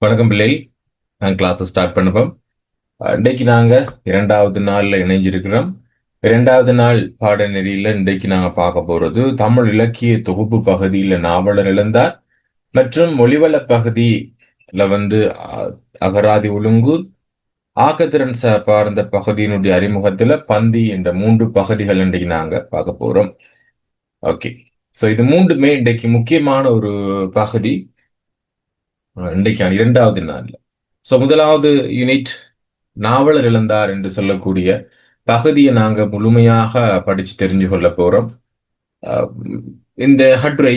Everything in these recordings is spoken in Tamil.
வணக்கம் பிள்ளை. நான் கிளாஸ் ஸ்டார்ட் பண்ணுவோம். இன்றைக்கு நாங்க 2வது நாள்ல இணைஞ்சிருக்கிறோம். 2வது நாள் பாடநெறியில இன்றைக்கு நாங்க பார்க்க போறது தமிழ் இலக்கிய தொகுப்பு பகுதியில நாவலர் இழந்தார் மற்றும் மொழிவள பகுதியில அகராதி ஒழுங்கு ஆக்கத்திறன் சார்ந்த பகுதியினுடைய அறிமுகத்துல பந்தி என்ற 3 பகுதிகள் இன்றைக்கு நாங்க பார்க்க போறோம். ஓகே. சோ இது மூன்றுமே இன்றைக்கு முக்கியமான ஒரு பகுதி. இன்றைக்கு 2வது நாள்ல. சோ முதலாவது யூனிட் நாவலர் இழந்தார் என்று சொல்லக்கூடிய பகுதியை நாங்க முழுமையாக படிச்சு தெரிஞ்சு கொள்ள போறோம். இந்த ஹட்ரை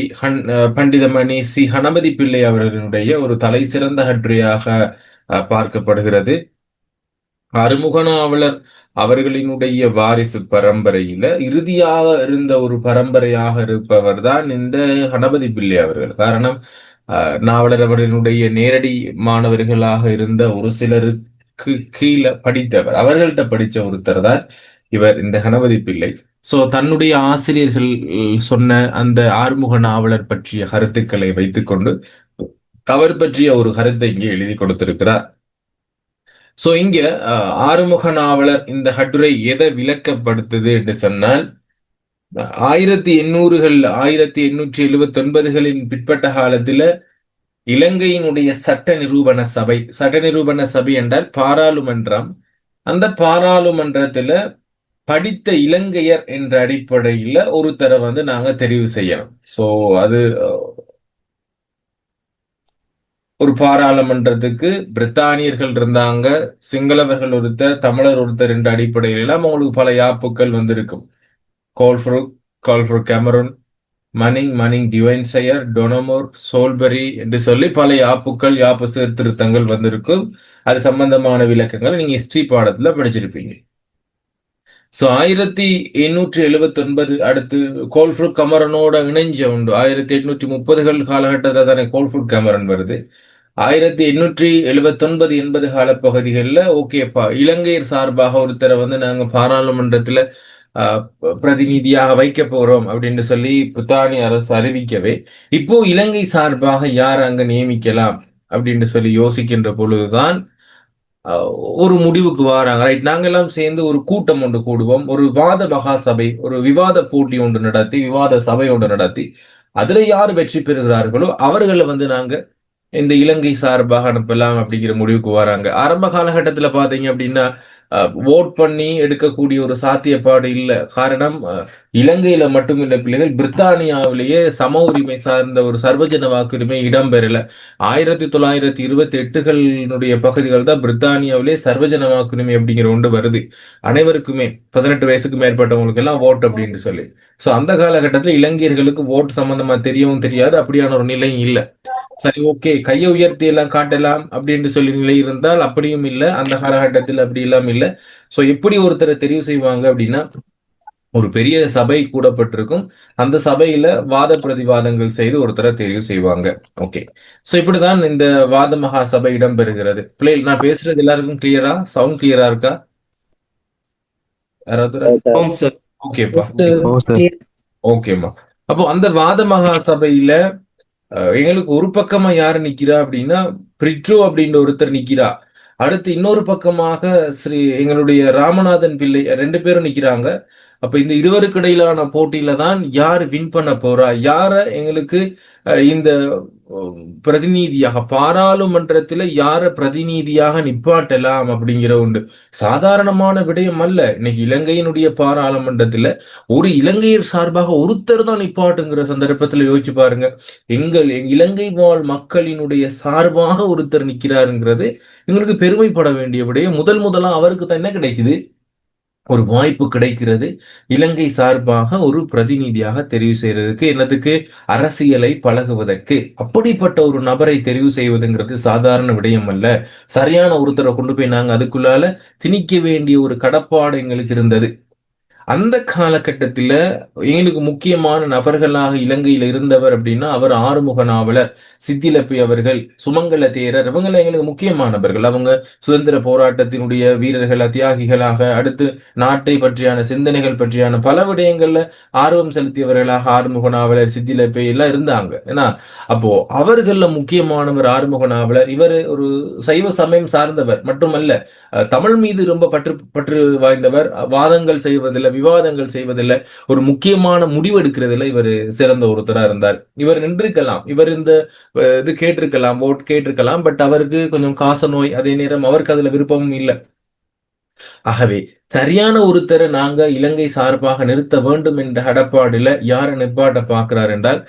பண்டிதமணி சி கணபதி பிள்ளை அவர்களுடைய ஒரு தலை சிறந்த ஹட்ரையாக பார்க்கப்படுகிறது. அறுமுக நாவலர் அவர்களினுடைய வாரிசு பரம்பரையில இறுதியாக இருந்த ஒரு பரம்பரையாக இருப்பவர் தான் இந்த கணபதி பிள்ளை அவர்கள். காரணம், நாவலர் அவர்களுடைய நேரடி மாணவர்களாக இருந்த ஒரு சிலருக்கு கீழே படித்தவர், அவர்கள்ட்ட படிச்ச ஒருத்தர் தான் இவர், இந்த கணபதி பிள்ளை. சோ தன்னுடைய ஆசிரியர்கள் சொன்ன அந்த ஆறுமுக நாவலர் பற்றிய கருத்துக்களை வைத்துக்கொண்டு அவர் பற்றிய ஒரு கருத்தை இங்கே எழுதி கொடுத்திருக்கிறார். சோ இங்க ஆறுமுக நாவலர் இந்த கட்டுரை எதை விளக்கப்படுத்துது என்று சொன்னால், 1800கள் 1879களின் பிற்பட்ட காலத்துல இலங்கையினுடைய சட்ட நிரூபண சபை என்றால் பாராளுமன்றம். அந்த பாராளுமன்றத்துல படித்த இலங்கையர் என்ற அடிப்படையில ஒருத்தரை நாங்க தெரிவு செய்யணும். சோ அது ஒரு பாராளுமன்றத்துக்கு பிரித்தானியர்கள் இருந்தாங்க, சிங்களவர்கள் ஒருத்தர், தமிழர் ஒருத்தர் என்ற அடிப்படையில் எல்லாம் அவங்களுக்கு பல யாப்புக்கள் வந்திருக்கும். கோல்ஃபுரூக் கேமரூன், மனிங் டிவைன்சயர், டொனமோர், சோல்பரி என்று சொல்லி பல யாப்பு சீர்திருத்தங்கள் வந்திருக்கும். அது சம்பந்தமான விளக்கங்கள் நீங்க ஹிஸ்டரி பாடத்துல படிச்சிருப்பீங்க. சோ 1879 அடுத்து கோல்ஃபுரூக் கமரனோட இணைஞ்ச உண்டு. 1830கள் காலகட்டத்தில் தானே கோல்ஃபுரூக் கமரன் வருது. 1879 80 காலப்பகுதிகளில் ஓகேப்பா, இலங்கையர் சார்பாக ஒருத்தரை நாங்க பாராளுமன்றத்துல பிரதிநிதியாக வைக்க போறோம் அப்படின்னு சொல்லி பிரித்தானிய அரசு அறிவிக்கவே, இப்போ இலங்கை சார்பாக யார் அங்க நியமிக்கலாம் அப்படின்னு சொல்லி யோசிக்கின்ற பொழுதுதான் ஒரு முடிவுக்கு வராங்க. ரைட், நாங்க எல்லாம் சேர்ந்து ஒரு கூட்டம் ஒன்று கூடுவோம், ஒரு வாத மகாசபை, ஒரு விவாத போட்டி ஒன்று நடத்தி, விவாத சபை ஒன்று நடத்தி, அதுல யார் வெற்றி பெறுகிறார்களோ அவர்களை நாங்க இந்த இலங்கை சார்பாக அனுப்பலாம் அப்படிங்கிற முடிவுக்கு வராங்க. ஆரம்ப காலகட்டத்துல பாத்தீங்க அப்படின்னா ஓட் பண்ணி எடுக்கக்கூடிய ஒரு சாத்தியப்பாடு இல்லை. காரணம், இலங்கையில மட்டும் இல்ல பிள்ளைகள், பிரித்தானியாவிலேயே சம உரிமை சார்ந்த ஒரு சர்வஜன வாக்குரிமை இடம்பெறல. 1928களுடைய பகுதிகள் தான் பிரித்தானியாவிலே சர்வஜன வாக்குரிமை அப்படிங்கிற ஒன்று வருது. அனைவருக்குமே 18 வயசுக்கு மேற்பட்டவங்களுக்கு எல்லாம் ஓட் அப்படின்னு சொல்லி. சோ அந்த காலகட்டத்தில் இலங்கையர்களுக்கு ஓட்டு சம்பந்தமா தெரியவும் தெரியாது, அப்படியான ஒரு நிலையும் இல்லை. சரி, ஓகே, கையை உயர்த்தி எல்லாம் காட்டலாம் அப்படின்னு சொல்லி நிலை இருந்தால் அப்படியும் இல்லை, அந்த காலகட்டத்தில் அப்படி எல்லாம் இல்லை. சோ எப்படி ஒருத்தரை தெரிவு செய்வாங்க அப்படின்னா, ஒரு பெரிய சபை கூடப்பட்டிருக்கும், அந்த சபையில வாத பிரதிவாதங்கள் செய்து ஒருத்தரை தெரிவு செய்வாங்க. ஓகே, சோ இப்படிதான் இந்த வாத மகா சபை இடம்பெறுகிறது. பிள்ளைகள், நான் பேசுறது எல்லாருக்கும் கிளியரா, சவுண்ட் கிளியரா இருக்கா? யாராவது? ஓகேப்பா, ஓகேம்மா. அப்போ அந்த வாத மகா சபையில எங்களுக்கு ஒரு பக்கமா யாரு நிக்கிறா அப்படின்னா, பிரிட்ரோ அப்படின்ற ஒருத்தர் நிக்கிறா. அடுத்து இன்னொரு பக்கமாக எங்களுடைய ராமநாதன் பிள்ளை, 2 பேரும் நிக்கிறாங்க. அப்ப இந்த இருவருக்கு இடையிலான போட்டியில தான் யார் வின் பண்ண போறா, யார எங்களுக்கு இந்த பிரதிநிதியாக பாராளுமன்றத்துல யார பிரதிநிதியாக நிப்பாட்டலாம் அப்படிங்கிற உண்டு. சாதாரணமான விடயம் அல்ல. இன்னைக்கு இலங்கையினுடைய பாராளுமன்றத்துல ஒரு இலங்கையர் சார்பாக ஒருத்தர் தான் நிப்பாட்டுங்கிற சந்தர்ப்பத்துல யோசிச்சு பாருங்க. இலங்கை வாழ் மக்களினுடைய சார்பாக ஒருத்தர் நிக்கிறாருங்கிறது எங்களுக்கு பெருமைப்பட வேண்டிய விடயம். முதலா அவருக்கு தான் என்ன கிடைக்குது, ஒரு வாய்ப்பு கிடைக்கிறது, இலங்கை சார்பாக ஒரு பிரதிநிதியாக தெரிவு செய்யறதுக்கு, என்னதுக்கு, அரசியலை பழகுவதற்கு. அப்படிப்பட்ட ஒரு நபரை தெரிவு செய்வதுங்கிறது சாதாரண விடயம் அல்ல. சரியான ஒருத்தரை கொண்டு போய் நாங்க அதுக்குள்ளால திணிக்க வேண்டிய ஒரு கடப்பாடு எங்களுக்கு இருந்தது. அந்த காலகட்டத்தில் எங்களுக்கு முக்கியமான நபர்களாக இலங்கையில் இருந்தவர் அப்படின்னா அவர் ஆறுமுக நாவலர், சித்திலப்பி அவர்கள், சுமங்கல தேரர், இவங்க எங்களுக்கு முக்கியமானவர்கள். அவங்க சுதந்திர போராட்டத்தினுடைய வீரர்கள், தியாகிகளாக, அடுத்து நாட்டை பற்றியான சிந்தனைகள் பற்றியான பல விடயங்கள்ல ஆர்வம் செலுத்தியவர்களாக ஆறுமுக நாவலர், சித்திலப்பி எல்லாம் இருந்தாங்க. ஏன்னா அப்போ அவர்கள்ல முக்கியமானவர் ஆறுமுக நாவலர். இவர் ஒரு சைவ சமயம் சார்ந்தவர் மட்டுமல்ல, தமிழ் மீது ரொம்ப பற்று பற்று வாய்ந்தவர். வாதங்கள் செய்வதில்லை, விவாதங்கள் செய்வதில்லை, ஒரு முக்கியமான முடிவு எடுக்கிறதுல இவர் சிறந்த ஒருத்தரா இருந்தார். இவர் நின்றிருக்கலாம், இவர் இந்த இது கேட்டிருக்கலாம், ஓட் கேட்டிருக்கலாம், பட் அவருக்கு கொஞ்சம் காச நோய், அதே நேரம் அவருக்கு அதுல விருப்பமும் இல்லை. ஆகவே சரியான ஒருத்தரை நாங்க இலங்கை சார்பாக நிறுத்த வேண்டும் என்ற கடப்பாடுல யாரை நிப்பாட்ட பார்க்கிறார் என்றால்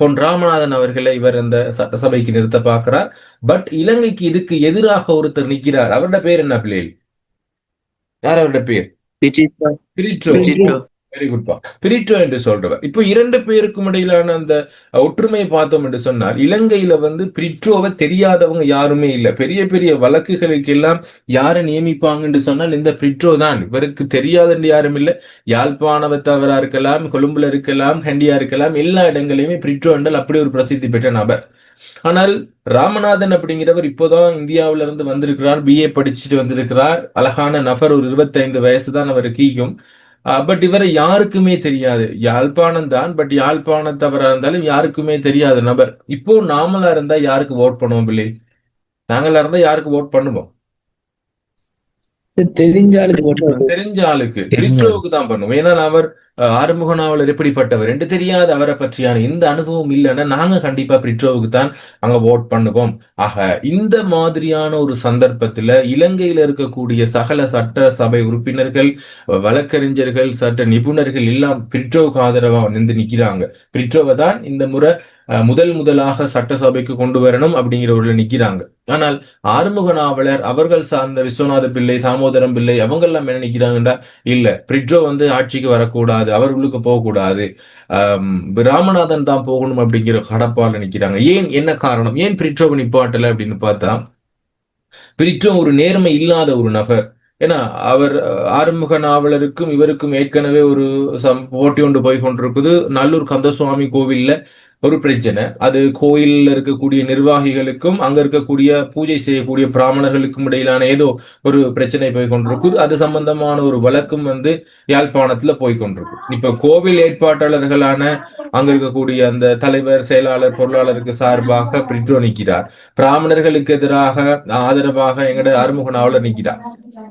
பொன் ராமநாதன் அவர்களை இவர் இந்த சட்டசபைக்கு நிறுத்த பார்க்கிறார். பட் இலங்கைக்கு இதுக்கு எதிராக ஒருத்தர் நிற்கிறார். அவருடைய பேர் என்ன பிள்ளைகள்? யார் அவருடைய பேர்? பிரிட்டோ. வெரி குட்பா. பிரிட்டோ என்று சொல்றவர். இப்போ 2 பேருக்கும் இடையிலான அந்த ஒற்றுமையை பார்த்தோம் என்று சொன்னால், இலங்கையில பிரிட்டோவை தெரியாதவங்க யாருமே இல்லை. பெரிய பெரிய வழக்குகளுக்கு எல்லாம் யாரை நியமிப்பாங்க என்று சொன்னால் இந்த பிரிட்டோ தான். இவருக்கு தெரியாத யாரும் இல்லை. யாழ்ப்பாணவத்தவரா இருக்கலாம், கொழும்புல இருக்கலாம், ஹண்டியா இருக்கலாம், எல்லா இடங்களையுமே பிரிட்டோ என்றால் அப்படி ஒரு பிரசித்தி பெற்ற நபர். ஆனால் ராமநாதன் அப்படிங்கிறவர் இப்போதான் இந்தியாவில இருந்து வந்திருக்கிறார், பிஏ படிச்சுட்டு வந்திருக்கிறார், அழகான நபர், ஒரு 25 வயசு தான் அவருக்கு ஈகும். பட் இவரை யாருக்குமே தெரியாது. யாழ்ப்பாணம் தான், பட் யாழ்ப்பாணத்தவரா இருந்தாலும் யாருக்குமே தெரியாத நபர். இப்போ நாமளா இருந்தா யாருக்கு ஓட் பண்ணுவோம் பிள்ளை? நாங்களா இருந்தா யாருக்கு ஓட் பண்ணுவோம்? தெரிஞ்ச ஆளுக்கு பிரிட்டோவுக்கு தான் பண்ணுவோம். ஏன்னா அவர் ஆறுமுக நாவலர் எப்படிப்பட்டவர் என்று தெரியாது. அவரை பற்றியான இந்த அனுபவம் இல்லைன்னா நாங்க கண்டிப்பா பிரிட்டோவுக்கு தான் அங்க ஓட் பண்ணுவோம். ஆக இந்த மாதிரியான ஒரு சந்தர்ப்பத்துல இலங்கையில இருக்கக்கூடிய சகல சட்ட சபை உறுப்பினர்கள், வழக்கறிஞர்கள், சட்ட நிபுணர்கள் எல்லாம் பிரிட்டோவுக்கு ஆதரவா நிக்கிறாங்க. பிரிட்டோவை தான் இந்த முறை முதலாக சட்டசபைக்கு கொண்டு வரணும் அப்படிங்கிறவர்கள் நிக்கிறாங்க. ஆனால் ஆறுமுக நாவலர், அவர்கள் சார்ந்த விஸ்வநாத பிள்ளை, தாமோதரம் பிள்ளை, அவங்க எல்லாம் என்ன நிக்கிறாங்கன்றா, இல்ல பிரிட்டோ ஆட்சிக்கு வரக்கூடாது, அவர்களுக்கு போகக்கூடாது, ராமநாதன் தான் போகணும் அப்படிங்கிற கடப்பால நிக்கிறாங்க. ஏன், என்ன காரணம், ஏன் பிரிட்டோவை நிப்பாட்டல அப்படின்னு பார்த்தா, பிரிட்டோ ஒரு நேர்மை இல்லாத ஒரு நபர். ஏன்னா அவர் ஆறுமுக நாவலருக்கும் இவருக்கும் ஏற்கனவே ஒரு போட்டி ஒன்று போய் கொண்டிருக்குது. நல்லூர் கந்தசுவாமி கோவில்ல ஒரு பிரச்சனை. அது கோயிலில் இருக்கக்கூடிய நிர்வாகிகளுக்கும் அங்க இருக்கக்கூடிய பூஜை செய்யக்கூடிய பிராமணர்களுக்கும் இடையிலான ஏதோ ஒரு பிரச்சனை போய் கொண்டிருக்குது. அது சம்பந்தமான ஒரு வழக்கும் யாழ்ப்பாணத்துல போய் கொண்டிருக்கு. இப்ப கோவில் ஏற்பாட்டாளர்களான அங்க இருக்கக்கூடிய அந்த தலைவர், செயலாளர், பொருளாளருக்கு சார்பாக பிரிட்டோ நிற்கிறார். பிராமணர்களுக்கு எதிராக ஆதரவாக எங்கட ஆறுமுக நாவலர் நிற்கிறார்.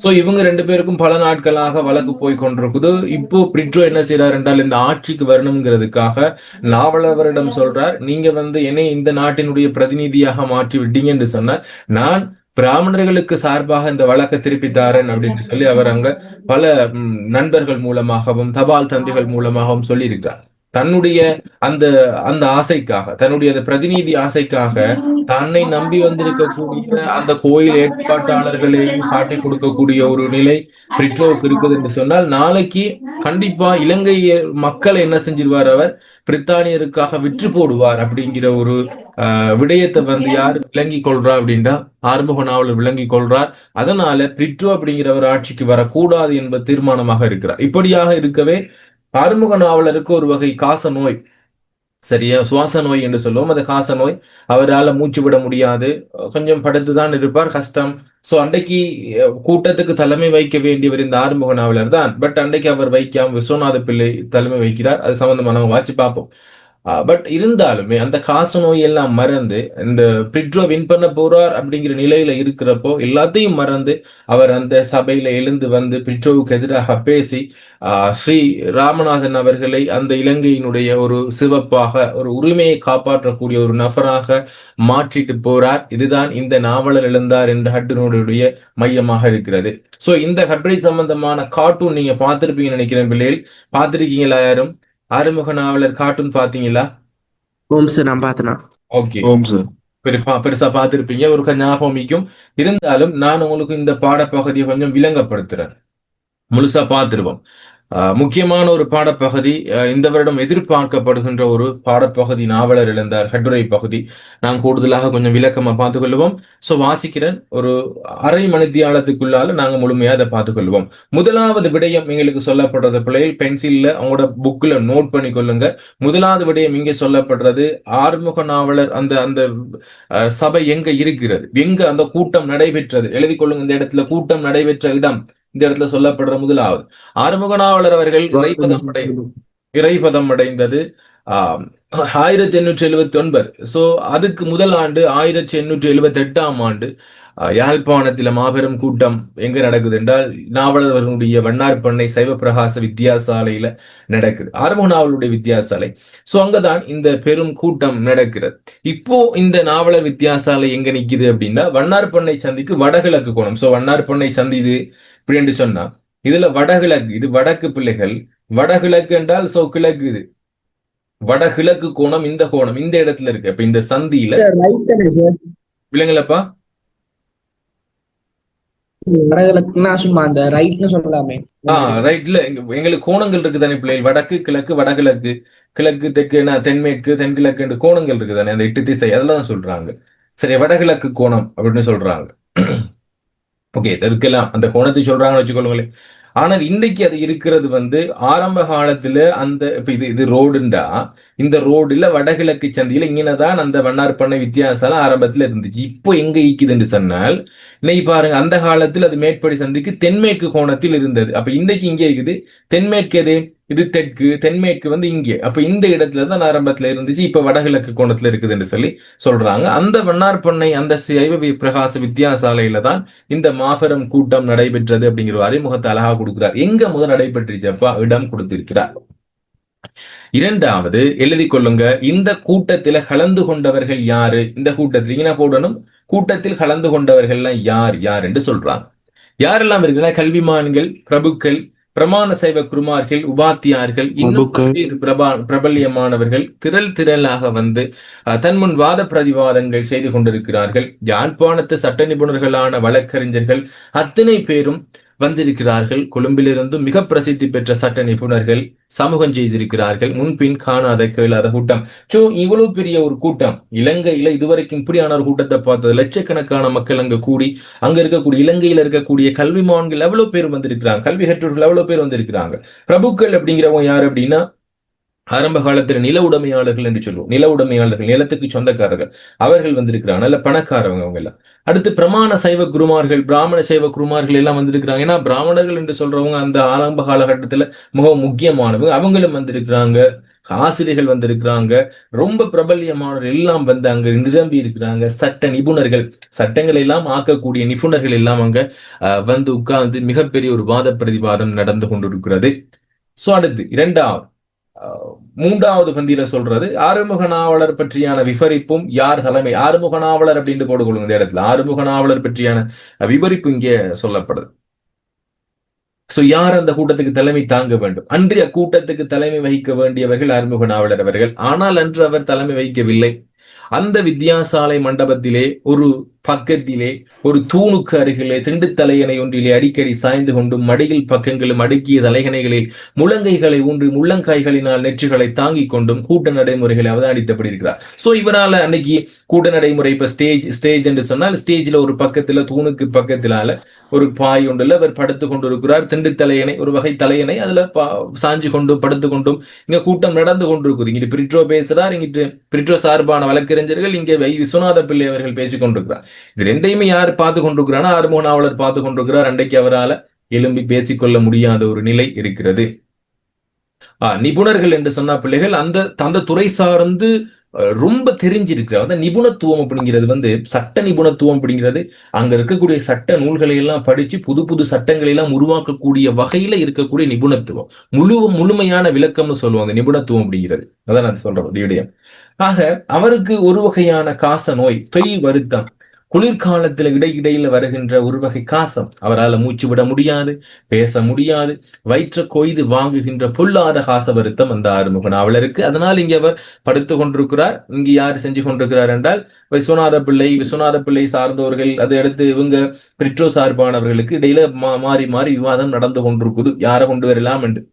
சோ இவங்க 2 பேருக்கும் பல நாட்களாக வழக்கு போய் கொண்டிருக்குது. இப்போ பிரிட்டோ என்ன செய்யறார் என்றால், இந்த ஆட்சிக்கு வரணுங்கிறதுக்காக நாவலவரிடம் சொல்றார், நீங்க என்னை இந்த நாட்டினுடைய பிரதிநிதியாக மாற்றி விட்டீங்க என்று சொன்னால் நான் பிராமணர்களுக்கு சார்பாக இந்த வழக்கை திருப்பி தாரேன் அப்படின்னு சொல்லி அவர் அங்க பல நண்பர்கள் மூலமாகவும் தபால் தந்திகள் மூலமாகவும் சொல்லி இருக்கிறார். தன்னுடைய அந்த அந்த ஆசைக்காக, தன்னுடைய அந்த பிரதிநிதி ஆசைக்காக தன்னை நம்பி வந்திருக்கக்கூடிய அந்த கோயில் ஏற்பாட்டாளர்களையும் காட்டி கொடுக்கக்கூடிய ஒரு நிலை பிரிட்டோவுக்கு இருக்குது என்று சொன்னால், நாளைக்கு கண்டிப்பா இலங்கை மக்களை என்ன செஞ்சிருவார், அவர் பிரித்தானியருக்காக விற்று போடுவார் அப்படிங்கிற ஒரு விடயத்தை யார் விளங்கி கொள்றா அப்படின்னா ஆறுமுக நாவலர் விளங்கி கொள்றார். அதனால பிரிட்டோ அப்படிங்கிறவர் ஆட்சிக்கு வரக்கூடாது என்பது தீர்மானமாக இருக்கிறார். இப்படியாக இருக்கவே ஆறுமுக நாவலருக்கு ஒரு வகை காச நோய், சரியா, சுவாச நோய் என்று சொல்லுவோம், அது காச நோய். அவரால் மூச்சு விட முடியாது, கொஞ்சம் படுத்துதான் இருப்பார், கஷ்டம். சோ அன்றைக்கு கூட்டத்துக்கு தலைமை வைக்க வேண்டியவர் இந்த ஆறுமுக நாவலர் தான். பட் அன்றைக்கு அவர் வைக்காம விஸ்வநாத பிள்ளை தலைமை வைக்கிறார். அது சம்பந்தமா நம்ம வாட்சி பார்ப்போம். பட் இருந்தாலுமே அந்த காச நோய் எல்லாம் மறந்து இந்த பிரிட்டோ வின் பண்ண போறார் அப்படிங்கிற நிலையில இருக்கிறப்போ எல்லாத்தையும் மறந்து அவர் அந்த சபையில எழுந்து பிரிட்டோவுக்கு எதிராக பேசி ஸ்ரீ ராமநாதன் அவர்களை அந்த இலங்கையினுடைய ஒரு சிவப்பாக, ஒரு உரிமையை காப்பாற்றக்கூடிய ஒரு நபராக மாற்றிட்டு போறார். இதுதான் இந்த நாவலர் எழுந்தார் என்ற ஹட்டுனுடைய மையமாக இருக்கிறது. சோ இந்த கட்டுரை சம்பந்தமான கார்ட்டூன் நீங்க பார்த்திருப்பீங்கன்னு நினைக்கிறேன் பிள்ளைகள். பார்த்திருக்கீங்களா யாரும்? ஆறுமுக நாவலர் கார்ட்டூன் பாத்தீங்களா? ஓம் சார், நான் பார்த்தேனா. ஓகே, ஓம் சார். பெருசா பார்த்திருப்பீங்க, ஒரு ஞாபகம். இருந்தாலும் நான் உங்களுக்கு இந்த பாடப்பகுதியை கொஞ்சம் விளங்கப்படுத்துறேன், முழுசா பார்த்துருவோம். முக்கியமான ஒரு பாடப்பகுதி, இந்த வருடம் எதிர்பார்க்கப்படுகின்ற ஒரு பாடப்பகுதி, நாவலர் இழந்தார் கட்டுரை பகுதி. நான் கூடுதலாக கொஞ்சம் விளக்கமா பார்த்துக்கொள்வோம். ஸோ வாசிக்கிறேன், ஒரு அரை மணித்தியாலத்துக்குள்ளால நாங்க முழுமையா அதை பார்த்துக்கொள்வோம். முதலாவது விடயம் எங்களுக்கு சொல்லப்படுறது, பிள்ளைகள் பென்சில்ல அவங்களோட புக்ல நோட் பண்ணி கொள்ளுங்க. முதலாவது விடயம் இங்கே சொல்லப்படுறது, ஆறுமுக நாவலர் அந்த அந்த சபை எங்க இருக்கிறது, எங்க அந்த கூட்டம் நடைபெற்றது, எழுதி கொள்ளுங்க. இந்த இடத்துல கூட்டம் நடைபெற்ற இடம் இந்த இடத்துல சொல்லப்படுற முதலாவது, ஆறுமுக நாவலர் அவர்கள் இறைபதம் அடைந்தது 1879. சோ அதுக்கு முதல் ஆண்டு 1878ஆம் ஆண்டு யாழ்ப்பாணத்தில மாபெரும் கூட்டம் எங்க நடக்குது என்றால், நாவலர்களுடைய வண்ணார்பண்ணை சைவ பிரகாச வித்தியாசாலையில நடக்குது, ஆறுமுக நாவலுடைய வித்தியாசாலை. சோ அங்கதான் இந்த பெரும் கூட்டம் நடக்கிறது. இப்போ இந்த நாவலர் வித்தியாசாலை எங்க நிக்குது அப்படின்னா, வண்ணார்பண்ணை சந்திக்கு வடகிழக்கு கோணம். சோ வண்ணார்பண்ணை சந்தி இது இப்படி சொன்னா, இதுல வடகிழக்கு, இது வடக்கு பிள்ளைகள், வடகிழக்கு என்றால் சோ கிழக்கு, இது வடகிழக்கு கோணம், இந்த கோணம் இந்த இடத்துல இருக்கு. அப்ப இந்த சந்தியில இல்லைங்களப்பா, வடகிழக்குன்னா சும்மா அந்த ரைட்னு சொல்லலாமே. ரைட்ல எங்களுக்கு கோணங்கள் இருக்கு தானே பிள்ளைகள், வடக்கு கிழக்கு வடகிழக்கு, கிழக்கு தெற்கு தென்மேற்கு தென்கிழக்கு என்று கோணங்கள் இருக்கு தானே, அந்த 8 திசை அதெல்லாம் சொல்றாங்க. சரி, வடகிழக்கு கோணம் அப்படின்னு சொல்றாங்க. ஓகே, தெற்கெல்லாம் அந்த கோணத்தை சொல்றாங்கன்னு வச்சுக்கொள்ளுங்களேன். ஆனால் இன்றைக்கு அது இருக்கிறது ஆரம்ப காலத்துல அந்த இப்ப இது ரோடுண்டா, இந்த ரோடுல வடகிழக்கு சந்தியில இங்கனதான் அந்த வண்ணார்பண்ணை வித்தியாசாலை ஆரம்பத்துல இருந்துச்சு. இப்போ எங்க ஈக்குதுன்னு சொன்னால், இன்னைக்கு பாருங்க, அந்த காலத்தில் அது மேற்படி சந்திக்கு தென்மேற்கு கோணத்தில் இருந்தது. அப்ப இன்றைக்கு இங்கே இருக்குது தென்மேற்கு, எது இது தெற்கு, தென்மேற்கு இங்கே. அப்ப இந்த இடத்துல தான் ஆரம்பத்துல இருந்துச்சு, இப்ப வடகிழக்கு கோணத்துல இருக்குதுன்னு சொல்லி சொல்றாங்க. அந்த வண்ணார்பண்ணை அந்த சைவ பிரகாச வித்தியாசாலையில தான் இந்த மாபெரும் கூட்டம் நடைபெற்றது அப்படிங்கிற ஒரு அறிமுகத்தை அழகா கொடுக்கிறார். எங்க முதல் நடைபெற்றுச்சப்பா இடம் கொடுத்திருக்கிறார். இரண்டாவது எழுதி கொள்ளுங்க, இந்த கூட்டத்தில் கலந்து கொண்டவர்கள் யாரு, இந்த கூட்டத்தில் போடணும், கூட்டத்தில் கலந்து கொண்டவர்கள் யார் யார் என்று சொல்றாங்க. யாரெல்லாம் இருக்குன்னா, கல்விமான்கள், பிரபுக்கள், பிரமாண சைவ குருமார்கள், உபாத்தியார்கள், இன்னும் பிரபல்யமானவர்கள் திரள் திரளாக தன்முன் வாத பிரதிவாதங்கள் செய்து கொண்டிருக்கிறார்கள். யாழ்ப்பாணத்து சட்ட நிபுணர்களான வழக்கறிஞர்கள் அத்தனை பேரும் வந்திருக்கிறார்கள். கொழும்பிலிருந்து மிக பிரசித்தி பெற்ற சட்ட நிபுணர்கள் சமூகம் செய்திருக்கிறார்கள். முன்பின் காணாத கேளாத கூட்டம். சோ இவ்வளவு பெரிய ஒரு கூட்டம் இலங்கையில இதுவரைக்கும் இப்படியான ஒரு கூட்டத்தை பார்த்தது. லட்சக்கணக்கான மக்கள் அங்க கூடி, அங்க இருக்கக்கூடிய இலங்கையில இருக்கக்கூடிய கல்விமான்கள் எவ்வளவு பேர் வந்திருக்கிறாங்க, கல்வி கற்றோர்கள் எவ்வளவு பேர் வந்திருக்கிறாங்க. பிரபுக்கள் அப்படிங்கிறவங்க யாரு அப்படின்னா, ஆரம்ப காலத்துல நில உடைமையாளர்கள் என்று சொல்லுவோம். நில உடைமையாளர்கள், நிலத்துக்கு சொந்தக்காரர்கள், அவர்கள் வந்திருக்கிறாங்க, நல்ல பணக்காரவங்க அவங்க எல்லாம். அடுத்து பிரமாண சைவ குருமார்கள், பிராமண சைவ குருமார்கள் எல்லாம் வந்திருக்கிறாங்க. ஏன்னா பிராமணர்கள் என்று சொல்றவங்க அந்த ஆரம்ப காலகட்டத்துல மிகவும் முக்கியமானவங்க, அவங்களும் வந்திருக்கிறாங்க. ஆசிரியர்கள் வந்திருக்கிறாங்க, ரொம்ப பிரபல்யமானவர்கள் எல்லாம் அங்க நிரம்பி இருக்கிறாங்க. சட்ட நிபுணர்கள், சட்டங்களை எல்லாம் ஆக்கக்கூடிய நிபுணர்கள் எல்லாம் அங்க உட்கார்ந்து மிகப்பெரிய ஒரு வாத பிரதிவாதம் நடந்து கொண்டிருக்கிறது. சோ அடுத்து மூன்றாவது பந்தியில சொல்றது, ஆறுமுக நாவலர் பற்றியான விவரிப்பும் யார் தலைமை. ஆறுமுக நாவலர் அப்படின்னு போட்டுக்கொள்ளுங்க இந்த இடத்துல, ஆறுமுக நாவலர் பற்றியான விவரிப்பு இங்கே சொல்லப்படுது. சோ யார் அந்த கூட்டத்துக்கு தலைமை தாங்க வேண்டும்? அன்றைய கூட்டத்துக்கு தலைமை வகிக்க வேண்டியவர்கள் ஆறுமுக நாவலர் அவர்கள். ஆனால் அன்று அவர் தலைமை வகிக்கவில்லை. அந்த வித்தியாசாலை மண்டபத்திலே ஒரு பக்கத்திலே ஒரு தூணுக்கு அருகிலே திண்டு தலையணை ஒன்றிலே அடிக்கடி சாய்ந்து கொண்டும் மடியில் பக்கங்களும் அடுக்கிய தலைகணைகளில் முழங்கைகளை ஊன்றி முள்ளங்காய்களினால் நெற்றிகளை தாங்கிக் கொண்டும் கூட்ட நடைமுறைகளை அவதானித்தபடி இருக்கிறார். சோ இவரால அன்னைக்கு கூட்ட நடைமுறை, இப்ப ஸ்டேஜ் என்று சொன்னால், ஸ்டேஜ்ல ஒரு பக்கத்துல தூணுக்கு பக்கத்திலால ஒரு பாய் ஒன்றுல அவர் படுத்து கொண்டிருக்கிறார். திண்டு தலையணை, ஒரு வகை தலையணை, அதுல சாஞ்சு கொண்டும் படுத்து கொண்டும் இங்க கூட்டம் நடந்து கொண்டிருக்குது. இங்கிட்டு பிரிட்ரோ பேசுறார், இங்கிட்டு பிரிட்ரோ சார்பான வழக்கறிஞர்கள், இங்கே விஸ்வநாத பிள்ளை அவர்கள் பேசிக் கொண்டிருக்கிறார். இது ரெண்டையுமே யார் பார்த்து கொண்டிருக்கிறார்? ஆறுமுக நாவலர் பார்த்து கொண்டிருக்கிறார். அன்றைக்கு அவரால் எழும்பி பேசிக்கொள்ள முடியாத ஒரு நிலை இருக்கிறது. நிபுணர்கள் என்று சொன்ன பிள்ளைகள் அந்த துறை சார்ந்து ரொம்ப தெரிஞ்சிருக்கிறார். அந்த நிபுணத்துவம் அப்படிங்கிறது சட்ட நிபுணத்துவம் அப்படிங்கிறது அங்க இருக்கக்கூடிய சட்ட நூல்களை எல்லாம் படிச்சு புது புது சட்டங்களை எல்லாம் உருவாக்கக்கூடிய வகையில இருக்கக்கூடிய நிபுணத்துவம், முழுமையான விளக்கம்னு சொல்லுவோம் அந்த நிபுணத்துவம் அப்படிங்கிறது. அதான் நான் சொல்றேன். ஆக அவருக்கு ஒரு வகையான காச நோய், தொய் வருத்தம், குளிர்காலத்துல இடையிடையில வருகின்ற ஒரு வகை காசம், அவரால் மூச்சு விட முடியாது, பேச முடியாது, வயிற்ற கொய்து வாங்குகின்ற பொல்லாத காச வருத்தம் அந்த ஆறுமுக நாவலருக்கு. அதனால் இங்க அவர் படுத்து கொண்டிருக்கிறார். இங்கு யார் செஞ்சு கொண்டிருக்கிறார் என்றால், விஸ்வநாத பிள்ளை சார்ந்தவர்கள், அதை அடுத்து இவங்க பிரிட்ரோ சார்பானவர்களுக்கு இடையில மாறி மாறி விவாதம் நடந்து கொண்டிருக்குது, யாரை கொண்டு வரலாம் என்று.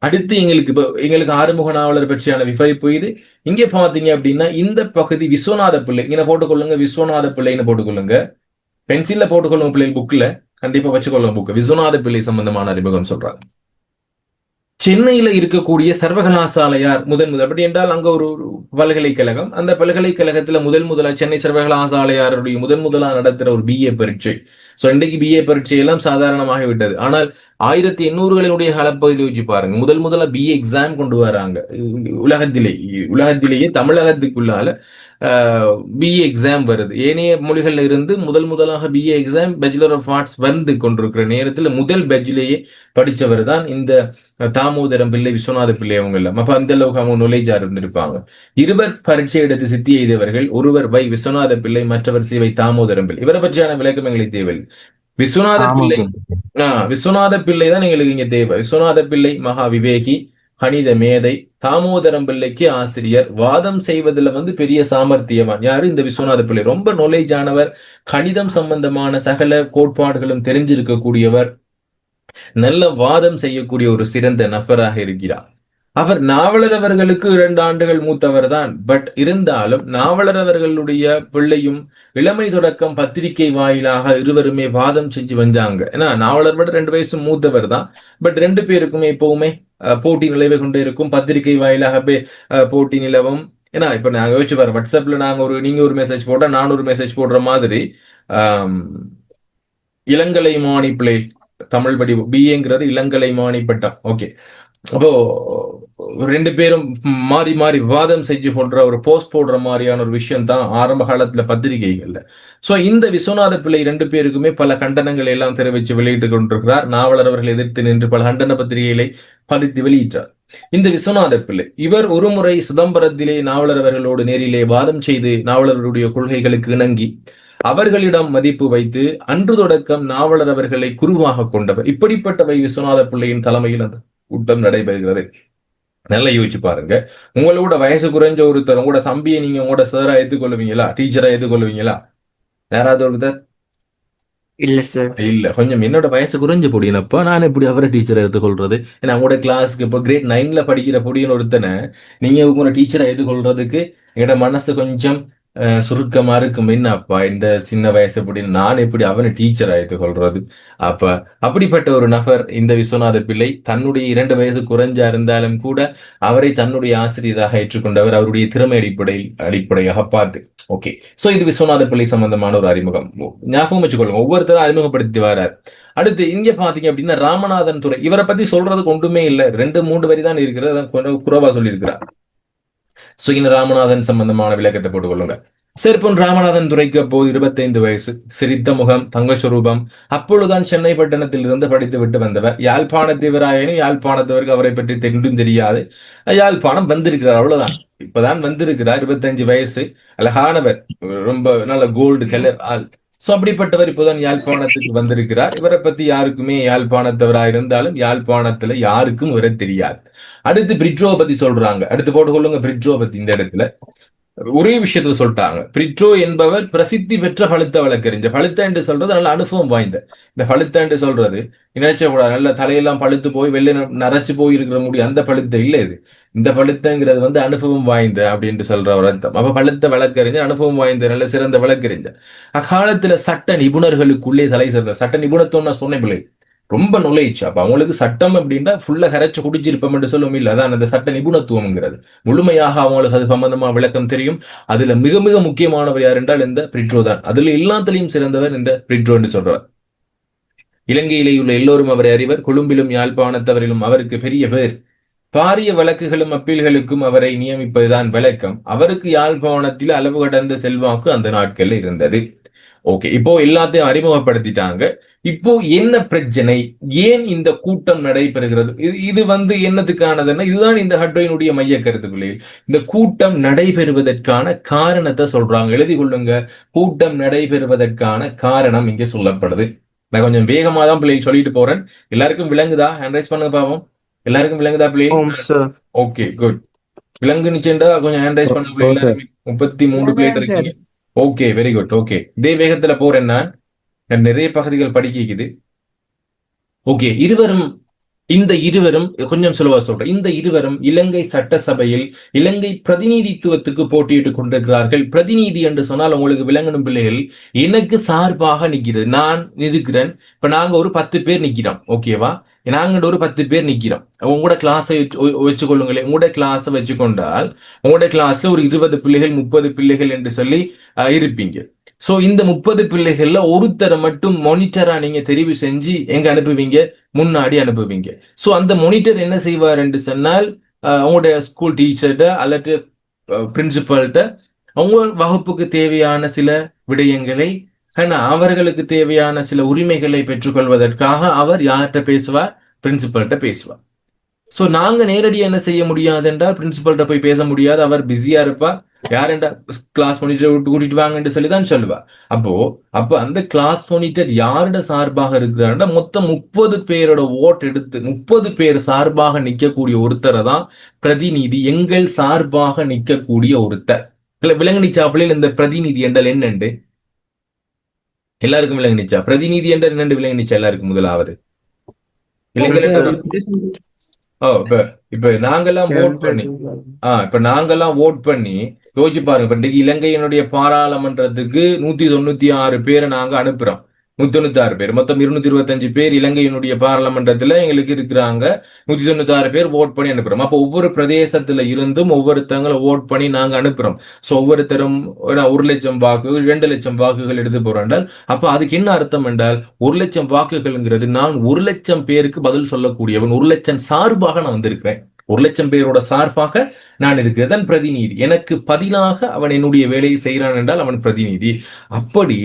அடுத்து எங்களுக்கு ஆறுமுக நாவலர் பற்றியான விவரிப்பு இது. இங்க பாத்தீங்க அப்படின்னா இந்த பகுதி விஸ்வநாத பிள்ளை இங்க போட்டுக்கொள்ளுங்க, விஸ்வநாத பிள்ளைன்னு போட்டுக்கொள்ளுங்க, பென்சில்ல போட்டுக்கொள்ளுங்க பிள்ளை, புக்ல கண்டிப்பா வச்சுக்கொள்ளுங்க புக். விஸ்வநாத பிள்ளை சம்பந்தமான அறிமுகம் சொல்றாங்க. சென்னையில இருக்கக்கூடிய சர்வகலாசாலையார் முதல் அப்படி என்றால் அங்க ஒரு பல்கலைக்கழகம், அந்த பல்கலைக்கழகத்துல முதலா சென்னை சர்வகலாசாலையாருடைய முதலா நடத்துற ஒரு பிஏ பரீட்சை. சோ இன்றைக்கு பிஏ பரீட்சை எல்லாம் சாதாரணமாக விட்டது. ஆனால் 1800களினுடைய காலப்பகுதியில் வச்சு பாருங்க, முதலா பிஏ எக்ஸாம் கொண்டு வராங்க உலகத்திலேயே தமிழகத்துக்குள்ளால பிஏ எக்ஸாம் வருது. ஏனைய மொழிகள்ல இருந்து முதலாக BA exam bachelor of arts வந்து கொண்டிருக்கிற நேரத்தில் முதல் பேட்ச்லேயே படிச்சவர் தான் இந்த தாமோதரம் பிள்ளை, விஸ்வநாத பிள்ளை அவங்க எல்லாம். அப்ப அந்த அளவுக்கு அவங்க நொலேஜா இருந்திருப்பாங்க. இருவர் பரீட்சை எடுத்து சித்தி எய்தவர்கள். ஒருவர் வை விஸ்வநாத பிள்ளை, மற்றவர் சி வை தாமோதரம் பிள்ளை. இவரை பற்றியான விளக்கம் எங்களுக்கு தேவையில்லை. விஸ்வநாத பிள்ளை தான் எங்களுக்கு இங்க தேவை. விஸ்வநாத பிள்ளை மகா விவேகி, கணித மேதை. தாமோதரம் பிள்ளைக்கு ஆசிரியர். வாதம் செய்வதில் பெரிய சாமர்த்தியவான். யாரு? இந்த விஸ்வநாத பிள்ளை. ரொம்ப நொலேஜ் ஆனவர், கணிதம் சம்பந்தமான சகல கோட்பாடுகளும் தெரிஞ்சிருக்கக்கூடியவர், நல்ல வாதம் செய்யக்கூடிய ஒரு சிறந்த நபராக இருக்கிறார். அவர் நாவலர் அவர்களுக்கு 2 ஆண்டுகள் மூத்தவர் தான். பட் இருந்தாலும் நாவலர் அவர்களுடைய பிள்ளையும் இளமை தொடக்கம் பத்திரிகை வாயிலாக இருவருமே வாதம் செஞ்சு வந்தாங்க. ஏன்னா நாவலர் விட 2 வயசு மூத்தவர் தான். பட் 2 பேருக்குமே எப்பவுமே போட்டி நிலவை கொண்டே இருக்கும். பத்திரிகை வாயிலாக போட்டி நிலவும். ஏன்னா இப்ப நாங்க யோசிச்சு பாரு, வாட்ஸ்அப்ல நீங்க ஒரு மெசேஜ் போட்டா நான் ஒரு மெசேஜ் போடுற மாதிரி இளங்கலை மாணி பிள்ளை தமிழ் படிவு பிஏங்கிறது இளங்கலை மாணி பட்டம். ஓகே, அப்போ 2 பேரும் மாறி மாறி விவாதம் செஞ்சு கொள்ற ஒரு போஸ்ட் போடுற மாதிரியான ஒரு விஷயம் தான் ஆரம்ப காலத்துல பத்திரிகைகள்ல. சோ இந்த விஸ்வநாத பிள்ளை 2 பேருக்குமே பல கண்டனங்களை எல்லாம் தெரிவித்து வெளியிட்டு கொண்டிருக்கிறார். நாவலர் அவர்கள் எதிர்த்து நின்று பல கண்டன பத்திரிகைகளை பதித்து வெளியிட்டார். இந்த விஸ்வநாத பிள்ளை இவர் ஒரு முறை சிதம்பரத்திலே நாவலர் அவர்களோடு நேரிலே வாதம் செய்து நாவலருடைய கொள்கைகளுக்கு இணங்கி அவர்களிடம் மதிப்பு வைத்து அன்று தொடக்கம் நாவலர் அவர்களை குருவாக கொண்டவர். இப்படிப்பட்டவை விஸ்வநாத பிள்ளையின் தலைமையில் அந்த கூட்டம் நடைபெறுகிறது. நல்லா யோசிச்சு பாருங்க. உங்களோட வயசு குறைஞ்ச ஒருத்தர் உங்களோட தம்பியை நீங்க உங்களோட சாரா ஏற்றுக்கொள்வீங்களா? டீச்சரா ஏற்றுக்கொள்வீங்களா? யாராவது ஒருத்தர்? இல்ல சார். இல்ல, கொஞ்சம் என்னோட வயசு குறைஞ்ச பொடியனப்பா நான் எப்படி அவரை டீச்சரை எடுத்துக்கொள்றது? ஏன்னா உங்களோட கிளாஸ்க்கு இப்போ கிரேட் 9ல படிக்கிற பொடியன் ஒருத்தனை நீங்க உங்களோட டீச்சரை எடுத்துக்கொள்றதுக்கு என்னோட மனசு கொஞ்சம் சுருக்கமா இருக்கும். என்னப்பா இந்த சின்ன வயசு அப்படின்னு நான் எப்படி அவனை டீச்சர் ஆயிட்டு கொள்றது? அப்ப அப்படிப்பட்ட ஒரு நபர் இந்த விஸ்வநாத பிள்ளை. தன்னுடைய 2 வயசு குறைஞ்சா இருந்தாலும் கூட அவரை தன்னுடைய ஆசிரியராக ஏற்றுக்கொண்டவர், அவருடைய திறமை அடிப்படையாக பார்த்து. ஓகே, சோ இது விஸ்வநாத பிள்ளை சம்பந்தமான ஒரு அறிமுகம். ஞாபகம் வச்சுக்கொள்ளுங்க, ஒவ்வொருத்தரும் அறிமுகப்படுத்தி வரார். அடுத்து இங்க பாத்தீங்க அப்படின்னா ராமநாதன் துரை. இவரை பத்தி சொல்றதுக்கு ஒன்றுமே இல்லை, 2-3 வரி தான் இருக்கிறது, குறைவா சொல்லியிருக்கிறார். சுகின் ராமநாதன் சம்பந்தமான விளக்கத்தை போட்டுக்கொள்ளுங்க. பொன் ராமநாதன் துரைக்கு அப்போது 25 வயசு, சிரித்த முகம், தங்கஸ்வரூபம். அப்பொழுதுதான் சென்னை பட்டணத்தில் இருந்து படித்து விட்டு வந்தவர். யாழ்ப்பாணத்தேவராயனும் யாழ்ப்பாணத்தவருக்கு அவரை பற்றி தெரிந்தும் தெரியாது. யாழ்ப்பாணம் வந்திருக்கிறார், அவ்வளவுதான். இப்பதான் வந்திருக்கிறார், 25 வயசு, அழகானவர், ரொம்ப நல்ல கோல்டு கலர் ஆள். சோ அப்படிப்பட்டவர் இப்போதான் யாழ்ப்பாணத்துக்கு வந்திருக்கிறார். இவரை பத்தி யாருக்குமே யாழ்ப்பாணத்தவராக இருந்தாலும் யாழ்ப்பாணத்துல யாருக்கும் இவரை தெரியாது. அடுத்து பிரிட்ரோ பத்தி சொல்றாங்க. அடுத்து போட்டுக்கொள்ளுங்க பிரிட்ரோ பத்தி. இந்த இடத்துல ஒரே விஷயத்துல சொல்லிட்டாங்க. பிரிட்ரோ என்பவர் பிரசித்தி பெற்ற பழுத்த வழக்கறிஞர். பழுத்த என்று சொல்றது நல்ல அனுபவம் வாய்ந்த. இந்த பழுத்த என்று சொல்றது நினைச்ச கூடாது நல்ல தலையெல்லாம் பழுத்து போய் வெள்ளை நரைச்சு போய் இருக்கிற முடியும் அந்த பழுத்த இல்ல இது. இந்த பழுத்தங்கிறது அனுபவம் வாய்ந்த அப்படின்னு சொல்ற ஒரு அர்த்தம். அப்ப பழுத்த வழக்கறிஞர், அனுபவம் வாய்ந்த, நல்ல சிறந்த வழக்கறிஞர். அக்காலத்துல சட்ட நிபுணர்களுக்குள்ளே தலை சிறந்த சட்ட நிபுணத்துவம் நான் சொன்ன பிள்ளை ரொம்ப நுழைச்சு. அப்ப அவங்களுக்கு சட்டம் அப்படின்னா ஃபுல்லா கரைச்சு குடிச்சிருப்போம் என்று சொல்லும் இல்லை. அதான் அந்த சட்ட நிபுணத்துவம்ங்கிறது முழுமையாக அவங்களுக்கு அது சம்பந்தமா விளக்கம் தெரியும். அதுல மிக மிக முக்கியமானவர் யார் என்றால் இந்த பிரிட்ரோ தான். அதுல எல்லாத்திலையும் சிறந்தவர் இந்த பிரிட்ரோ என்று சொல்றவர். இலங்கையிலே உள்ள எல்லோரும் அவரை அறிவர். கொழும்பிலும் யாழ்ப்பாணத்தவரிலும் அவருக்கு பெரிய பேர். பாரிய வழக்குகளும் அப்பீல்களுக்கும் அவரை நியமிப்பதுதான் வழக்கம். அவருக்கு யாழ்ப்பாணத்தில் அளவு கடந்த செல்வாக்கு அந்த நாட்கள்ல இருந்தது. ஓகே, இப்போ எல்லாத்தையும் அறிமுகப்படுத்திட்டாங்க. இப்போ என்ன பிரச்சனை, ஏன் இந்த கூட்டம் நடைபெறுகிறது, இது என்னத்துக்கானதுன்னா இதுதான் இந்த ஹட்ரோயினுடைய மைய கருத்துக்குள்ளே. இந்த கூட்டம் நடைபெறுவதற்கான காரணத்தை சொல்றாங்க. எழுதி கொள்ளுங்க. கூட்டம் நடைபெறுவதற்கான காரணம் இங்கே சொல்லப்படுது. நான் கொஞ்சம் வேகமா தான் பிள்ளைகள் சொல்லிட்டு போறேன். எல்லாருக்கும் விளங்குதா? ஹேண்ட் ரைஸ் பண்ணுங்க பாவம். எல்லாருக்கும் விளங்குதா பிள்ளைகள்? Okay, good. விளங்குனுச்சுண்டா கொஞ்சம் ஹேண்ட் ரைஸ் பண்ணுங்க பிள்ளைகள். 33 பிளேட் இருக்கீங்க. Okay, very good. ஓகே, இதே வேகத்துல போறேன்னா நிறைய பகுதிகள் படிக்குது. ஓகே, இருவரும் இந்த இருவரும் கொஞ்சம் சுலபா சொல்றேன். இந்த இருவரும் இலங்கை சட்டசபையில் இலங்கை பிரதிநிதித்துவத்துக்கு போட்டியிட்டுக் கொண்டிருக்கிறார்கள். பிரதிநிதி என்று சொன்னால் உங்களுக்கு விளங்கணும் பிள்ளைகள், எனக்கு சார்பாக நிக்கிறது. நான் இருக்கிறேன். இப்ப நாங்க ஒரு 10 பேர் நிக்கிறோம், ஓகேவா? நாங்க ஒரு 10 பேர் நிக்கிறோம். உங்களோட கிளாஸை வச்சுக்கொள்ளுங்களேன். உங்களோட கிளாஸை வச்சுக்கொண்டால் உங்களோட கிளாஸ்ல ஒரு 20 பிள்ளைகள் 30 பிள்ளைகள் என்று சொல்லி இருப்பீங்க. சோ இந்த 30 பிள்ளைகள்ல ஒருத்தரை மட்டும் மானிட்டரா நீங்க தெரிவு செஞ்சு எங்க அனுப்புவீங்க? முன்னாடி அனுப்புவீங்க. சோ அந்த மானிட்டர் என்ன செய்வார் என்று சொன்னால், உங்களுடைய ஸ்கூல் டீச்சர்கிட்ட அல்லது பிரின்சிபல்கிட்ட அவங்க வகுப்புக்கு தேவையான சில விடயங்களை, அவர்களுக்கு தேவையான சில உரிமைகளை பெற்றுக்கொள்வதற்காக அவர் யார்கிட்ட பேசுவார்? பிரின்சிபல்கிட்ட பேசுவார். சோ நாங்க நேரடியா என்ன செய்ய முடியாது என்றால் பிரின்சிபல்கிட்ட போய் பேச முடியாது. அவர் பிஸியா இருப்பார். யாரெண்டா கிளாஸ் மானிட்டர் விட்டு கூட்டிட்டு வாங்கன்னு சொல்லிதான் சொல்லுவார். அப்ப அந்த கிளாஸ் மானிட்டர் யாரோட சார்பாக இருக்கிறாருன்னா மொத்தம் 30 பேரோட ஓட் எடுத்து 30 பேர் சார்பாக நிக்கக்கூடிய ஒருத்தரை தான் பிரதிநிதி, எங்கள் சார்பாக நிக்கக்கூடிய ஒருத்தர். விலங்குனிச்சா பிள்ளைகள் இந்த பிரதிநிதி என்றால் என்னண்டு எல்லாருக்கும் விலங்குனிச்சா? பிரதிநிதி என்றால் என்னண்டு விலங்குனிச்சா எல்லாருக்கும்? முதலாவது இப்ப நாங்கெல்லாம் ஓட் பண்ணி இப்ப நாங்கெல்லாம் ஓட் பண்ணி யோசிச்சு பாருங்க. இப்ப இன்னைக்கு இலங்கையினுடைய பாராளுமன்றத்துக்கு 196 பேரை நாங்க அனுப்புறோம். 196 பேர், மொத்தம் 225 பேர் இலங்கையினுடைய பாராளுமன்றத்துல எங்களுக்கு இருக்கிறாங்க. 196 பேர் ஓட் பண்ணி அனுப்புறோம். அப்போ ஒவ்வொரு பிரதேசத்துல இருந்தும் ஒவ்வொருத்தங்களை ஓட் பண்ணி நாங்க அனுப்புறோம். சோ ஒவ்வொருத்தரும் 1,00,000 வாக்குகள் 2,00,000 வாக்குகள் எடுத்து போறோம் என்றால், அப்ப அதுக்கு என்ன அர்த்தம் என்றால் 1,00,000 வாக்குகள்ங்கிறது நான் 1,00,000 பேருக்கு பதில் சொல்லக்கூடியவன். 1,00,000 சார்பாக நான் வந்திருக்கிறேன். 1,00,000 பேரோட சார்பாக நான் இருக்கிறதன் பிரதிநிதி. எனக்கு பதிலாக அவன் என்னுடைய வேலையை செய்கிறான் என்றால் அவன் பிரதிநிதி. அப்படி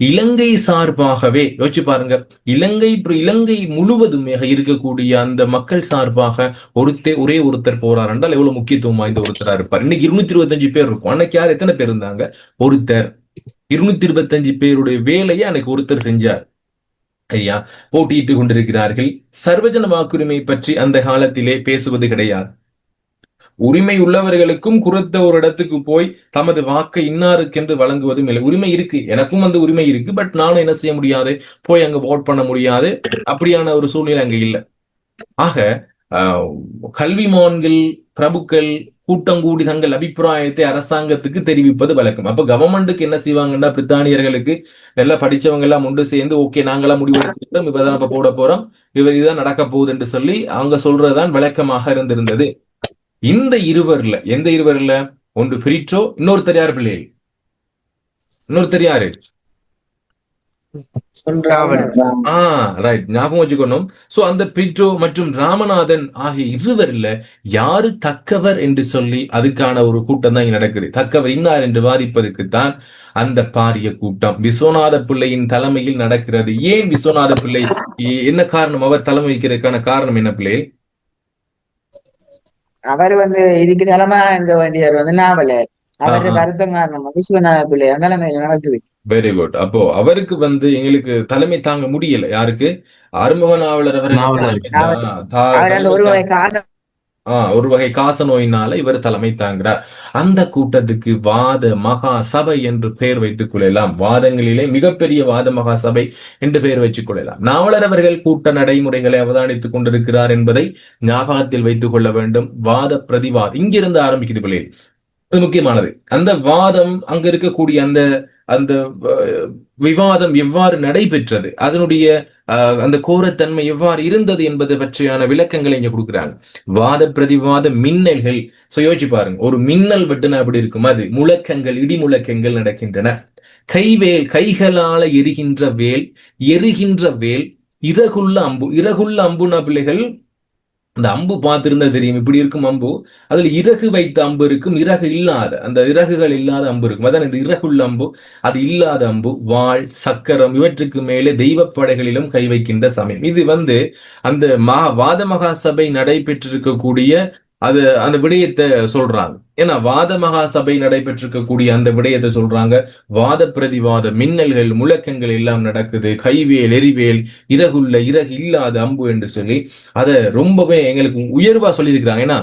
இலங்கை சார்பாகவே யோசிச்சு பாருங்க, இலங்கை முழுவதுமே இருக்கக்கூடிய அந்த மக்கள் சார்பாக ஒரே ஒருத்தர் போறார் என்றால் எவ்வளவு முக்கியத்துவம் வாய்ந்த ஒருத்தரா இருப்பார். இன்னைக்கு 225 பேர் இருக்கும். அன்னைக்கு யார் எத்தனை பேர் இருந்தாங்க? ஒருத்தர். 225 பேருடைய வேலையை அன்னைக்கு ஒருத்தர் செஞ்சார். ஐயா, போட்டியிட்டுக் கொண்டிருக்கிறார்கள். சர்வஜன வாக்குரிமை பற்றி அந்த காலத்திலே பேசுவது கிடையாது. உரிமை உள்ளவர்களுக்கும் குறித்த ஒரு இடத்துக்கு போய் தமது வாக்கை இன்னாருக்கென்று வழங்குவதும் இல்லை. உரிமை இருக்கு, எனக்கும் அந்த உரிமை இருக்கு. பட் நானும் என்ன செய்ய முடியாது? போய் அங்க ஓட் பண்ண முடியாது. அப்படியான ஒரு சூழ்நிலை அங்க இல்லை. ஆக கல்விமான்கள், பிரபுக்கள் கூட்டம் கூடி தங்கள் அபிப்பிராயத்தை அரசாங்கத்துக்கு தெரிவிப்பது வழக்கம். அப்ப கவர்மெண்ட்டுக்கு என்ன செய்வாங்கன்னா, பிரித்தானியர்களுக்கு நல்லா படிச்சவங்க எல்லாம் ஒன்று சேர்ந்து ஓகே நாங்களாம் முடிவெடுத்துட்டோம், இப்பதான் இப்ப போட போறோம், இதுதான் நடக்க போகுது என்று சொல்லி அவங்க சொல்றதுதான் வழக்கமாக இருந்திருந்தது. இந்த இருவர்ல எந்த இருவர்ல? ஒன்று பிரிட்டோ, இன்னொருத்தர் யார் பிள்ளை? இன்னொருத்தர் யாரு? ஞாபகம் வச்சுக்கணும். சோ அந்த பிரிட்டோ மற்றும் ராமநாதன் ஆகிய இருவர்ல யாரு தக்கவர் என்று சொல்லி அதுக்கான ஒரு கூட்டம் தான் இங்க நடக்குது. தக்கவர் இன்னார் என்று வாதிப்பதற்குத்தான் அந்த பாரிய கூட்டம் விஸ்வநாத பிள்ளையின் தலைமையில் நடக்கிறது. ஏன் விஸ்வநாத பிள்ளை? என்ன காரணம்? அவர் தலைமை வைக்கிறதுக்கான காரணம் என்ன பிள்ளை? அவர் இதுக்கு தலைமை அங்க வேண்டியவர் நாவலர். அவரு வருத்தம் காரணமா விஸ்வநாத பிள்ளை அந்த தலைமையில நடக்குது. Very good. அப்போ அவருக்கு எங்களுக்கு தலைமை தாங்க முடியல. யாருக்கு? அருமுக நாவலர் ஒரு வகை காச நோயினால இவர் தலைமை தாங்கிறார். அந்த கூட்டத்துக்கு வாத மகா சபை என்று பெயர் வைத்துக் கொள்ளலாம். வாதங்களிலே மிகப்பெரிய வாத மகா சபை என்று பெயர் வச்சுக் கொள்ளலாம். நாவலர் அவர்கள் கூட்ட நடைமுறைகளை அவதானித்துக் கொண்டிருக்கிறார் என்பதை ஞாபகத்தில் வைத்துக் கொள்ள வேண்டும். வாத பிரதிவாதம் இங்கிருந்து ஆரம்பிக்குது பிள்ளை. அது முக்கியமானது. அந்த வாதம், அங்க இருக்கக்கூடிய அந்த அந்த விவாதம் எவ்வாறு நடைபெற்றது, அதனுடைய அந்த கோரத்தன்மை எவ்வாறு இருந்தது என்பது பற்றியான விளக்கங்களை இங்க கொடுக்குறாங்க. வாத பிரதிவாத மின்னல்கள். யோசிச்சு பாருங்க, ஒரு மின்னல் வெட்டுனா எப்படி இருக்கும்? அது முழக்கங்கள், இடி முழக்கங்கள் நடக்கின்றன. கைகளால எரிகின்ற வேல், இறகுள்ள அம்புனா பிள்ளைகள், அந்த அம்பு பார்த்திருந்தா தெரியும், இப்படி இருக்கும் அம்பு. அதுல இறகு வைத்த அம்பு இருக்கும், இறகு இல்லாத, அந்த இறகுகள் இல்லாத அம்பு இருக்கும். அதான் இந்த இறகுள்ள அம்பு, அது இல்லாத அம்பு. வாள், சக்கரம் இவற்றுக்கு மேலே தெய்வப்படைகளிலும் கை வைக்கின்ற சமயம். இது அந்த வாத மகா சபை நடைபெற்றிருக்கக்கூடிய அந்த விடயத்தை சொல்றாங்க. ஏன்னா வாத மகா சபை நடைபெற்றிருக்கக்கூடிய அந்த விடயத்தை சொல்றாங்க. வாத பிரதிவாத மின்னல்கள், முழக்கங்கள் எல்லாம் நடக்குது. கைவேல், எரிவேல், இறகு இல்லாத அம்பு என்று சொல்லி அதை ரொம்பவே எங்களுக்கு உயர்வா சொல்லியிருக்கிறாங்க. ஏன்னா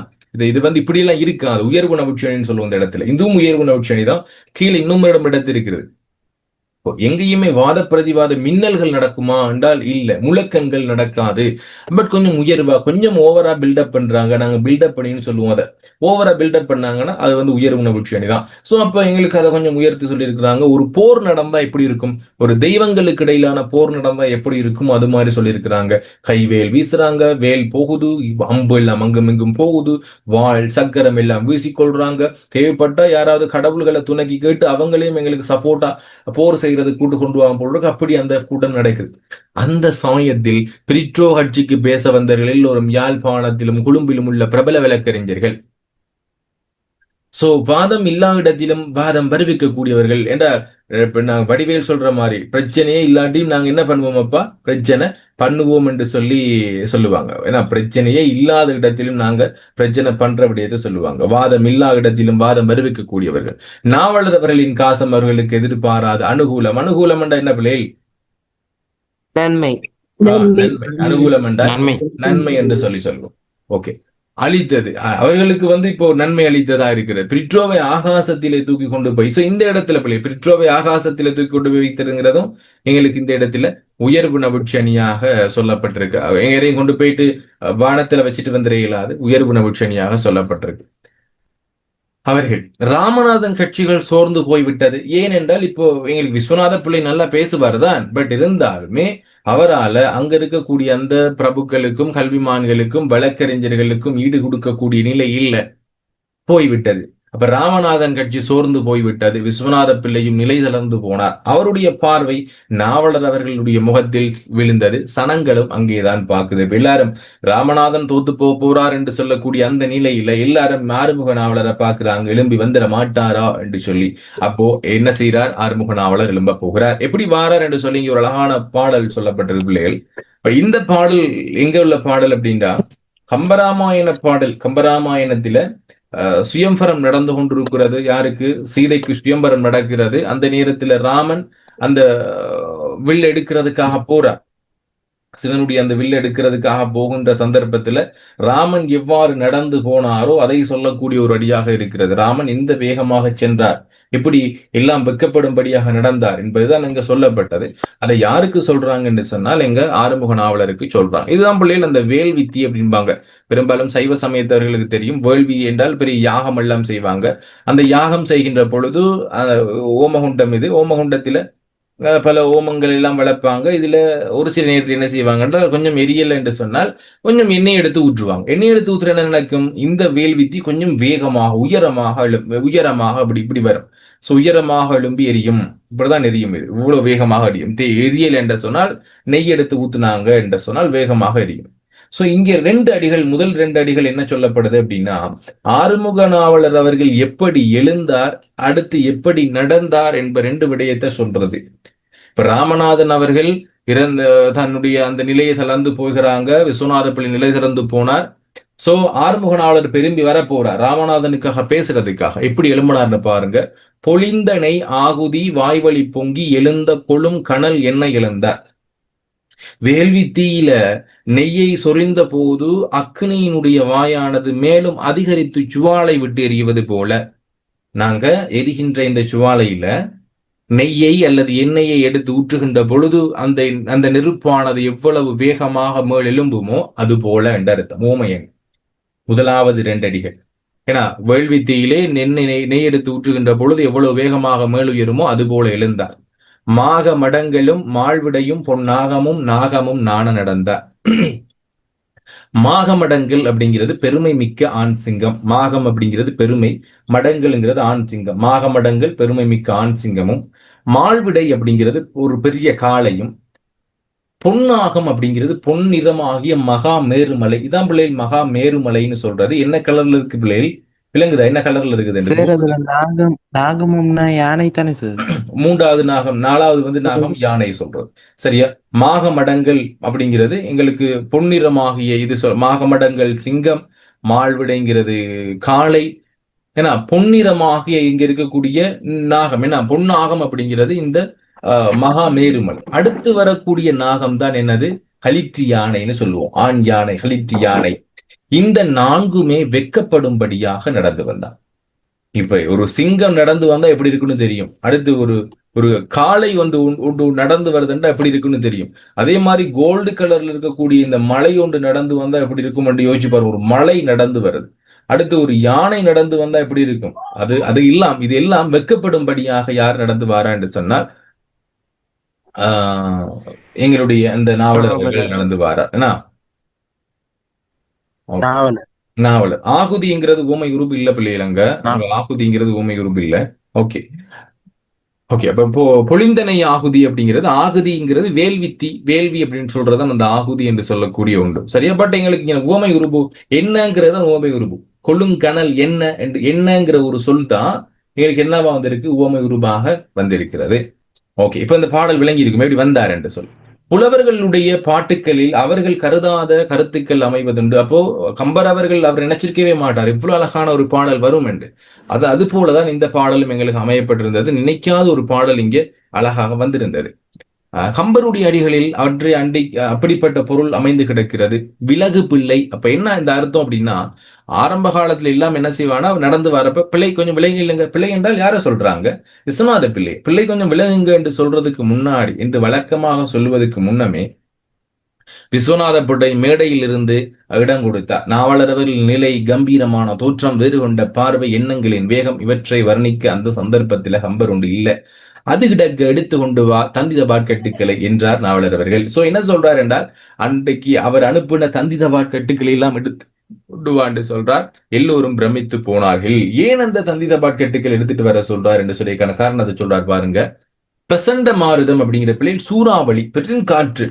இது இப்படி எல்லாம் இருக்காது. உயர்வு நவுச்சணின்னு சொல்லுவோம் இந்த இடத்துல. இதுவும் உயர்வு நவுச்சணி தான். கீழே இன்னும் இடத்து இருக்கிறது. எங்கேயுமே வாத பிரதிவாத மின்னல்கள் நடக்குமா என்றால் இல்ல, முழக்கங்கள் நடக்காது. பட் கொஞ்சம் உயர்வா, கொஞ்சம் ஓவரா பில்டப் பண்றாங்க. நாங்க பில்டப் பண்ணின்னு சொல்லுவோம். அதை ஓவரா பில்டப் பண்ணாங்கன்னா அது வந்து உயர் உணர்ச்சி அணி தான். சோ அப்ப எங்களுக்கு அதை கொஞ்சம் உயர்த்தி சொல்லி இருக்கிறாங்க. ஒரு போர் நடந்தா எப்படி இருக்கும், ஒரு தெய்வங்களுக்கு இடையிலான போர் நடந்தா எப்படி இருக்கும், அது மாதிரி சொல்லியிருக்கிறாங்க. கைவேல் வீசுறாங்க, வேல் போகுது, அம்பு எல்லாம் அங்கும் இங்கும் போகுது, வாழ் சக்கரம் எல்லாம் வீசிக்கொள்றாங்க. தேவைப்பட்டா யாராவது கடவுள்களை துணைக்கு கேட்டு அவங்களையும் எங்களுக்கு சப்போர்ட்டா போர் செய்யறது கூட்டு கொண்டு வாங்க போல அப்படி அந்த கூட்டம் நடக்குது. அந்த சமயத்தில் பிரிட்ரோ கட்சிக்கு பேச வந்தவர்கள் எல்லோரும் யாழ்ப்பாணத்திலும் கொழும்பிலும் உள்ள பிரபல வழக்கறிஞர்கள். சோ வாதம் இல்லா இடத்திலும் வாதம் வருவிக்கக்கூடியவர்கள் என்ற நாங்க வடிவேல் சொல்ற மாதிரி பிரச்சனையே இல்லாட்டியும் நாங்க என்ன பண்ணுவோம் அப்பா, பிரச்சனை பண்ணுவோம் என்று சொல்லி சொல்லுவாங்க. ஏன்னா பிரச்சனையே இல்லாத இடத்திலும் நாங்க பிரச்சனை பண்ற விடயத்தை சொல்லுவாங்க. வாதம் இல்லா இடத்திலும் வாதம் வருவிக்கக்கூடியவர்கள். நாவலர் அவர்களின் காசம் அவர்களுக்கு எதிர்பாராத அனுகூலம். அனுகூலம் என்ற என்ன பிள்ளை? நன்மை. நன்மை. அனுகூலம் என்றால் நன்மை. நன்மை என்று சொல்லி சொல்லுவோம். ஓகே, அளித்தது அவர்களுக்கு வந்து இப்போ நன்மை அளித்ததா இருக்கிறது. பிரிட்ரோவை ஆகாசத்திலே தூக்கி கொண்டு போய், சோ இந்த இடத்துல பிள்ளை பிரிட்ரோவை ஆகாசத்திலே தூக்கி கொண்டு போய் வைத்திருக்கிறதும் எங்களுக்கு இந்த இடத்துல உயர்வு நவிழ்ச்சி அணியாக சொல்லப்பட்டிருக்கு. எங்கரையும் கொண்டு போயிட்டு வானத்துல வச்சுட்டு வந்துட இயலாது, உயர்வு நவிழ்ச்சி அணியாக சொல்லப்பட்டிருக்கு. அவர்கள் ராமநாதன் கட்சிகள் சோர்ந்து போய்விட்டது. ஏனென்றால் இப்போ எங்களுக்கு விஸ்வநாத பிள்ளை நல்லா பேசுவார் தான், பட் இருந்தாலுமே அவரால் அங்க இருக்கக்கூடிய அந்த பிரபுக்களுக்கும் கல்விமான்களுக்கும் வழக்கறிஞர்களுக்கும் ஈடு கொடுக்கக்கூடிய நிலை இல்லை, போய்விட்டது. அப்ப ராமநாதன் கட்சி சோர்ந்து போய்விட்டது. விஸ்வநாத பிள்ளையும் நிலை தளர்ந்து போனார். அவருடைய பார்வை நாவலர் அவர்களுடைய முகத்தில் விழுந்தது. சனங்களும் அங்கேதான் பார்க்குது. எல்லாரும் ராமநாதன் தோத்து போறார் என்று சொல்லக்கூடிய அந்த நிலையில எல்லாரும் ஆறுமுக நாவலரை பார்க்கிறாங்க, எழும்பி வந்துட மாட்டாரா என்று சொல்லி. அப்போ என்ன செய்யறார், ஆறுமுக நாவலர் எழும்ப போகிறார். எப்படி வாரார் என்று சொல்லி ஒரு அழகான பாடல் சொல்லப்பட்டிருக்கு பிள்ளைகள். இப்ப இந்த பாடல் எங்க உள்ள பாடல் அப்படின்னா கம்பராமாயண பாடல். கம்பராமாயணத்தில சுயம்பரம் நடந்து கொண்டிருக்கிறது. யாருக்கு? சீதைக்கு சுயம்பரம் நடக்கிறது. அந்த நேரத்தில் ராமன் அந்த வில் எடுக்கிறதுக்காக போறார். சிவனுடைய அந்த வில் எடுக்கிறதுக்காக போகின்ற சந்தர்ப்பத்துல ராமன் எவ்வாறு நடந்து போனாரோ அதை சொல்லக்கூடிய ஒரு அடியாக இருக்கிறது. ராமன் இந்த வேகமாக சென்றார், இப்படி எல்லாம் வெக்கப்படும்படியாக நடந்தார் என்பதுதான் இங்க சொல்லப்பட்டது. அதை யாருக்கு சொல்றாங்கன்னு சொன்னால் எங்க ஆறுமுக நாவலருக்கு சொல்றாங்க. இதுதான் பிள்ளைகள் அந்த வேள்வித்தி அப்படின்பாங்க. பெரும்பாலும் சைவ சமயத்தவர்களுக்கு தெரியும், வேள்வி என்றால் பெரிய யாகம் எல்லாம் செய்வாங்க. அந்த யாகம் செய்கின்ற பொழுது ஓமகுண்டம், இது ஓமகுண்டத்தில பல ஓமங்கள் எல்லாம் வளர்ப்பாங்க. இதுல ஒரு சில நேரத்தில் என்ன செய்வாங்க, கொஞ்சம் எரியல் என்று சொன்னால் கொஞ்சம் எண்ணெய் எடுத்து ஊற்றுவாங்க. எண்ணெய் எடுத்து ஊற்றுற என்ன நடக்கும், இந்த வேள்வித்தி கொஞ்சம் வேகமாக உயரமாக அப்படி இப்படி வரும். சோ உயரமாக எழும்பி எரியும். இப்படிதான் எரியும். இது இவ்வளவு வேகமாக எரியும். எரியல் என்று சொன்னால் நெய் எடுத்து ஊத்துனாங்க என்று சொன்னால் வேகமாக எரியும். சோ இங்க ரெண்டு அடிகள், முதல் ரெண்டு அடிகள் என்ன சொல்லப்படுது அப்படின்னா, ஆறுமுக நாவலர் அவர்கள் எப்படி எழுந்தார், அடுத்து எப்படி நடந்தார் என்ப ரெண்டு விடயத்தை சொல்றது. இப்ப ராமநாதன் அவர்கள் இறந்த தன்னுடைய அந்த நிலையை தளர்ந்து போகிறாங்க. விஸ்வநாத பிள்ளை நிலை திறந்து போனார். சோ ஆறுமுக நாவலர் பெரும்பி வர போறார் ராமநாதனுக்காக பேசுறதுக்காக. எப்படி எழும்பினார்னு பாருங்க. பொழிந்தனை ஆகுதி வாய்வழி பொங்கி எழுந்த கொழும் கனல் என்ன எழுந்தார். வேள்வி தீயில நெய்யை சொரிந்த போது அக்னியினுடைய வாயானது மேலும் அதிகரித்து சுவாலை விட்டு எறிவது போல, நாங்க எரிகின்ற இந்த சுவாலையில நெய்யை அல்லது எண்ணெயை எடுத்து ஊற்றுகின்ற பொழுது அந்த நெருப்பானது எவ்வளவு வேகமாக மேல் எழும்புமோ அது போல என்ற அர்த்தம். ஓமையன் முதலாவது ரெண்டு அடிகள். ஏன்னா வேள்வி தீயிலே நெய் எடுத்து ஊற்றுகின்ற பொழுது எவ்வளவு வேகமாக மேல் உயருமோ அது போல எழுந்தார். மாக மடங்களும் மாழ்விடையும் பொன்னாகமும் நாகமும் நாண நடந்தார். மாகமடங்கள் அப்படிங்கிறது பெருமை மிக்க ஆண் சிங்கம். மாகம் அப்படிங்கிறது பெருமை, மடங்கள்ங்கிறது ஆண் சிங்கம். மாகமடங்கள் பெருமை மிக்க ஆண் சிங்கமும், மாழ்விடை அப்படிங்கிறது ஒரு பெரிய காளையும், பொன்னாகம் அப்படிங்கிறது பொன்னிறமாகிய மகா மேருமலை. இதான் பிள்ளைகள் மகா மேருமலைன்னு சொல்றது. என்ன கலர்ல இருக்கு பிள்ளைகள், விளங்குதா? என்ன கலர்ல இருக்குது? சார் அதுல நாகமும்னா யானை தானே சார்? மூன்றாவது நாகம், நாலாவது வந்து நாகம் யானை சொல்றது. சரியா? மாகமடங்கள் அப்படிங்கிறது எங்களுக்கு பொன்னிறமாகிய இது மாகமடங்கள் சிங்கம், மாழ்விடைங்கிறது காளை. ஏன்னா பொன்னிறமாகிய இங்க இருக்கக்கூடிய நாகம், ஏன்னா பொன்னாகம் அப்படிங்கிறது இந்த மகா மேருமல். அடுத்து வரக்கூடிய நாகம் தான் என்னது, களிற்று யானைன்னு சொல்லுவோம். ஆண் யானை, களிற்று யானை. இந்த நான்குமே வெக்கப்படும்படியாக நடந்து வந்தான். இப்ப ஒரு சிங்கம் நடந்து வந்தா எப்படி இருக்குன்னு தெரியும். அடுத்து ஒரு ஒரு காளை வந்து ஒன்று நடந்து வருதுன்றா எப்படி இருக்குன்னு தெரியும். அதே மாதிரி கோல்டு கலர்ல இருக்கக்கூடிய இந்த மலை ஒன்று நடந்து வந்தா எப்படி இருக்கும் என்று யோசிச்சு பாருங்க. ஒரு மலை நடந்து வருது, அடுத்து ஒரு யானை நடந்து வந்தா எப்படி இருக்கும். அது இது எல்லாம் வெக்கப்படும்படியாக யார் நடந்து வாரா என்று சொன்னால் எங்களுடைய அந்த நாவலர் அவர்கள் நடந்து வாரா. நாவலர். நாவலர். ஆகுதிங்கிறது ஊமை உருபு இல்ல பிள்ளைகளங்க. ஆகுதிங்கிறது ஊமை உருபு இல்ல. Okay okay. அப்ப பொழிந்தனை ஆகுதி அப்படிங்கிறது, ஆகுதிங்கிறது வேள்வி அப்படின்னு சொல்றதான் அந்த ஆகுதி என்று சொல்லக்கூடிய உண்டு. சரியா? பட் எங்களுக்கு இங்க ஊமை உருபு என்னங்கிறத ஊமை உருபு கொள்ளுங்கணல் என்னங்கிற ஒரு சொல் தான் எங்களுக்கு என்னவா வந்திருக்கு, ஊமை உருபாக வந்திருக்கிறது. ஓகே, இப்ப இந்த பாடல் விளங்கி இருக்கும் எப்படி வந்தார் என்று சொல். புலவர்களுடைய பாட்டுக்களில் அவர்கள் கருதாத கருத்துக்கள் அமைவதுண்டு. அப்போ கம்பர் அவர்கள் அவர் நினைச்சிருக்கவே மாட்டார் இவ்வளவு அழகான ஒரு பாடல் வரும் என்று. அது போலதான் இந்த பாடலும் எங்களுக்கு அமையப்பட்டிருந்தது. நினைக்காத ஒரு பாடல் இங்கே அழகாக வந்திருந்தது. கம்பருடைய அடிகளில் அவற்றை அப்படிப்பட்ட பொருள் அமைந்து கிடக்கிறது. விலகு பிள்ளை. அப்ப என்ன இந்த அர்த்தம் அப்படின்னா, ஆரம்ப காலத்துல எல்லாம் என்ன செய்வானா, நடந்து வரப்ப பிள்ளை கொஞ்சம் விலகு இல்லைங்க. பிள்ளை என்றால் யார சொல்றாங்க? விஸ்வநாத பிள்ளை கொஞ்சம் விலகுங்க என்று சொல்றதுக்கு முன்னாடி, என்று வழக்கமாக சொல்வதற்கு முன்னமே விஸ்வநாத பிள்ளை மேடையில் இருந்து இடம் கொடுத்தார். நாவலரவர்கள் நிலை, கம்பீரமான தோற்றம், வேறு கொண்ட பார்வை, எண்ணங்களின் வேகம் இவற்றை வர்ணிக்க அந்த சந்தர்ப்பத்தில் கம்பர் உண்டு இல்ல. அது கிடக்க எடுத்து கொண்டு வா தந்தித பாட்கட்டுக்களை என்றார் நாவலர் அவர்கள். சோ என்ன சொல்றார் என்றால், அன்றைக்கு அவர் அனுப்பின தந்தித பாட்கட்டுக்களை எல்லாம் எடுத்து கொண்டு வா என்று சொல்றார். எல்லோரும் பிரமித்து போனார்கள். ஏன் அந்த தந்தித பாட்கட்டுக்கள் எடுத்துட்டு வர சொல்றார் என்று சொல்லியிருக்கான காரணத்தை சொல்றார் பாருங்க. பிரசண்ட மாருதம் அப்படிங்கிற பிள்ளைகள் சூறாவளி, பெருங்காற்று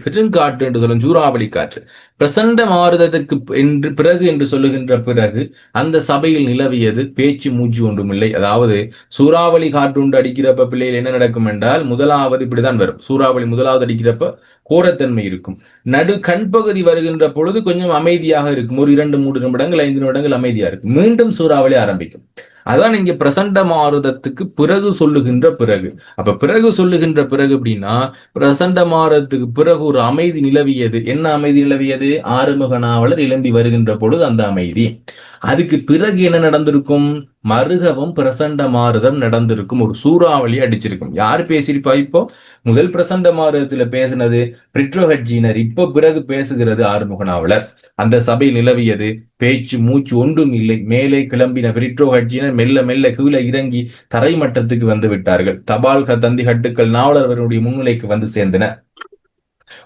என்று சொல்லும் சூறாவளி காற்று. பிரசண்ட மாருதத்துக்கு என்று பிறகு என்று சொல்லுகின்ற பிறகு அந்த சபையில் நிலவியது பேச்சு மூச்சு ஒன்றுமில்லை. அதாவது சூறாவளி காற்று உண்டு அடிக்கிறப்ப பிள்ளைகள் என்ன நடக்கும் என்றால், முதலாவது இப்படிதான் வரும். சூறாவளி முதலாவது அடிக்கிறப்ப கோரத்தன்மை இருக்கும். நடு கண்பகுதி வருகின்ற பொழுது கொஞ்சம் அமைதியாக இருக்கும். ஒரு 2-3 நிமிடங்கள் 5 நிமிடங்கள் அமைதியா இருக்கும். மீண்டும் சூறாவளி ஆரம்பிக்கும். அதான் இங்க பிரசண்ட மாருதத்துக்கு பிறகு சொல்லுகின்ற பிறகு. அப்ப பிறகு சொல்லுகின்ற பிறகு அப்படின்னா, பிரசண்ட மாருதத்துக்கு பிறகு ஒரு அமைதி நிலவியது. என்ன அமைதி நிலவியது? ஆறுமுக நாவலர் எழும்பி வருகின்ற பொழுது அந்த அமைதி. அதுக்கு பிறகு என்ன நடந்திருக்கும்? மருகவும் பிரசண்ட மாருதம் நடந்திருக்கும். ஒரு சூறாவளி அடிச்சிருக்கும். யாரு பேசியிருப்பா? இப்போ முதல் பிரசண்ட மாருதத்துல பேசினது பிரிட்ரோஹட்ஜினர். இப்போ பிறகு பேசுகிறது ஆறுமுக நாவலர். அந்த சபை நிலவியது பேச்சு மூச்சு ஒன்றும் இல்லை. மேலே கிளம்பின பிரிட்ரோஹட்ஜினர் மெல்ல மெல்ல கீழே இறங்கி தரை மட்டத்துக்கு வந்து விட்டார்கள். தபால் தந்தி கட்டுக்கள் நாவலர்களுடைய முன்னிலைக்கு வந்து சேர்ந்தன.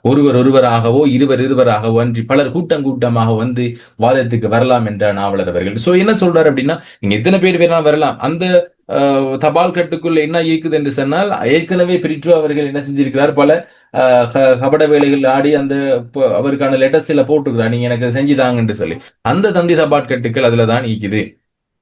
ஒருவராகவோ இருவராகவோ அன்றி பலர் கூட்டமாக வந்து வாதத்துக்கு வரலாம் என்ற நாவலர் அவர்கள். சோ என்ன சொல்றாரு அப்படின்னா, நீங்க எத்தனை பேர் வேணா வரலாம். அந்த தபால் கட்டுக்குள்ள என்ன இருக்குது என்று சொன்னால், ஏற்கனவே பிரிட்ரோ அவர்கள் என்ன செஞ்சிருக்கிறார், பல கபட வேலைகள் ஆடி அந்த அவருக்கான லெட்டர்ஸ் எல்லாம் போட்டுக்கிறார், நீங்க எனக்கு செஞ்சுதாங்கன்னு சொல்லி. அந்த தந்தி தபால் கட்டுக்கள் அதுலதான் ஈக்குது.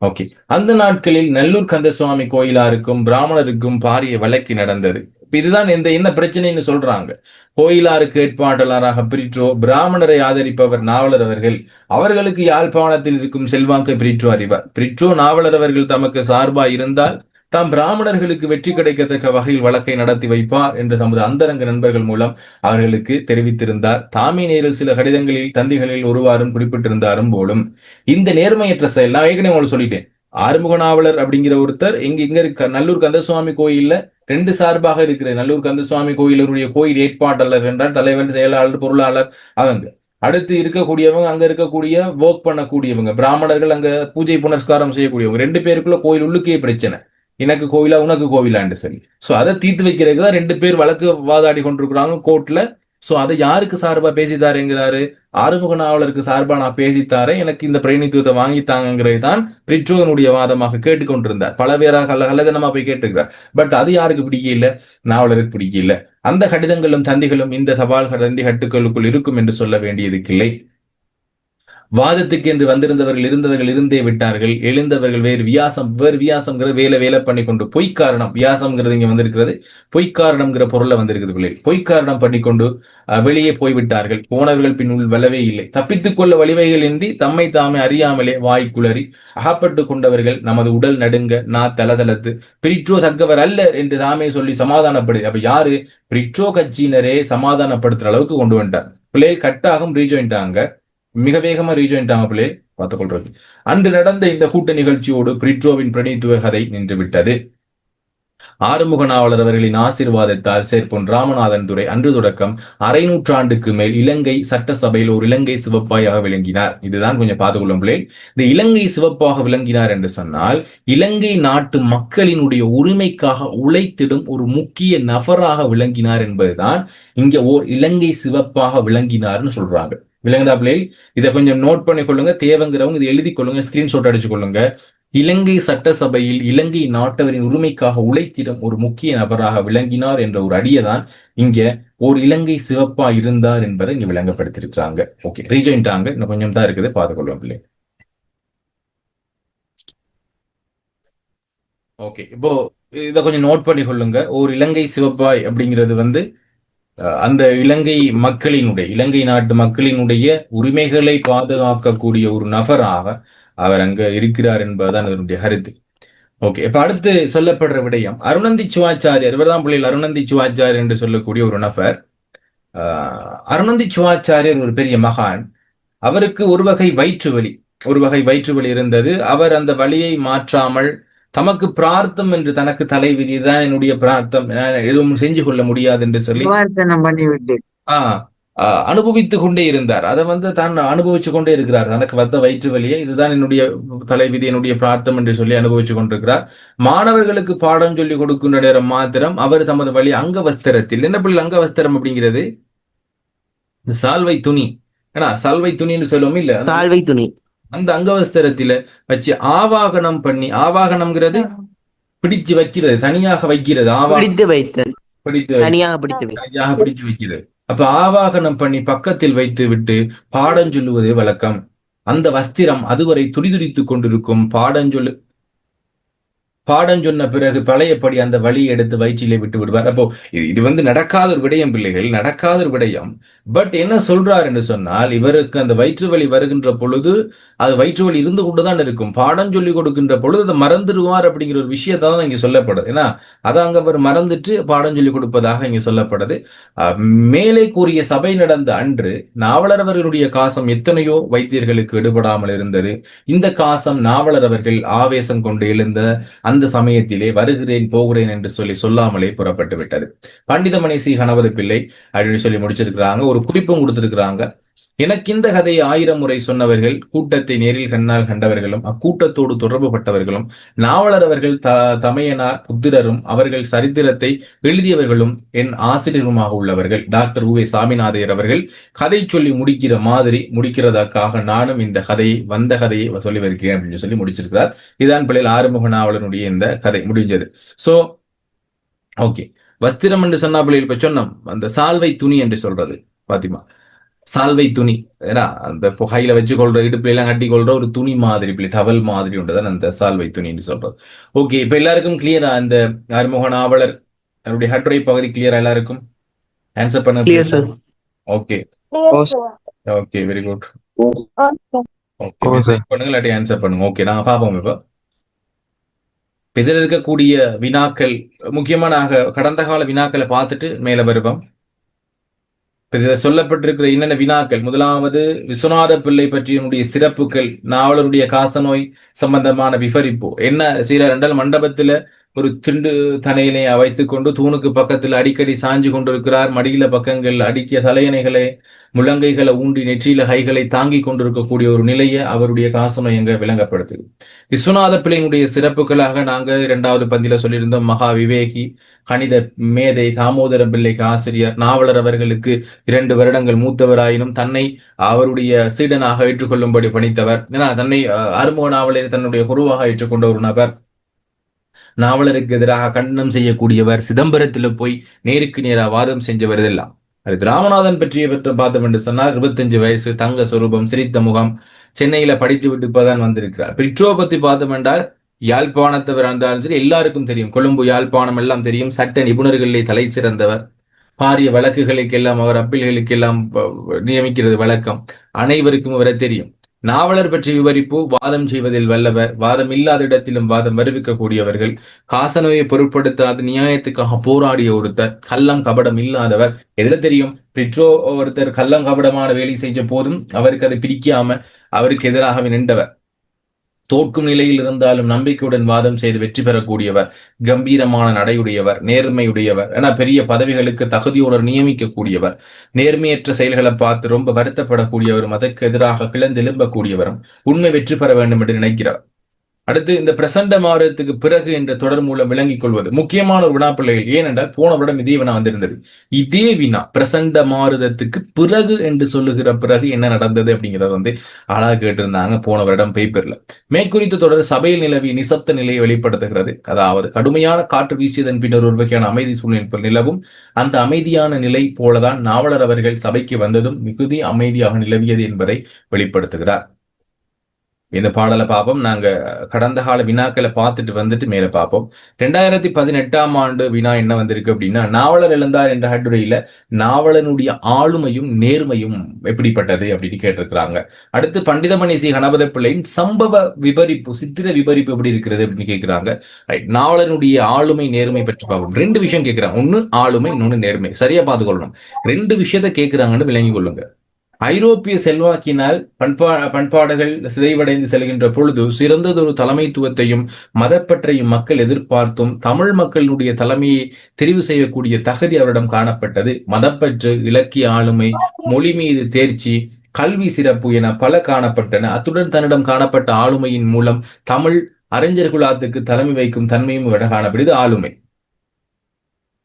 ஓகே. அந்த நாட்களில் நல்லூர் கந்தசுவாமி கோயிலாருக்கும் பிராமணருக்கும் பாரிய வழக்கு நடந்தது. இதுதான் என்ன பிரச்சனைன்னு சொல்றாங்க. கோயிலாருக்கு ஏற்பாட்டாளராக பிரிட்ரோ, பிராமணரை ஆதரிப்பவர் நாவலர் அவர்கள். அவர்களுக்கு யாழ்ப்பாணத்தில் இருக்கும் செல்வாக்கை பிரிட்ரோ அறிவார். பிரிட்ரோ நாவலர் அவர்கள் தமக்கு சார்பாய் இருந்தால் தாம் பிராமணர்களுக்கு வெற்றி கிடைக்கத்தக்க வகையில் வழக்கை நடத்தி வைப்பார் என்று தமது அந்தரங்க நண்பர்கள் மூலம் அவர்களுக்கு தெரிவித்திருந்தார். தாமே நேரில் சில கடிதங்களில் தந்திகளில் ஒருவாறும் குறிப்பிட்டிருந்தாரும் போலும். இந்த நேர்மையற்ற செயல் நான் ஏற்கனவே உங்களுக்கு சொல்லிட்டேன். ஆறுமுக நாவலர் அப்படிங்கிற ஒருத்தர் இங்க இருக்க நல்லூர் கந்தசுவாமி கோயில்ல 2 சார்பாக இருக்கிற நல்லூர் கந்தசுவாமி கோயிலுடைய கோயில் ஏற்பாட்டாளர் என்றால் தலைவர், செயலாளர், பொருளாளர் அவங்க. அடுத்து இருக்கக்கூடியவங்க அங்க இருக்கக்கூடிய ஒர்க் பண்ணக்கூடியவங்க பிராமணர்கள், அங்க பூஜை புனஸ்காரம் செய்யக்கூடியவங்க. 2 பேருக்குள்ள கோயில் உள்ளுக்கே பிரச்சனை. எனக்கு கோவிலா உனக்கு கோவிலான்னு சொல்லி. சோ அதை தீர்த்து வைக்கிறதுக்கு தான் 2 பேர் வழக்கு வாதாடி கொண்டிருக்கிறாங்க கோர்ட்ல. சோ அதை யாருக்கு சார்பா பேசித்தாருங்கிறாரு? ஆறுமுக நாவலருக்கு சார்பா நான் பேசித்தாரேன், எனக்கு இந்த பிரதிநிதித்துவத்தை வாங்கித்தாங்கிறது தான் பிரிட்ரோனுடைய வாதமாக கேட்டுக்கொண்டிருந்தார். பல பேராக கள்ளதனமா போய் கேட்டுக்கிறார். பட் அது யாருக்கு பிடிக்கல? நாவலருக்கு பிடிக்கல. அந்த கடிதங்களும் தந்திகளும் இந்த தபால் தந்தி கட்டுக்களுக்குள் இருக்கும் என்று சொல்ல வேண்டியதுக்கில்லை. வாதத்துக்கு என்று வந்திருந்தவர்கள் இருந்தே விட்டார்கள். எழுந்தவர்கள் வேறு வியாசம்ங்கிற வேலை பண்ணி கொண்டு பொய்க்காரணம், வியாசம்ங்கிறது இங்க வந்திருக்கிறது பொய்க்காரணம்ங்கிற பொருள்ல வந்திருக்கிறது. பொய்க்காரணம் பண்ணிக்கொண்டு வெளியே போய்விட்டார்கள். போனவர்கள் பின் உள் வலவே இல்லை. தப்பித்துக் கொள்ள வழிவைகள் இன்றி தம்மை தாமே அறியாமலே வாய்க்குளறி அகப்பட்டு கொண்டவர்கள் நமது உடல் நடுங்க தளதளத்து பிரிட்ரோ தக்கவர் அல்ல என்று தாமே சொல்லி சமாதானப்படு. அப்ப யாரு? பிரிட்ரோ கட்சியினரே சமாதானப்படுத்துற அளவுக்கு கொண்டு வந்துட்டார். பிள்ளைகள் கட்டாகும் ரீஜாயின்டாங்க, மிக வேகமா ரீஜாயின்டாங்க பிள்ளை பார்த்துக் கொள்றது. அன்று நடந்த இந்த கூட்ட நிகழ்ச்சியோடு பிரிட்ரோவின் பிரதிநிதித்துவ கதை நின்றுவிட்டது. ஆறுமுக நாவலர் அவர்களின் ஆசீர்வாதத்தால் சேர்ப்பொன் ராமநாதன் துரை அன்று தொடக்கம் அரை நூற்றாண்டுக்கு மேல் இலங்கை சட்டசபையில் ஒரு இலங்கை சிவப்பாயாக விளங்கினார். இதுதான் கொஞ்சம் பார்த்துக்கொள்ளும் பிள்ளை. இந்த இலங்கை சிவப்பாக விளங்கினார் என்று சொன்னால் இலங்கை நாட்டு மக்களினுடைய உரிமைக்காக உழைத்திடும் ஒரு முக்கிய நபராக விளங்கினார் என்பதுதான் இங்க ஓர் இலங்கை சிவப்பாக விளங்கினார்னு சொல்றாங்க. விளங்குதா பிள்ளை? இதை கொஞ்சம் நோட் பண்ணி கொள்ளுங்க. தேவைங்கிறவங்க இதை எழுதி கொள்ளுங்க, ஸ்கிரீன்ஷாட் அடிச்சு கொள்ளுங்க. இலங்கை சட்டசபையில் இலங்கை நாட்டவரின் உரிமைக்காக உழைத்திடும் ஒரு முக்கிய நபராக விளங்கினார் என்ற ஒரு அடியதான் இங்க ஒரு இலங்கை சிவப்பா இருந்தார் என்பதை இங்க விளங்கப்படுத்திருக்கிறாங்க. ஓகே, ரீஜாயின்டாங்க, இன்னும் கொஞ்சம் தான் இருக்குது, பார்த்துக்கொள்வோம் பிள்ளை. ஓகே, இப்போ இதை கொஞ்சம் நோட் பண்ணி கொள்ளுங்க. ஒரு இலங்கை சிவப்பாய் அப்படிங்கிறது அந்த இலங்கை மக்களினுடைய, இலங்கை நாட்டு மக்களினுடைய உரிமைகளை பாதுகாக்கக்கூடிய ஒரு நபராக அவர் அங்க இருக்கிறார் என்பதுதான் அதனுடைய கருத்து. ஓகே, இப்ப அடுத்து சொல்லப்படுற விடயம் அருணந்தி சிவாச்சாரியர். இவர்தான் பிள்ளைகள் அருணந்தி சிவாச்சாரியர் என்று சொல்லக்கூடிய ஒரு நபர். அருணந்தி சிவாச்சாரியர் ஒரு பெரிய மகான். அவருக்கு ஒரு வகை வயிற்று வலி இருந்தது. அவர் அந்த வலியை மாற்றாமல் தமக்கு பிரார்த்தம் என்று தனக்கு தலை விதிதான் என்னுடைய பிரார்த்தம், எதுவும் செஞ்சு கொள்ள முடியாது என்று சொல்லி அனுபவித்துக் கொண்டே இருந்தார். அதை தான் அனுபவிச்சு கொண்டே இருக்கிறார். தனக்கு வந்த வயிற்று வலியை இதுதான் என்னுடைய தலைவிதி, என்னுடைய பிரார்த்தம் என்று சொல்லி அனுபவிச்சு கொண்டிருக்கிறார். மாணவர்களுக்கு பாடம் சொல்லி கொடுக்கின்ற நேரம் மாத்திரம் அவர் தமது வழி அங்க வஸ்திரத்தில், என்ன பிள்ளை அங்க வஸ்திரம் அப்படிங்கிறது இந்த சால்வை துணி, ஏன்னா சால்வை துணின்னு சொல்லுவோம் இல்ல, சால்வை துணி, அந்த அங்கவஸ்திரத்தில வச்சு ஆவாகனம் பண்ணி, ஆவாகனம்ங்கிறது பிடிச்சு வைக்கிறது, தனியாக வைக்கிறது, தனியாக பிடிச்சு வைக்கிறது. அப்ப ஆவாகனம் பண்ணி பக்கத்தில் வைத்து விட்டு பாடம் சொல்லுவதே வழக்கம். அந்த வஸ்திரம் அதுவரை துடிதுடித்துக் கொண்டிருக்கும். பாடம் சொன்ன பிறகு பழையபடி அந்த வழியை எடுத்து வயிற்றிலே விட்டு விடுவார். அப்போ இது நடக்காத ஒரு விடயம் பிள்ளைகள், நடக்காத ஒரு விடயம். பட் என்ன சொல்றார் என்று சொன்னால், இவருக்கு அந்த வயிற்று வலி வருகின்ற பொழுது அது வயிற்று வலி இருந்து கொண்டுதான் இருக்கும். பாடம் சொல்லி கொடுக்கின்ற பொழுது அதை மறந்துடுவார் அப்படிங்கிற ஒரு விஷயத்தான் இங்க சொல்லப்படுது. ஏன்னா அதை அங்க அவர் மறந்துட்டு பாடம் சொல்லி கொடுப்பதாக இங்க சொல்லப்படுது. மேலே கூறிய சபை நடந்த அன்று நாவலர் அவர்களுடைய காசம் எத்தனையோ வைத்தியர்களுக்கு எடுபடாமல் இருந்தது. இந்த காசம் நாவலர் அவர்கள் ஆவேசம் கொண்டு எழுந்த அந்த சமயத்திலே வருகிறேன் போகிறேன் என்று சொல்லாமலே புறப்பட்டு விட்டது. பண்டிதமணி சி கணபதி பிள்ளை அப்படின்னு சொல்லி முடிச்சிருக்கிறாங்க. ஒரு குறிப்பும் கொடுத்திருக்கிறாங்க. எனக்கு இந்த கதையை 1000 முறை சொன்னவர்கள், கூட்டத்தை நேரில் கண்ணால் கண்டவர்களும் அக்கூட்டத்தோடு தொடர்பு பட்டவர்களும் நாவலர் அவர்கள் தமையனார் புத்திரரும் அவர்கள் சரித்திரத்தை எழுதியவர்களும் என் ஆசிரியருமாக உள்ளவர்கள். டாக்டர் உவே சாமிநாதையர் அவர்கள் கதை சொல்லி முடிக்கிறதற்காக நானும் இந்த வந்த கதையை சொல்லி வருகிறேன் அப்படின்னு சொல்லி முடிச்சிருக்கிறார். இதான் பிள்ளைகள் ஆறுமுக நாவலனுடைய இந்த கதை முடிஞ்சது. சோ ஓகே, வஸ்திரம் என்று சொன்னா பிள்ளைகள் இப்ப சொன்னோம், அந்த சால்வை துணி என்று சொல்றது பாத்திமா, சால்வை துணி, ஏன்னா அந்த புகையில வச்சு கொள்ற, இடுப்புல எல்லாம் கட்டி கொள்ற ஒரு துணி மாதிரி, டவல் மாதிரி உண்டுதான் அந்த சால்வை துணின்னு சொல்றது. ஓகே, இப்ப எல்லாருக்கும் கிளியரா அந்த ஆறுமுக நாவலர் அவருடைய ஹட்ரை பகுதி கிளியரா எல்லாருக்கும்? ஆன்சர் பண்ண. Okay okay, very good. Okay, பண்ணுங்க, இல்லாட்டி ஆன்சர் பண்ணுங்க. ஓகே, நாங்க பாப்போம். இப்ப இதில் இருக்கக்கூடிய வினாக்கள் முக்கியமான கடந்த கால வினாக்களை பார்த்துட்டு மேல வருவோம். இதில் சொல்லப்பட்டிருக்கிற என்னென்ன வினாக்கள், முதலாவது விஸ்வநாத பிள்ளை பற்றிய சிறப்புகள், நாவலருடைய காசநோய் சம்பந்தமான விவரிப்பு என்ன செய்யற ரெண்டால் மண்டபத்துல ஒரு திண்டு தனையினை வைத்துக் கொண்டு தூணுக்கு பக்கத்தில் அடிக்கடி சாஞ்சு கொண்டிருக்கிறார். மடியில பக்கங்கள் அடிக்கிய தலையணைகளை, முழங்கைகளை ஊண்டி நெற்றியில கைகளை தாங்கி கொண்டிருக்கக்கூடிய ஒரு நிலையை அவருடைய காசநோய் எங்க விளங்கப்படுத்துது. விஸ்வநாத பிள்ளையினுடைய சிறப்புகளாக நாங்க 2வது பந்தியில சொல்லியிருந்தோம். மகா விவேகி, கணித மேதை, தாமோதரம் பிள்ளைக்கு ஆசிரியர், நாவலர் அவர்களுக்கு 2 வருடங்கள் மூத்தவராயினும் தன்னை அவருடைய சீடனாக ஏற்றுக்கொள்ளும்படி பணித்தவர். ஏன்னா தன்னை ஆறுமுக நாவலரை தன்னுடைய குருவாக ஏற்றுக்கொண்ட ஒரு நபர். நாவலருக்கு எதிராக கண்டனம் செய்யக்கூடியவர். சிதம்பரத்துல போய் நேருக்கு நேராக வாதம் செஞ்சவர். இதெல்லாம் அடுத்து ராமநாதன் பற்றிய பார்த்தோம் என்று சொன்னால் 25 வயசு, தங்க சொரூபம், சிரித்த முகம், சென்னையில படித்து விட்டு இப்பதான் வந்திருக்கிறார். பிரிட்ரோ பத்தி பார்த்தோம் என்றால் யாழ்ப்பாணத்தவர் இருந்தாலும் சரி, எல்லாருக்கும் தெரியும். கொழும்பு, யாழ்ப்பாணம் எல்லாம் தெரியும். சட்ட நிபுணர்களிலே தலை சிறந்தவர். பாரிய வழக்குகளுக்கெல்லாம் அவர் அப்பீல்களுக்கெல்லாம் நியமிக்கிறது வழக்கம். அனைவருக்கும் அவரை தெரியும். நாவலர் பற்றி விவரிப்பு, வாதம் செய்வதில் வல்லவர், வாதம் இல்லாத இடத்திலும் வாதம் வருவிக்கக்கூடியவர்கள், காசநோயை பொருட்படுத்தாது நியாயத்துக்காக போராடிய ஒருத்தர், கள்ளம் கபடம் இல்லாதவர். எதுல தெரியும்? பிரிட்ரோ ஒருத்தர் கள்ளம் கபடமான வேலை செஞ்ச போதும் அவருக்கு அதை பிடிக்காம அவருக்கு எதிராகவே நின்றவர். தோற்கும் நிலையில் இருந்தாலும் நம்பிக்கையுடன் வாதம் செய்து வெற்றி பெறக்கூடியவர், கம்பீரமான நடையுடையவர், நேர்மையுடையவர், என பெரிய பதவிகளுக்கு தகுதியுடன் நியமிக்கக்கூடியவர், நேர்மையற்ற செயல்களை பார்த்து ரொம்ப வருத்தப்படக்கூடியவரும், அதற்கு எதிராக கிளந்தெழும்பக்கூடியவரும், உண்மை வெற்றி பெற வேண்டும் என்று நினைக்கிறார். அடுத்து இந்த பிரசண்ட மாதத்துக்கு பிறகு என்ற தொடர் மூலம் விளங்கிக் கொள்வது முக்கியமான ஒரு வினா பிள்ளைகள். ஏனென்றால் போன வருடம் இதே வினா வந்திருந்தது. இதே வினா பிரசண்ட மாறுதத்துக்கு பிறகு என்று சொல்லுகிற பிறகு என்ன நடந்தது அப்படிங்கிறத அழகா கேட்டிருந்தாங்க போன வருடம் பேப்பர்ல. மேற்குறித்த தொடர் சபையில் நிலவிய நிசப்த நிலையை வெளிப்படுத்துகிறது. அதாவது கடுமையான காற்று வீசியதன் பின்னர் ஒரு வகையான அமைதி சூழ்நிலை நிலவும். அந்த அமைதியான நிலை போலதான் நாவலர் அவர்கள் சபைக்கு வந்ததும் மிகுதி அமைதியாக நிலவியது என்பதை வெளிப்படுத்துகிறார். இந்த பாடலை பார்ப்போம். நாங்க கடந்த கால வினாக்களை பார்த்துட்டு வந்துட்டு மேல பார்ப்போம். 2018 ஆண்டு வினா என்ன வந்திருக்கு அப்படின்னா, நாவலர் எழுந்தார் என்ற கட்டுரையில நாவலனுடைய ஆளுமையும் நேர்மையும் எப்படிப்பட்டது அப்படின்னு கேட்டிருக்கிறாங்க. அடுத்து பண்டிதமணி சி கணபதி பிள்ளையின் சம்பவ விபரிப்பு, சித்திர விபரிப்பு எப்படி இருக்கிறது அப்படின்னு கேட்கிறாங்க. நாவலனுடைய ஆளுமை நேர்மை பற்றி பார்ப்போம். 2 விஷயம் கேட்கிறாங்க. ஒன்னு ஆளுமை, இன்னொன்னு நேர்மை. சரியா பார்த்துக்கொள்ளணும். 2 விஷயத்தை கேட்கிறாங்கன்னு விளங்கிக் கொள்ளுங்க. ஐரோப்பிய செல்வாக்கினால் பண்பாடுகள் சிதைவடைந்து செல்கின்ற பொழுது சிறந்ததொரு தலைமைத்துவத்தையும் மதப்பற்றையும் மக்கள் எதிர்பார்த்தும் தமிழ் மக்களுடைய தலைமையை தெரிவு செய்யக்கூடிய தகுதி அவரிடம் காணப்பட்டது. மதப்பற்று, இலக்கிய ஆளுமை, மொழி மீது தேர்ச்சி, கல்வி சிறப்பு என பல காணப்பட்டன. அத்துடன் தன்னிடம் காணப்பட்ட ஆளுமையின் மூலம் தமிழ் அறிஞர் குலாத்துக்கு தலைமை வைக்கும் தன்மையும் காணப்படுது ஆளுமை.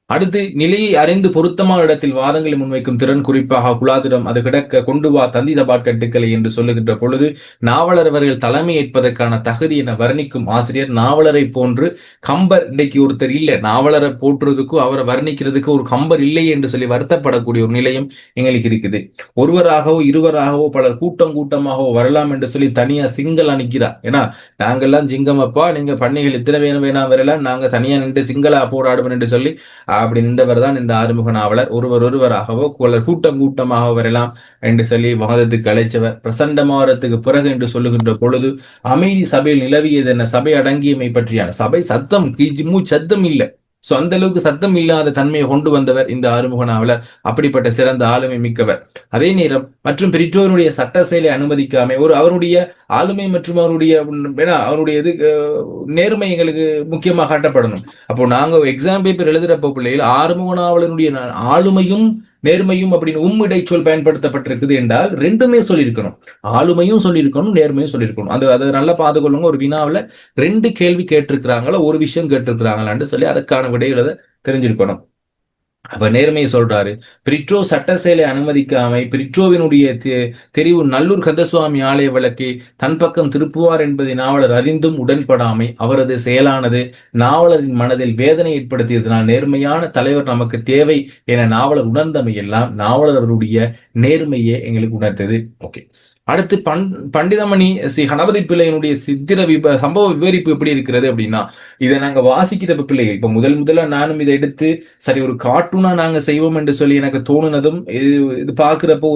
அடுத்து நிலையை அறிந்து பொருத்தமான இடத்தில் வாதங்களை முன்வைக்கும் திறன், குறிப்பாக குலாதிடம் அது கிடக்க கொண்டு வா தந்தி தபாட்கட்டுக்களை என்று சொல்லுகின்ற பொழுது நாவலர் அவர்கள் தலைமை ஏற்பதற்கான தகுதி என வர்ணிக்கும் ஆசிரியர் நாவலரை போன்று கம்பர் இன்றைக்கு ஒருத்தர் இல்லை, நாவலரை போற்றுறதுக்கும் அவரை வர்ணிக்கிறதுக்கு ஒரு கம்பர் இல்லை என்று சொல்லி வருத்தப்படக்கூடிய ஒரு நிலையம் எங்களுக்கு இருக்குது. ஒருவராகவோ இருவராகவோ பலர் கூட்டம் கூட்டமாகவோ வரலாம் என்று சொல்லி தனியா சிங்கள நிற்கிறார். ஏன்னா நாங்கெல்லாம் சிங்கமப்பா, நீங்க பண்ணைகள் இத்தனை வேணாம் வரலாம், நாங்க தனியா நின்று சிங்களா போராடுவோம் என்று சொல்லி அப்படி நின்றவர் தான் இந்த ஆறுமுக நாவலர். ஒருவராகவோ கூட்டம் கூட்டமாக வரலாம் என்று சொல்லி வாதத்துக்கு அழைச்சவர். பிரசண்ட மாதத்துக்கு பிறகு என்று சொல்லுகின்ற பொழுது அமைதி சபையில் நிலவியது என்ன, சபை அடங்கியமை பற்றியான சபை சத்தம் சத்தம் இல்லை. சோ அந்த அளவுக்கு சத்தம் இல்லாத தன்மையை கொண்டு வந்தவர் இந்த ஆறுமுக நாவலர். அப்படிப்பட்ட சிறந்த ஆளுமை மிக்கவர். அதே நேரம் மற்றும் பிரிட்டோனுடைய சட்ட செயலை அனுமதிக்காம அவருடைய ஆளுமை மற்றும் அவருடைய நேர்மை எங்களுக்கு முக்கியமாக காட்டப்படணும். அப்போ நாங்க எக்ஸாம் பேப்பர் எழுதுறப்போ பிள்ளைகள் ஆறுமுக நாவலனுடைய ஆளுமையும் நேர்மையும் அப்படின்னு இடைச்சொல் பயன்படுத்தப்பட்டிருக்குது என்றால் 2மே சொல்லியிருக்கணும். ஆளுமையும் சொல்லியிருக்கணும், நேர்மையும் சொல்லியிருக்கணும். அதை நல்லா பார்த்துக்கொள்ளுங்க. ஒரு வினாவில் 2 கேள்வி கேட்டிருக்கிறாங்களா, ஒரு விஷயம் கேட்டிருக்கிறாங்களான்னு சொல்லி அதுக்கான விடைகளை தெரிஞ்சிருக்கணும். அப்ப நேர்மையை சொல்றாரு. பிரிட்ரோ சட்ட செயலை அனுமதிக்காமை பிரிட்ரோவினுடைய தெரிவு நல்லூர் கந்தசுவாமி ஆலய வழக்கை தன் பக்கம் திருப்புவார் என்பதை நாவலர் அறிந்தும் உடன்படாமை அவரது செயலானது நாவலரின் மனதில் வேதனை ஏற்படுத்தியதனால் நேர்மையான தலைவர் நமக்கு தேவை என நாவலர் உணர்ந்தமை எல்லாம் நாவலர் அவருடைய நேர்மையை எங்களுக்கு உணர்த்தது. ஓகே, அடுத்து பண்டிதமணி சி கணபதி பிள்ளையினுடைய சம்பவ விவரிப்பு எப்படி இருக்கிறது அப்படின்னா, இதை நாங்க வாசிக்கிற பிள்ளைகள் இப்ப முதல்ல நானும் இதை எடுத்து சரி ஒரு கார்ட்டூனா நாங்க செய்வோம் என்று சொல்லி எனக்கு தோணுனதும் இது பாக்குறப்போ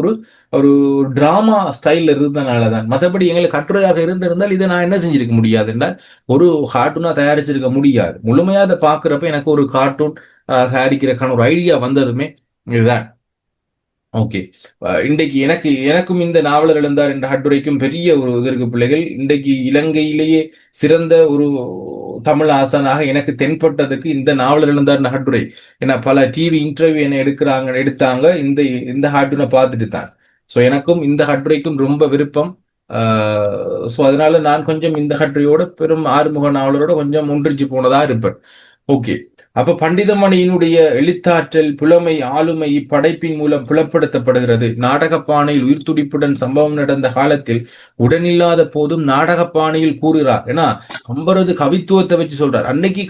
ஒரு டிராமா ஸ்டைல் இருந்ததுனாலதான். மற்றபடி எங்களுக்கு கட்டுரையாக இருந்திருந்தால் இதை நான் என்ன செஞ்சிருக்க முடியாது என்றால் ஒரு கார்ட்டூனா தயாரிச்சிருக்க முடியாது. முழுமையா அதை பாக்குறப்ப எனக்கு ஒரு கார்ட்டூன் தயாரிக்கிறதுக்கான ஒரு ஐடியா வந்ததுமே இதுதான். ஓகே, இன்றைக்கு எனக்கும் இந்த நாவலர் எழுந்தார் என்ற கட்டுரைக்கும் பெரிய ஒரு இதற்கு பிள்ளைகள். இன்றைக்கு இலங்கையிலேயே சிறந்த ஒரு தமிழ் ஆசானாக எனக்கு தென்பட்டதுக்கு இந்த நாவலர் எழுந்தார் என்ற கட்டுரை. ஏன்னா பல டிவி இன்டர்வியூ என்ன எடுத்தாங்க இந்த கார்ட்டூனை பார்த்துட்டு தான். ஸோ எனக்கும் இந்த கட்டுரைக்கும் ரொம்ப விருப்பம். ஸோ அதனால நான் கொஞ்சம் இந்த கட்டுரையோட பெரும் ஆறுமுக நாவலரோட கொஞ்சம் ஒன்றிச்சு போனதா இருப்பேன். ஓகே, அப்ப பண்டிதமணியினுடைய எழுத்தாற்றல், புலமை, ஆளுமை இப்படைப்பின் மூலம் புலப்படுத்தப்படுகிறது. நாடக பாணியில் உயிர் துடிப்புடன் சம்பவம் நடந்த காலத்தில் உடனில்லாத போதும் நாடக பாணியில் கூறுகிறார். ஏன்னா கம்பரது கவித்துவத்தை வச்சு சொல்றார். அன்னைக்கு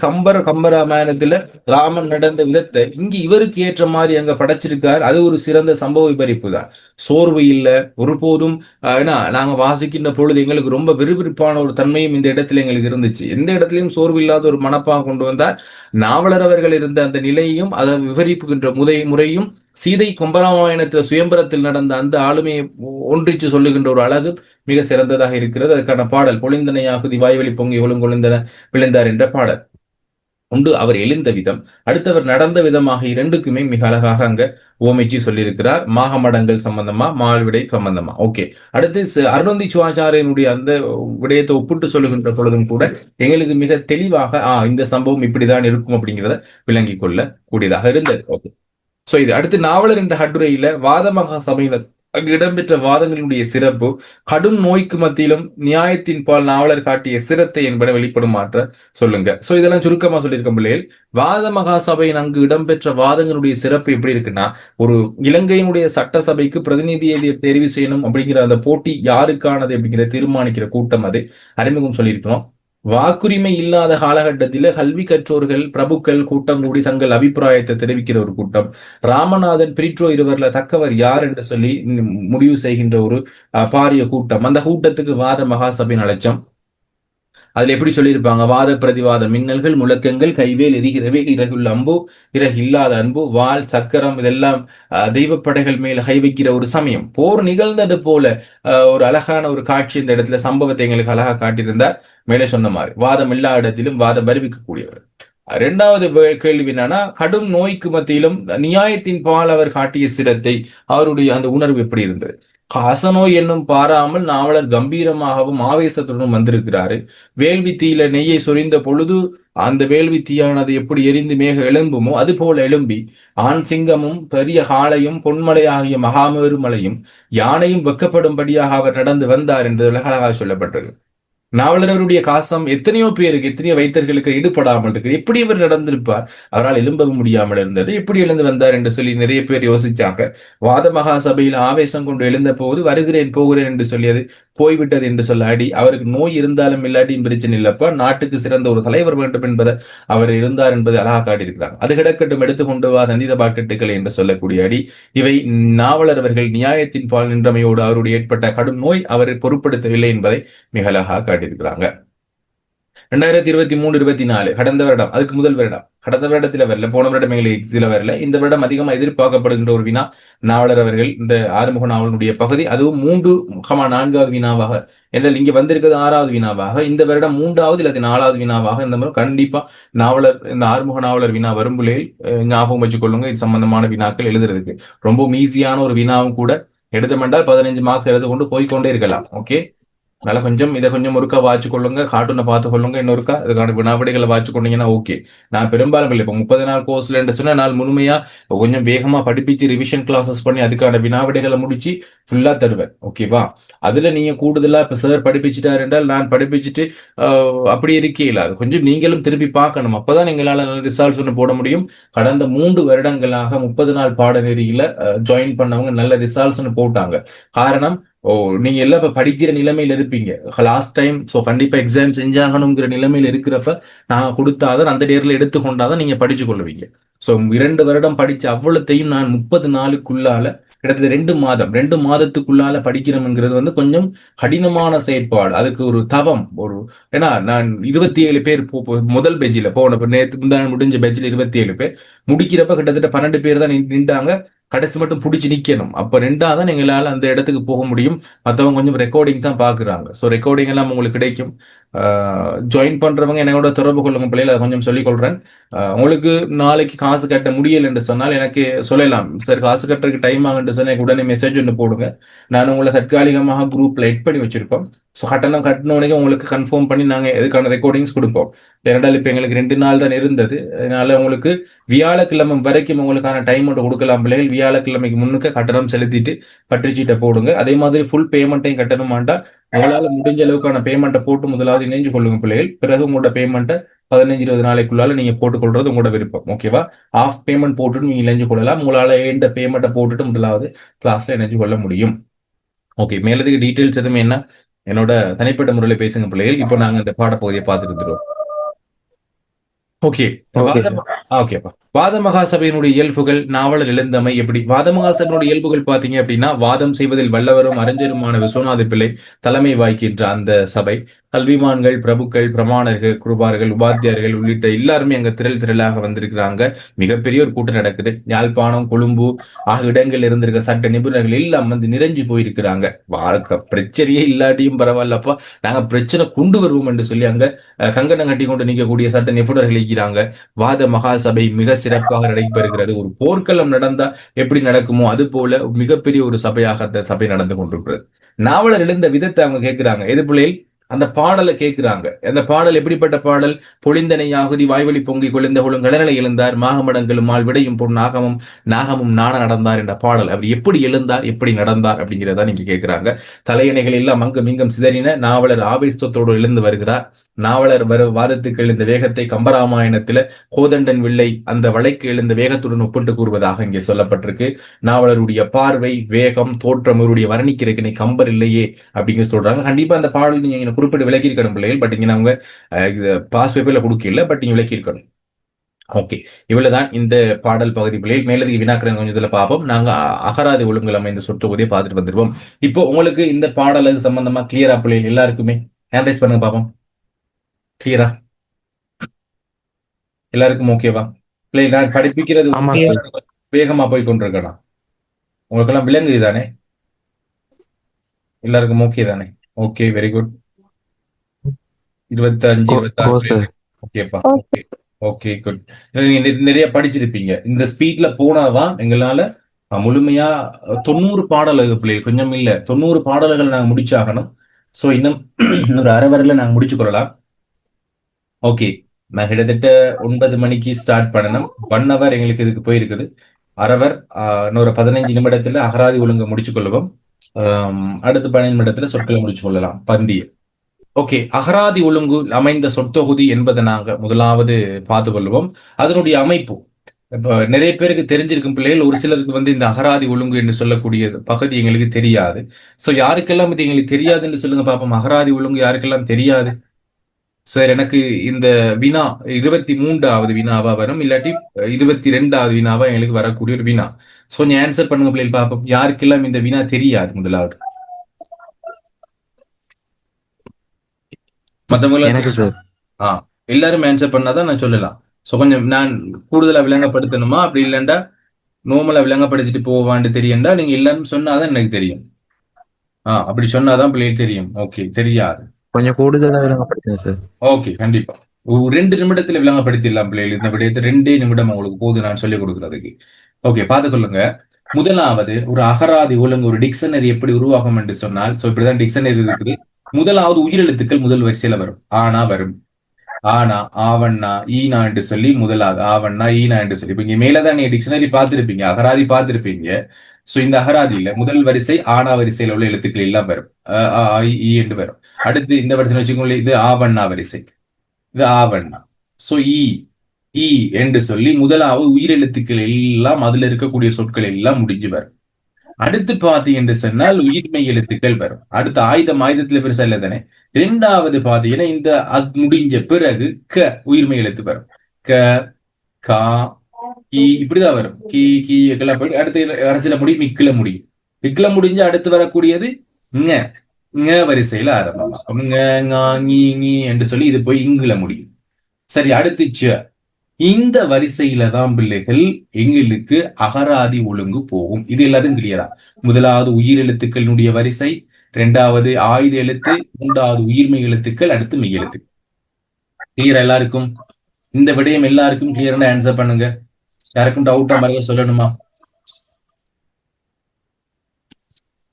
கம்பராமாயணத்துல ராமன் நடந்த விதத்தை இங்கு இவருக்கு ஏற்ற மாதிரி அங்க படைச்சிருக்கார். அது ஒரு சிறந்த சம்பவ விபரிப்பு தான். சோர்வு இல்லை ஒருபோதும். ஏன்னா நாங்க வாசிக்கின்ற பொழுது எங்களுக்கு ரொம்ப விறுவிறுப்பான ஒரு தன்மையும் இந்த இடத்துல எங்களுக்கு இருந்துச்சு. எந்த இடத்துலயும் சோர்வு இல்லாத ஒரு மனப்பாக கொண்டு வந்தார். நாவலர் அவர்கள் இருந்த அந்த நிலையையும் அதை விவரிப்புகின்ற முறையும் சீதை கொம்பராமாயணத்தில் சுயம்பரத்தில் நடந்த அந்த ஆளுமையை ஒன்றிச்சு சொல்லுகின்ற ஒரு அழகு மிக சிறந்ததாக இருக்கிறது. அதுக்கான பாடல் பொழிந்தனையாகுதி வாய்வெளி பொங்கி ஒழுங்கொழுந்தன விழுந்தார் என்ற பாடல். உண்டு அவர் எழுந்த விதம், அடுத்தவர் நடந்த விதமாக இரண்டுக்குமே மிக அழகாக அங்க ஓமைச்சு சொல்லியிருக்கிறார். மாகமடங்கள் சம்பந்தமா, மால்விடை சம்பந்தமா. ஓகே, அடுத்து அருணந்தி சிவாச்சாரியனுடைய அந்த விடயத்தை ஒப்பிட்டு சொல்லுகின்ற பொழுதும் கூட எங்களுக்கு மிக தெளிவாக இந்த சம்பவம் இப்படிதான் இருக்கும் அப்படிங்கிறத விளங்கிக் கொள்ள கூடியதாக இருந்தது. ஓகே, சோ இது அடுத்து நாவலர் என்ற கட்டுரையில வாதமகா சபையினர் அங்கு இடம்பெற்ற வாதங்களுடைய சிறப்பு, கடும் நோய்க்கு மத்தியிலும் நியாயத்தின் பால் நாவலர் காட்டிய சிரத்தை என்பன வெளிப்படும் மாற்ற சொல்லுங்க. சோ இதெல்லாம் சுருக்கமா சொல்லியிருக்க பிள்ளைகள். வாத மகா சபையின் அங்கு இடம்பெற்ற வாதங்களுடைய சிறப்பு எப்படி இருக்குன்னா, ஒரு இலங்கையினுடைய சட்டசபைக்கு பிரதிநிதியை தெரிவு செய்யணும் அப்படிங்கிற அந்த போட்டி யாருக்கானது அப்படிங்கிற தீர்மானிக்கிற கூட்டம் அது அறிமுகம் சொல்லியிருக்கிறோம். வாக்குரிமை இல்லாத காலகட்டத்தில் கல்வி கற்றோர்கள் பிரபுக்கள் கூட்டம் கூடி தங்கள் அபிப்பிராயத்தை தெரிவிக்கிற ஒரு கூட்டம். ராமநாதன் பிரிட்ரோ இருவர்ல தக்கவர் யார் என்று சொல்லி முடிவு செய்கின்ற ஒரு பாரிய கூட்டம். அந்த கூட்டத்துக்கு வாத மகாசபையின் அலட்சம். அதுல எப்படி சொல்லியிருப்பாங்க, வாத பிரதிவாத மின்னல்கள் முழக்கங்கள் கைவேல் எரிகிறவே இறகுள்ள அம்பு இறகு இல்லாத அன்பு வால் சக்கரம் இதெல்லாம் தெய்வப்படைகள் மேல கை வைக்கிற ஒரு சமயம். போர் நிகழ்ந்தது போல ஒரு அழகான ஒரு காட்சி இந்த இடத்துல சம்பவத்தை எங்களுக்கு அழகா காட்டியிருந்தார். மேலே சொன்ன மாதிரி வாதம் எல்லா இடத்திலும் வாதம் அறிவிக்கக்கூடியவர். இரண்டாவது கேள்வி என்னன்னா, கடும் நோய்க்கு மத்தியிலும் நியாயத்தின் பால் அவர் காட்டிய சிரத்தை, அவருடைய அந்த உணர்வு எப்படி இருந்தது? காசநோய் என்னும் பாராமல் நாவலர் கம்பீரமாகவும் ஆவேசத்துடனும் வந்திருக்கிறாரு. வேள்வி தீயில நெய்யை சொரிந்த பொழுது அந்த வேள்வி தீயானது எப்படி எரிந்து மேக எழும்புமோ அது போல எழும்பி ஆண் சிங்கமும் பெரிய காளையும் பொன்மலை ஆகிய மகாமேருமலையும் யானையும் வெக்கப்படும்படியாக அவர் நடந்து வந்தார் என்று அழகாக சொல்லப்பட்டது. நாவலருடைய காசம் எத்தனையோ பேருக்கு, எத்தனையோ வைத்தர்களுக்கு ஈடுபடாமல் இருக்கு. எப்படி இவர் நடந்திருப்பார்? அவரால் எழும்பவும் முடியாமல் இருந்தது, எப்படி எழுந்து வந்தார் என்று சொல்லி நிறைய பேர் யோசிச்சாங்க. வாத மகா சபையில் ஆவேசம் கொண்டு எழுந்த போது வருகிறேன் போகிறேன் என்று சொல்லியது போய்விட்டது என்று சொல்ல அடி. அவருக்கு நோய் இருந்தாலும் இல்லாட்டியும் பிரச்சனை இல்லப்பா, நாட்டுக்கு சிறந்த ஒரு தலைவர் வேண்டும் என்பதை அவர் இருந்தார் என்பதை அழகா காட்டியிருக்கிறார். அது கிடக்கட்டும் எடுத்துக்கொண்டு வா சந்தித பாக்கெட்டுக்களை என்று சொல்லக்கூடிய அடி. இவை நாவலர் அவர்கள் நியாயத்தின் பால் நின்றமையோடு அவருடைய ஏற்பட்ட கடும் நோய் அவரை பொருட்படுத்தவில்லை என்பதை மிக அழகாக காட்டியிருக்கிறாங்க. 2023-24 கடந்த வருடம், அதுக்கு முதல் வருடம், கடந்த வருடத்துல வரல, போன வருடம் எங்களுக்கு இதுல வரல, இந்த வருடம் அதிகமா எதிர்பார்க்கப்படுகின்ற ஒரு வினா நாவலர் அவர்கள் இந்த ஆறுமுக நாவலுடைய பகுதி, அதுவும் 3,4வது வினாவாக, என்றால் இங்க வந்திருக்கிறது 6வது வினாவாக, இந்த வருடம் 3வது இல்லாத 4வது வினாவாக இந்த மாதிரி கண்டிப்பா நாவலர் இந்த ஆறுமுக நாவலர் வினா வரும் பிள்ளைகள் ஞாபகம் வச்சுக்கொள்ளுங்க. இது சம்பந்தமான வினாக்கள் எழுதுறதுக்கு ரொம்ப ஈஸியான ஒரு வினாவும் கூட. எடுத்தமென்றால் 15 மார்க்ஸ் எழுத கொண்டு போய்கொண்டே இருக்கலாம். ஓகே, அதனால இதை கொஞ்சம் ஒருக்கா வாட்சி கொள்ளுங்க, கார்ட்டூனை பார்த்து கொள்ளுங்க, இன்னொருக்கா இதுக்கான வினாவிடைகளை வாட்சி கொண்டீங்கன்னா ஓகே. நான் பெரும்பாலும் இல்லை, இப்போ 30 நாள் கோர்ஸ்ல சொன்னா நான் முழுமையா கொஞ்சம் வேகமா படிப்பிச்சு ரிவிஷன் கிளாஸஸ் பண்ணி அதுக்கான வினாவிடைகளை முடிச்சு ஃபுல்லா தருவேன். ஓகேவா? அதுல நீங்க கூடுதலா இப்ப சார் படிப்பிச்சுட்டார் என்றால் நான் படிப்பிச்சுட்டு அப்படி இருக்கே இல்லை, அது கொஞ்சம் நீங்களும் திருப்பி பார்க்கணும். அப்பதான் எங்களால் நல்ல ரிசல்ட்ஸ் ஒன்று போட முடியும். கடந்த 3 வருடங்களாக 30 நாள் பாடநெறியில ஜாயின் பண்ணவங்க நல்ல ரிசல்ட்ஸ் ஒன்று போட்டாங்க. காரணம், நீங்க எல்லாம் இப்ப படிக்கிற நிலைமையில இருப்பீங்க லாஸ்ட் டைம். சோ கண்டிப்பா எக்ஸாம் செஞ்சாகணுங்கிற நிலைமையில இருக்கிறப்ப நாங்க கொடுத்தாதான் அந்த நேரில் எடுத்துக்கொண்டாதான் நீங்க படிச்சு கொள்ளுவீங்க. சோ 2 வருடம் படிச்ச அவ்வளத்தையும் நான் 30 நாளுக்குள்ளால கிட்டத்தட்ட 2 மாதத்துக்குள்ளால படிக்கிறோம்ங்கிறது கொஞ்சம் கடினமான செயற்பாடு. அதுக்கு ஒரு தவம், ஏன்னா நான் 27 பேர் முதல் பெஞ்சில போன நேற்று முந்தான முடிஞ்ச பெஞ்சில் 27 பேர் முடிக்கிறப்ப கிட்டத்தட்ட 12 பேர் தான் நின்றாங்க. கடைசி மட்டும் பிடிச்சி நிக்கணும். அப்ப 2ஆதான் எங்களால அந்த இடத்துக்கு போக முடியும். மற்றவங்க கொஞ்சம் ரெக்கார்டிங் தான் பாக்குறாங்க. ஸோ ரெக்கார்டிங் எல்லாம் உங்களுக்கு கிடைக்கும். ஜாயின் பண்றவங்க என்னோட தொடர்பு கொள்ளுங்க பிள்ளைகள், அதை கொஞ்சம் சொல்லிக் கொள்றேன். உங்களுக்கு நாளைக்கு காசு கட்ட முடியல என்று சொன்னால் எனக்கு சொல்லலாம், சார் காசு கட்டுறதுக்கு டைம் ஆகுன்னு சொன்னா உடனே மெசேஜ் ஒன்று போடுங்க. நான் உங்களை தற்காலிகமாக குரூப்ல எட் பண்ணி வச்சிருப்போம். ஸோ கட்டணம் கட்டினோடனே உங்களுக்கு கன்ஃபார்ம் பண்ணி நாங்கள் இதுக்கான ரெக்கார்டிங்ஸ் கொடுப்போம். இரண்டால் இப்போ எங்களுக்கு 2 நாள் தான் இருந்தது. அதனால உங்களுக்கு வியாழக்கிழமை வரைக்கும் உங்களுக்கான டைம் ஒன்று கொடுக்கலாம் பிள்ளைகள். வியாழக்கிழமைக்கு முன்னுக்கு கட்டணம் செலுத்திட்டு பற்றுச்சீட்டை போடுங்க. அதே மாதிரி ஃபுல் பேமெண்ட்டையும் கட்டணும் வேண்டாம். உங்களால் முடிஞ்ச அளவுக்கான பேமெண்ட்டை போட்டு முதலாவது இணைஞ்சு கொள்ளுங்க பிள்ளைகள். பிறகு உங்களோட பேமெண்ட்டை 15-20 நாளைக்குள்ளால நீங்க போட்டுக்கொள்றது உங்களோட விருப்பம். ஓகேவா? ஆஃப் பேமெண்ட் போட்டுட்டு நீங்க இணைஞ்சு கொள்ளலாம். உங்களால இந்த பேமெண்ட்டை போட்டுட்டு முதலாவது கிளாஸ்ல இணைஞ்சு கொள்ள முடியும். ஓகே, மேலதுக்கு டீட்டெயில்ஸ் எதுவுமே என்ன என்னோட தனிப்பட்ட முறையில் பேசுங்க பிள்ளைகள். இப்போ நாங்க இந்த பாடப்பகுதியை பார்த்துட்டு வந்துடுவோம். ஓகே, ஓகேப்பா. வாதமகா சபையினுடைய இயல்புகள், நாவலர் எழுந்தமை எப்படி? வாதமகா சபையினுடைய இயல்புகள் பாத்தீங்க அப்படின்னா, வாதம் செய்வதில் வல்லவரும் அறிஞருமான விஸ்வநாத பிள்ளை தலைமை வாய்க்கின்ற அந்த சபை, கல்விமான்கள், பிரபுக்கள், பிரமாணர்கள், குருபார்கள், உபாத்தியார்கள் உள்ளிட்ட எல்லாருமே அங்க திரள் திரளாக வந்திருக்கிறாங்க. மிகப்பெரிய ஒரு கூட்டம் நடக்குது. யாழ்ப்பாணம், கொழும்பு ஆகிய இடங்கள்ல இருந்திருக்க சட்ட நிபுணர்கள் எல்லாம் வந்து நிறைஞ்சு போயிருக்கிறாங்க. வாழ்க்கை பிரச்சனையே இல்லாட்டியும் பரவாயில்லப்பா, நாங்க பிரச்சனை கொண்டு வருவோம் என்று சொல்லி அங்க கங்கணம் கட்டி கொண்டு நிற்கக்கூடிய சட்ட நிபுணர்கள் இருக்கிறாங்க. வாத மகாசபை மிக சிறப்பாக நடைபெறுகிறது. ஒரு போர்க்களம் நடந்தா எப்படி நடக்குமோ அது போல மிகப்பெரிய ஒரு சபையாக அந்த சபை நடந்து கொண்டிருக்கிறது. நாவலர் எழுந்த விதத்தை அவங்க கேட்கிறாங்க. எது பிள்ளைகள்? அந்த பாடலை கேட்கிறாங்க. அந்த பாடல் எப்படிப்பட்ட பாடல்? பொழிந்தனை யாகுதி வாய்வழி பொங்கி கொழுந்த கொழும் கடலை எழுந்தார் மாகமடங்களும் மால் விடையும் பொன் நாகமும் நாகமும் நாண நடந்தார் என்ற பாடல். அவர் எப்படி எழுந்தார், எப்படி நடந்தார் அப்படிங்கிறத நீங்க கேட்கிறாங்க. தலையணைகள் எல்லாம் அங்கும் இங்கும் சிதறின. நாவலர் ஆவேசத்தோடு எழுந்து வருகிறார். நாவலர் வாதத்துக்கு எழுந்த வேகத்தை கம்பராமாயணத்துல கோதண்டன் வில்லை அந்த வளைக்கு எழுந்த வேகத்துடன் ஒப்பிட்டு கூறுவதாக இங்கே சொல்லப்பட்டிருக்கு. நாவலருடைய பார்வை, வேகம், தோற்றம், இவருடைய வர்ணிக்கிறதுக்கு கம்பர் இல்லையே அப்படிங்கிற சொல்றாங்க. கண்டிப்பா அந்த பாடல் நீங்க குறிப்பிட்டு விளக்கி இருக்கணும் பிள்ளைகள். பட் இங்க அவங்க பாஸ் பேப்பர்ல கொடுக்கல, பட் நீங்க விளக்கி இருக்கணும். ஓகே, இவ்வளவுதான் இந்த பாடல் பகுதி பிள்ளைகள். மேலதிக வினாக்கள் கொஞ்சம் இதுல பார்ப்போம். நாங்க அகராதி ஒழுங்குல அமைந்த சொற்றொகுதியை பார்த்துட்டு வந்துருவோம். இப்போ உங்களுக்கு இந்த பாடலுக்கு சம்பந்தமா கிளியரா பிள்ளைகள் எல்லாருக்குமே ஹேண்ட் ரைஸ் பண்ணுங்க பார்ப்போம். கிளியரா எல்லாருக்கும் ஓகேவா பிள்ளைகள்? நான் படிப்பிக்கிறது ஆமா சார். வேகமா போய் கொண்டிருக்கணும். உங்களுக்கு எல்லாம் விளங்குது தானே? எல்லாருக்கும் ஓகே தானே? Okay, very good. 25, ஓ 26 சார். ஓகேப்பா. Okay okay, good. நீங்க நிறைய படிச்சிருப்பீங்க. இந்த ஸ்பீட்ல போனாதான் எங்களால முழுமையா 90 பாடல்கள் பிள்ளைகள், கொஞ்சம் இல்ல 90 பாடல்கள் நாங்க முடிச்சாகணும். சோ இன்னும் ஒரு அரை வரல நாங்க முடிச்சு கொள்ளலாம். ஓகே, நான் கிட்டத்தட்ட 9 மணிக்கு ஸ்டார்ட் பண்ணணும். 1 hour எங்களுக்கு இதுக்கு போயிருக்குது. அரவர் இன்னொரு 15 நிமிடத்துல அகராதி ஒழுங்க முடிச்சு கொள்ளுவோம். அடுத்த 15 நிமிடத்துல சொற்களை முடிச்சு கொள்ளலாம் பந்திய. ஓகே, அகராதி ஒழுங்கு அமைந்த சொற்தொகுதி என்பதை நாங்க முதலாவது பார்த்து கொள்வோம். அதனுடைய அமைப்பு இப்ப நிறைய பேருக்கு தெரிஞ்சிருக்கும் பிள்ளைகள். ஒரு சிலருக்கு வந்து இந்த அகராதி ஒழுங்கு என்று சொல்லக்கூடிய பகுதி எங்களுக்கு தெரியாது. சோ யாருக்கெல்லாம் இது எங்களுக்கு தெரியாதுன்னு சொல்லுங்க பாப்போம். அகராதி ஒழுங்கு யாருக்கெல்லாம் தெரியாது? சார், எனக்கு இந்த வினா 23வது வினாவா வரும், இல்லாட்டி 22வது வினாவா எங்களுக்கு வரக்கூடிய ஒரு வினா. சோ கொஞ்சம் ஆன்சர் பண்ணுங்க பிள்ளைகள் பாப்போம். யாருக்கெல்லாம் இந்த வினா தெரியாது முதலாவது? மத்தவங்க எனக்கு சார். எல்லாரும் ஆன்சர் பண்ணாதான் நான் சொல்லலாம். சோ கொஞ்சம் நான் கூடுதலா விளங்கப்படுத்தணுமா? அப்படி இல்லைண்டா நோமலா விளங்கப்படுத்திட்டு போவான்னு தெரியண்டா நீங்க எல்லாரும் சொன்னாதான் எனக்கு தெரியும். அப்படி சொன்னாதான் பிள்ளைகள் தெரியும். ஓகே, தெரியாது. கொஞ்சம் கூடுதலா விளங்கப்படுத்துங்க சார். ஓகே, கண்டிப்பா. 2 நிமிடத்துல விளங்கப்படுத்திடலாம் பிள்ளைகள். இந்த விடயத்தை 2 நிமிடம் உங்களுக்கு போது நான் சொல்லிக் கொடுக்கறதுக்கு. ஓகே, பார்த்துக்கொள்ளுங்க. முதலாவது, ஒரு அகராதி ஒழுங்கு, ஒரு டிக்ஷனரி எப்படி உருவாகும் என்று சொன்னால், சோ இப்படிதான் டிக்ஷனரி இருக்குது. முதலாவது உயிரெழுத்துக்கள் முதல் வரிசையில வரும். ஆனா வரும். ஆனா, ஆவண்ணா, ஈனா என்று சொல்லி முதலாவது ஆவண்ணா, ஈனா என்று சொல்லி. இப்ப இங்க மேலதான் நீங்க டிக்ஷனரி பார்த்திருப்பீங்க, அகராதி பார்த்திருப்பீங்க. சோ இந்த அகராதியில முதல் வரிசை ஆனா வரிசையில உள்ள எழுத்துக்கள் எல்லாம் வரும். ஈ என்று வரும். அடுத்து இந்த வரிசை வச்சுக்கோங்களேன், இது ஆவண்ணா வரிசை, இது ஆவண்ணா. சோ ஈ என்று சொல்லி முதலாவது உயிரெழுத்துக்கள் எல்லாம் அதுல இருக்கக்கூடிய சொற்கள் எல்லாம் முடிஞ்சு வரும். அடுத்து பாத்தீங்க என்று சொன்னால் உயிர்மை எழுத்துக்கள் வரும். அடுத்து ஆயுதத்துல பெருசா இல்ல தானே. 2வது பாத்தீங்கன்னா இந்த முடிஞ்ச பிறகு க உயிர்மை எழுத்து வரும். க, கா, கி இப்படிதான் வரும். கி எல்லாம் போயிட்டு அடுத்து அரசியல முடியும், மிக்கில முடியும். மிக்கில முடிஞ்சு அடுத்து வரக்கூடியது ங்க வரிசையில ஆரம்பம். ங என்று சொல்லி இது போய் இங்குல முடியும். சரி, அடுத்து இந்த வரிசையில தான் பிள்ளைகள் எங்களுக்கு அகராதி ஒழுங்கு போகும். இது எல்லாத்தையும் கிளியரா. முதலாவது உயிர் எழுத்துக்களினுடைய வரிசை, 2வது ஆயுத எழுத்து, 3வது உயிர்மெய் எழுத்துக்கள், அடுத்து மெய் எழுத்து. கிளியரா எல்லாருக்கும்? இந்த விடயம் எல்லாருக்கும் கிளியர்னா ஆன்சர் பண்ணுங்க. யாருக்கும் டவுட்டா மாதிரி சொல்லணுமா?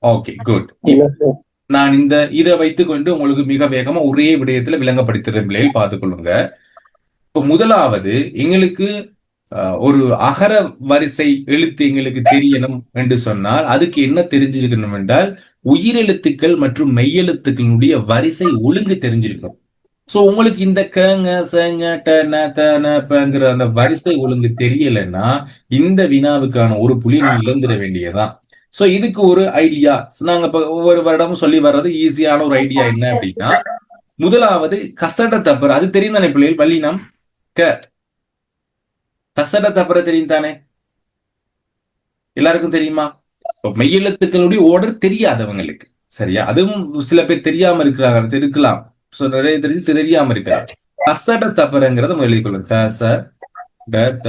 Okay, good. நான் இதை வைத்துக்கொண்டு உங்களுக்கு மிக வேகமா ஒரே விடயத்துல விளங்கப்படுத்துறேன் பிள்ளைகள், பார்த்துக்கொள்ளுங்க. இப்போ முதலாவது எங்களுக்கு ஒரு அகர வரிசை எழுத்து எங்களுக்கு தெரியணும் என்று சொன்னால் அதுக்கு என்ன தெரிஞ்சிருக்கணும் என்றால் உயிரெழுத்துக்கள் மற்றும் மெய்யெழுத்துக்களுடைய வரிசை ஒழுங்கு தெரிஞ்சிருக்கணும். சோ உங்களுக்கு இந்த கங்க சங்க டங்கிற அந்த வரிசை ஒழுங்கு தெரியலைன்னா இந்த வினாவுக்கான ஒரு புள்ளி நீங்க இழந்துட வேண்டியதான். சோ இதுக்கு ஒரு ஐடியா நாங்க ஒவ்வொரு வருடமும் சொல்லி வர்றது ஈஸியான ஒரு ஐடியா என்ன அப்படின்னா, முதலாவது கசட தப்பர், அது தெரியும் தானே பிள்ளைகள்? வல்லினம் க, கசட தப்பற தெரியும் தானே? எல்லாருக்கும் தெரியுமா? இப்ப மெய்யெழுத்துக்களுடைய ஓர்டர் தெரியாதவங்களுக்கு, சரியா? அதுவும் சில பேர் தெரியாம இருக்கிறாங்க, இருக்கலாம். நிறைய தெரியாம இருக்கலாம். கசட தப்பறங்கிறத எழுதிக் கொள்ளுங்க. த ச ட த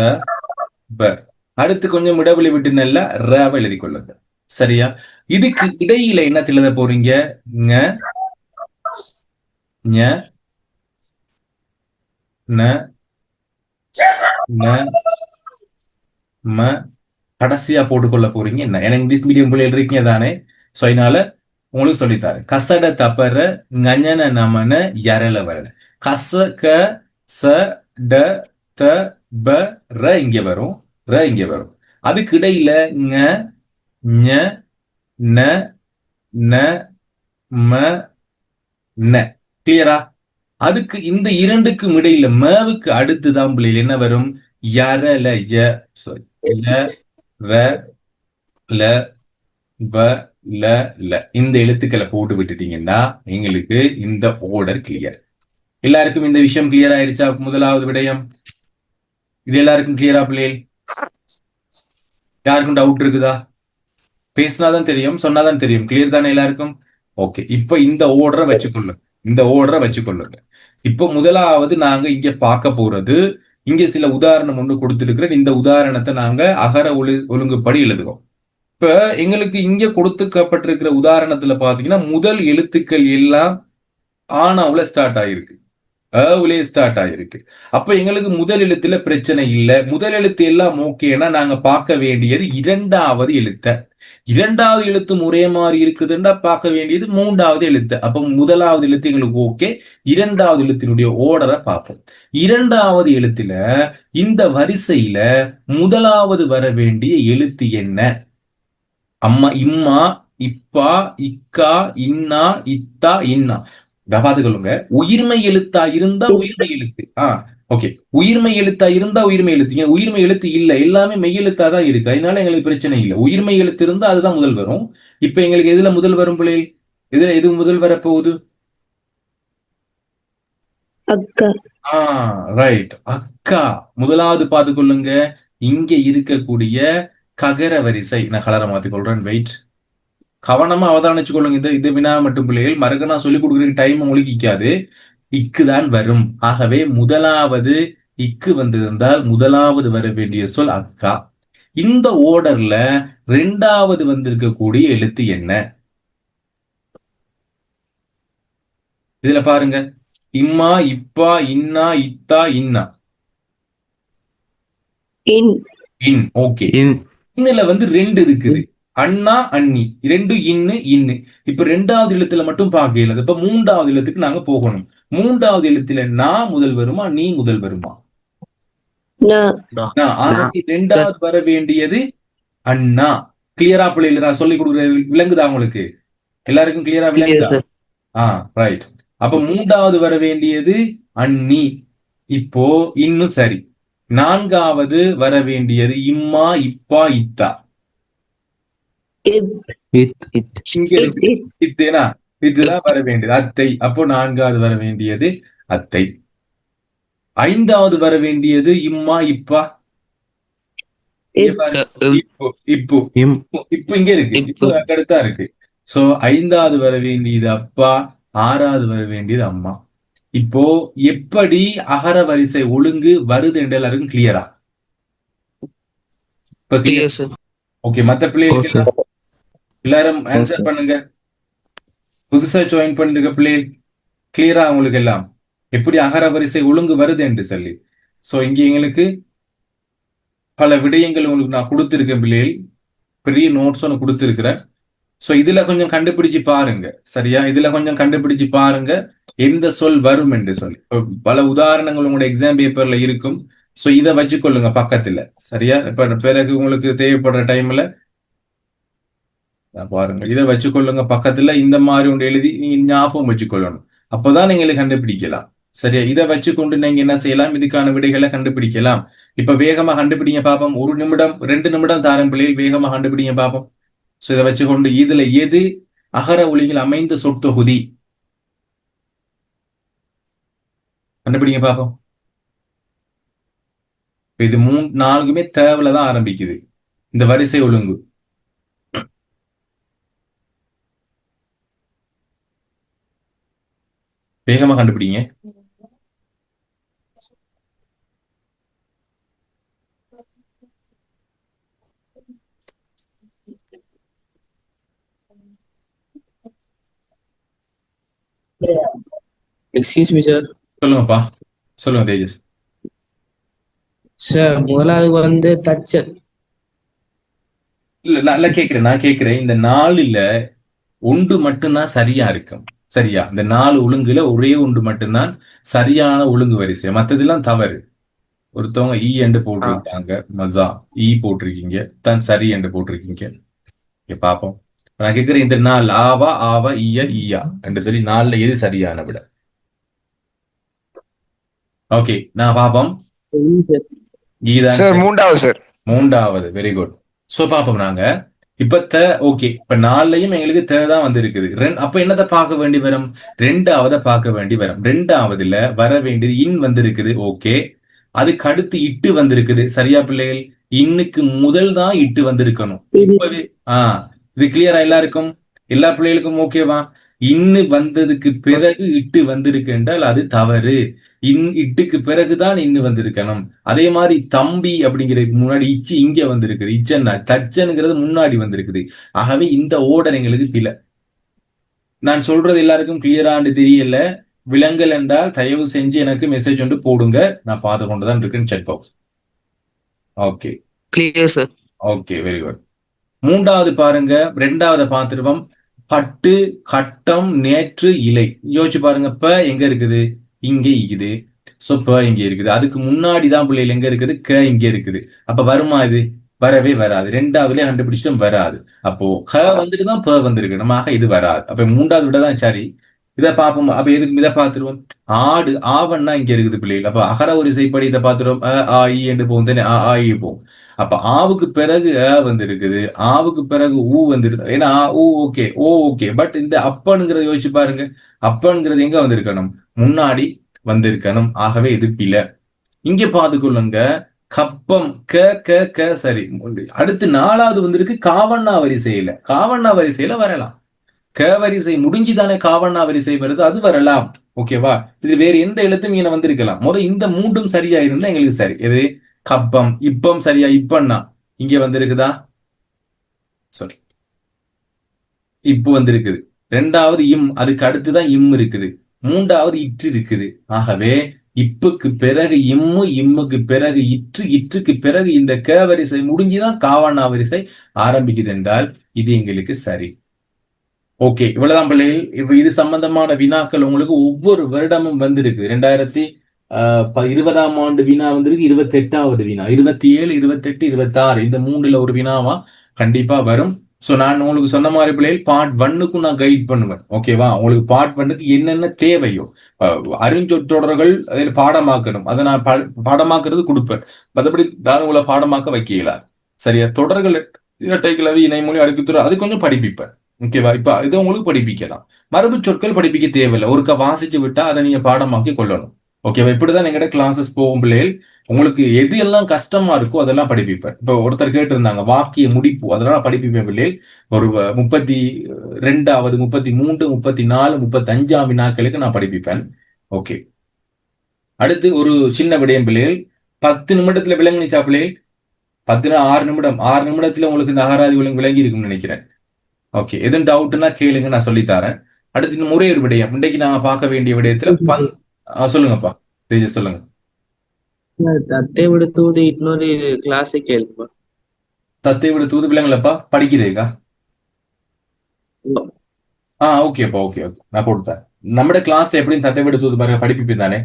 ப. அடுத்து கொஞ்சம் இடைவெளி விட்டு நல்ல ரவை எழுதிக் கொள்ளுங்க. சரியா? இதுக்கு இடையில என்ன எழுத போறீங்க? ஞ ஞ ந ந ம கடைசியா போட்டுக்கொள்ள போறீங்க என்ன? ஏன்னா இங்கிலீஷ் மீடியம் பிள்ளைகள் இருக்கீங்க தானே? சோ அதனால உங்களுக்கு சொல்லித்தாரு. கசட தப்பற ஞன நமன யரல வரல. கச க ச ட த ப ர இங்க வரும், ர இங்க வரும். அதுக்கு இடையில ஞ ஞ ந ந ம ந. கிளியரா? அதுக்கு இந்த இரண்டுக்கும் இடையில மவுக்கு அடுத்துதான் பிள்ளைகள் என்ன வரும்? யரல ய. ல ர ல ப ல ல. இந்த எழுத்துக்களை போட்டு விட்டுட்டீங்கன்னா எங்களுக்கு இந்த ஓர்டர் கிளியர். எல்லாருக்கும் இந்த விஷயம் கிளியர் ஆயிடுச்சா? முதலாவது விடயம் இது எல்லாருக்கும் கிளியரா பிள்ளைகள்? யாருக்கும் டவுட் இருக்குதா? பேசினாதான் தெரியும், சொன்னாதான் தெரியும். கிளியர் தானே எல்லாருக்கும்? ஓகே. இப்ப இந்த ஓர்டரை வச்சுக்கொள்ளுங்க, இந்த ஓர்டரை வச்சுக்கொள்ளுங்க. இப்போ முதலாவது நாங்க இங்க பார்க்க போறது, இங்க சில உதாரணம் ஒன்று கொடுத்திருக்கிறேன். இந்த உதாரணத்தை நாங்க அகர ஒழுங்குப்படி எழுதுவோம். இப்ப எங்களுக்கு இங்க கொடுத்துக்கப்பட்டிருக்கிற உதாரணத்துல பாத்தீங்கன்னா முதல் எழுத்துக்கள் எல்லாம் ஆனாவுல ஸ்டார்ட் ஆயிருக்கு, அவுலே ஸ்டார்ட் ஆயிருக்கு. அப்ப எங்களுக்கு முதல் எழுத்துல பிரச்சனை இல்லை. முதல் எழுத்து எல்லாம் ஓகேனா நாங்க பார்க்க வேண்டியது இரண்டாவது எழுத்த. இரண்டாவது எழுத்தும் ஒரே மாதிரி இருக்குதுன்னா பார்க்க வேண்டியது மூன்றாவது எழுத்து. அப்ப முதலாவது எழுத்து எங்களுக்கு ஓகே, இரண்டாவது எழுத்தினுடைய ஓர்டரை பார்ப்போம். இரண்டாவது எழுத்துல இந்த வரிசையில முதலாவது வர வேண்டிய எழுத்து என்ன? அம்மா, இம்மா, இப்பா, இக்கா, இன்னா, இத்தா, இன்னா. பாத்துக்கொள்ளுங்க. உயிர்மை எழுத்தா இருந்தா உயிர்மை எழுத்து. ஓகே. உயிர்மை எழுத்தா இருந்தா உயிர்மை எழுத்து. உயிர்மை எழுத்து இல்ல, எல்லாமே மெய்யெழுத்தா தான் இருக்கு. அதனால எங்களுக்கு பிரச்சனை இல்லை. உயிர்மை எழுத்து இருந்தா அதுதான் முதல் வரும். இப்ப எங்களுக்கு எதுல முதல் வரும் பிள்ளை? இதுல எது முதல் வரப்போகுது? அக்கா. ரைட், அக்கா. முதலாவது பார்த்துக்கொள்ளுங்க. இங்க இருக்கக்கூடிய ககர வரிசை, நான் கலரை மாத்திக்கொள்றேன். வெயிட், கவனமா அவதானிச்சு கொள்ளுங்க. இது வினா மட்டும் பிள்ளைகள், மறுக்க நான் சொல்லிக் கொடுக்குற டைம் உங்களுக்கு இக்காது. இக்கு தான் வரும். ஆகவே முதலாவது இக்கு வந்திருந்தால் முதலாவது வர வேண்டிய சொல் அக்கா. இந்த ஓர்டர்ல இரண்டாவது வந்திருக்கக்கூடிய எழுத்து என்ன? இதுல பாருங்க, இம்மா, இப்பா, இன்னா, இத்தா, இன்னா. இன். ஓகே. இன்னுல வந்து ரெண்டு இருக்குது, அண்ணா, அண்ணி. ரெண்டு இன்னு, இன்னு. இப்ப ரெண்டாவது எழுத்துல மட்டும் பார்க்கல. இப்ப மூன்றாவது எழுத்துக்கு நாங்க போகணும். மூன்றாவது எழுத்துல நான் முதல் வருமா, நீ முதல் வருமா? ரெண்டாவது வர வேண்டியது அண்ணா. கிளியரா பிள்ளைல நான் சொல்லி கொடுக்குற விளங்குதா உங்களுக்கு? எல்லாருக்கும் கிளியரா விளங்குதா? ரைட். அப்ப மூன்றாவது வர வேண்டியது அண்ணி. இப்போ இன்னும் சரி. நான்காவது வர வேண்டியது இம்மா, இப்பா, இத்தா. இதுதான் வர வேண்டியது அத்தை. அப்போ நான்காவது வர வேண்டியது அத்தை. ஐந்தாவது வர வேண்டியது இம்மா, இப்பா. இப்போ இங்க இருக்கு, இப்போ அடுத்தா இருக்கு. சோ ஐந்தாவது வர வேண்டியது அப்பா, ஆறாவது வர வேண்டியது அம்மா. இப்போ எப்படி அகர வரிசை ஒழுங்கு வருது என்று எல்லாருக்கும் கிளியரா? ஓகே. மத்த பிள்ளைகளுக்கு எல்லாரும் ஆன்சர் பண்ணுங்க. புதுசா ஜாயின் பண்ணிருக்க பிள்ளைகள் கிளியரா உங்களுக்கு எல்லாம் எப்படி அகர வரிசை ஒழுங்கு வருது என்று சொல்லி. சோ இங்க எங்களுக்கு பல விடயங்கள் உங்களுக்கு நான் கொடுத்திருக்கேன் பிள்ளைகள், பெரிய நோட்ஸ் ஒன்று கொடுத்திருக்கிறேன். சோ இதுல கொஞ்சம் கண்டுபிடிச்சு பாருங்க, சரியா? இதுல கொஞ்சம் கண்டுபிடிச்சு பாருங்க எந்த சொல் வரும் என்று சொல்லி. பல உதாரணங்கள் உங்களோட எக்ஸாம் பேப்பர்ல இருக்கும். சோ இதை வச்சுக்கொள்ளுங்க பக்கத்துல, சரியா? இப்ப பிறகு உங்களுக்கு தேவைப்படுற டைம்ல பாருங்க, இதை வச்சுக்கொள்ளுங்க பக்கத்துல. இந்த மாதிரி ஒன்று எழுதி நீங்க ஞாபகம் வச்சுக்கொள்ளணும். அப்பதான் நீங்க கண்டுபிடிக்கலாம், சரியா? இதை வச்சுக்கொண்டு நீங்க என்ன செய்யலாம், இதுக்கான விடைகளை கண்டுபிடிக்கலாம். இப்ப வேகமா கண்டுபிடிங்க பாப்போம். 1 நிமிடம் 2 நிமிடம் தாரம் பிள்ளைகள், வேகமா கண்டுபிடிங்க பாப்போம். சோ இதை வச்சுக்கொண்டு இதுல எது அகர ஒழுங்கில் அமைந்த சொற்தொகுதி? கண்டுபிடிங்க பாப்போம். இது நாலுக்குமே தேவையில தான் ஆரம்பிக்குது இந்த வரிசை ஒழுங்கு. வேகமா கண்டுபிடிங்க. Excuse me sir. சொல்லுங்கப்பா, சொல்லுங்க தேஜஸ். சார் முதலாவது வந்து தச்சன். இல்ல நான் கேட்கிறேன் இந்த நாலுல ஒன்று மட்டும்தான் சரியா இருக்கும். சரியா? இந்த 4 ஒழுங்குல ஒரே ஒன்று மட்டும்தான் சரியான ஒழுங்கு வரிசை, மற்றதெல்லாம் தவறு. ஒருத்தவங்க ஈ என்று போட்டிருக்காங்க, மதான் ஈ போட்டிருக்கீங்க, தான் சரி என்று போட்டிருக்கீங்க. பாப்போம். நான் கேட்கிறேன் இந்த நாள் ஆவா ஆவா ஈயா ஈயா என்று சொல்லி 4ல எது சரியான விட? ஓகே, நான் பாப்போம். ஈதான் சார் மூன்றாவது சார். மூன்றாவது. Very good. சோ பாப்போம் நாங்க இப்ப ஓகே, இப்ப 4லையும் எங்களுக்கு தான் வந்திருக்குது. அப்ப என்னத்தை பார்க்க வேண்டி வரும்? 2வது பார்க்க வேண்டி வரும். 2வதுல வர வேண்டியது இன் வந்திருக்குது. ஓகே, அதுக்கு அடுத்து இட்டு வந்திருக்குது. சரியா பிள்ளைகள்? இன்னுக்கு முதல் தான் இட்டு வந்திருக்கணும். இப்பவே இது கிளியரா எல்லாருக்கும்? எல்லா பிள்ளைகளுக்கும் ஓகேவா? இன்னு வந்ததுக்கு பிறகு இட்டு வந்திருக்கு என்றால் அது தவறு. இட்டுக்கு பிறகுதான் இன்னு வந்திருக்கணும். அதே மாதிரி தம்பி அப்படிங்கிறதுக்கு முன்னாடி இச்சு இங்க வந்திருக்குது. இச்சன்னா தச்சனுங்கிறது முன்னாடி வந்திருக்குது. ஆகவே இந்த ஓர்டர் எங்களுக்கு பிழை. நான் சொல்றது எல்லாருக்கும் கிளியரான்னு தெரியல. விலங்கல் என்றால் தயவு செஞ்சு எனக்கு மெசேஜ் ஒன்று போடுங்க. நான் பார்த்து கொண்டுதான் இருக்கேன் set box. Okay, clear sir. Okay, very good. 3வது பாருங்க, 2வது பார்த்துருவோம். பட்டு, கட்டம், நேற்று, இலை. யோசிச்சு பாருங்க. ப எங்க இருக்குது? இங்க இருக்குது. சோ ப இங்க இருக்குது. அதுக்கு முன்னாடி தான் பிள்ளைகள் எங்க இருக்குது? க இங்க இருக்குது. அப்ப வருமா இது? வரவே வராது. 2வதுலயே கண்டுபிடிச்சிட்டும் வராது. அப்போ க வந்துட்டு தான் ப வந்திருக்கு. நம்ம இது வராது. அப்ப 3வது விட தான் சரி. இதை பார்ப்போம். அப்ப எதுக்கு இதை பார்த்துருவோம்? ஆடு ஆவன்னா இங்க இருக்குது பிள்ளைகள். அப்ப அகர வரிசைப்படி இதை பார்த்துருவோம். ஆ இ என்று போகும் தானே, ஆ இ போகும். அப்ப ஆவுக்கு பிறகு வந்திருக்குது, ஆவுக்கு பிறகு ஊ வந்துருக்கு. ஏன்னா ஊ ஓகே, ஓ ஓகே. பட் இந்த அப்பன்கிறத யோசிச்சு பாருங்க. அப்பன்கிறது எங்க வந்திருக்கணும்? முன்னாடி வந்திருக்கணும். ஆகவே இது பிழை. இங்க பார்த்துக்கொள்ளுங்க. கப்பம் க க க சரி. அடுத்து 4வது வந்திருக்கு காவண்ணா வரிசையில. காவண்ணா வரிசையில வரலாம். க வரிசை முடிஞ்சுதானே காவண்ணா வரிசை வருது, அது வரலாம். ஓகேவா? இது வேற எந்த எழுத்தும் இங்க வந்திருக்கலாம். இந்த 3ம் சரியா இருந்தா எங்களுக்கு சரி. எது? கப்பம். இப்பம் சரியா? இப்பன்னா இங்க வந்திருக்குதா? சரி, இப்பு வந்திருக்குது. 2வது இம், அதுக்கு அடுத்துதான் இம் இருக்குது. 3வது இற்று இருக்குது. ஆகவே இப்புக்கு பிறகு இம்மு, இம்முக்கு பிறகு இற்று, இற்றுக்கு பிறகு இந்த க வரிசை முடிஞ்சுதான் காவண்ணா வரிசை ஆரம்பிக்குது என்றால் இது எங்களுக்கு சரி. ஓகே, இவ்வளவுதான் பிள்ளைகள். இப்ப இது சம்பந்தமான வினாக்கள் உங்களுக்கு ஒவ்வொரு வருடமும் வந்திருக்கு. 2020ஆம் ஆண்டு வினா வந்திருக்கு, 28வது வினா, 27, 28, 26 இந்த 3ல ஒரு வினாவா கண்டிப்பா வரும். சோ நான் உங்களுக்கு சொன்ன மாதிரி பிள்ளைகள் பார்ட் 1க்கும் நான் கைட் பண்ணுவேன். ஓகேவா? உங்களுக்கு பார்ட் 1க்கு என்னென்ன தேவையோ அறிஞ்சொற்றொடர்கள் பாடமாக்கணும், அதை நான் பாடமாக்குறது கொடுப்பேன். மற்றபடி நான் உங்களை பாடமாக்க வைக்கல. சரியா? தொடர்கள், இரட்டை கிளவி, இணைமொழி, அடுக்குத்துறை அது கொஞ்சம் படிப்பிப்பேன். ஓகேவா? இப்ப இதை உங்களுக்கு படிப்பிக்கலாம். மரபு சொற்கள் படிப்பிக்க தேவையில்லை. ஒருக்கா வாசிச்சு விட்டா அதை நீங்க பாடமாக்கி கொள்ளணும். ஓகேவா? இப்படிதான் எங்கட கிளாஸஸ் போகும் பிள்ளைகள். உங்களுக்கு எது எல்லாம் கஷ்டமா இருக்கோ அதெல்லாம் படிப்பிப்பேன். இப்போ ஒருத்தர் கேட்டு இருந்தாங்க வாக்கிய முடிப்பு, அதெல்லாம் படிப்பிப்பேன் பிள்ளைகள். ஒரு 32வது, 33, 34, 35ஆம் வினாக்களுக்கு நான் படிப்பிப்பேன். ஓகே, அடுத்து ஒரு சின்ன விடயம் பிள்ளைகள். 10 நிமிடத்துல விளங்குனிச்சா பிள்ளைகள்? 6 நிமிடம், 6 நிமிடத்துல உங்களுக்கு இந்த அகராதி விளங்கி இருக்கும்னு நினைக்கிறேன். ஓகே, எதுவும் டவுட்னா கேளுங்க, நான் சொல்லித்தரேன். அடுத்து இன்னும் ஒரே ஒரு விடயம், இன்றைக்கு நான் பார்க்க வேண்டிய விடயத்துல சொல்லுங்கப்பா தேஜஸ், சொல்லுங்க. தத்தை விடுத்தூது இன்னொரு கிளாஸ் கேளுப்பா. தத்தை விட தூது பிள்ளைங்களப்பா படிக்கிறேக்கா? ஓகேப்பா, ஓகே ஓகே, நான் கொடுத்தேன். நம்ம கிளாஸ்ல எப்படியும் தத்தை விட தூது பாருங்க படிப்பிப்பேன் தானே.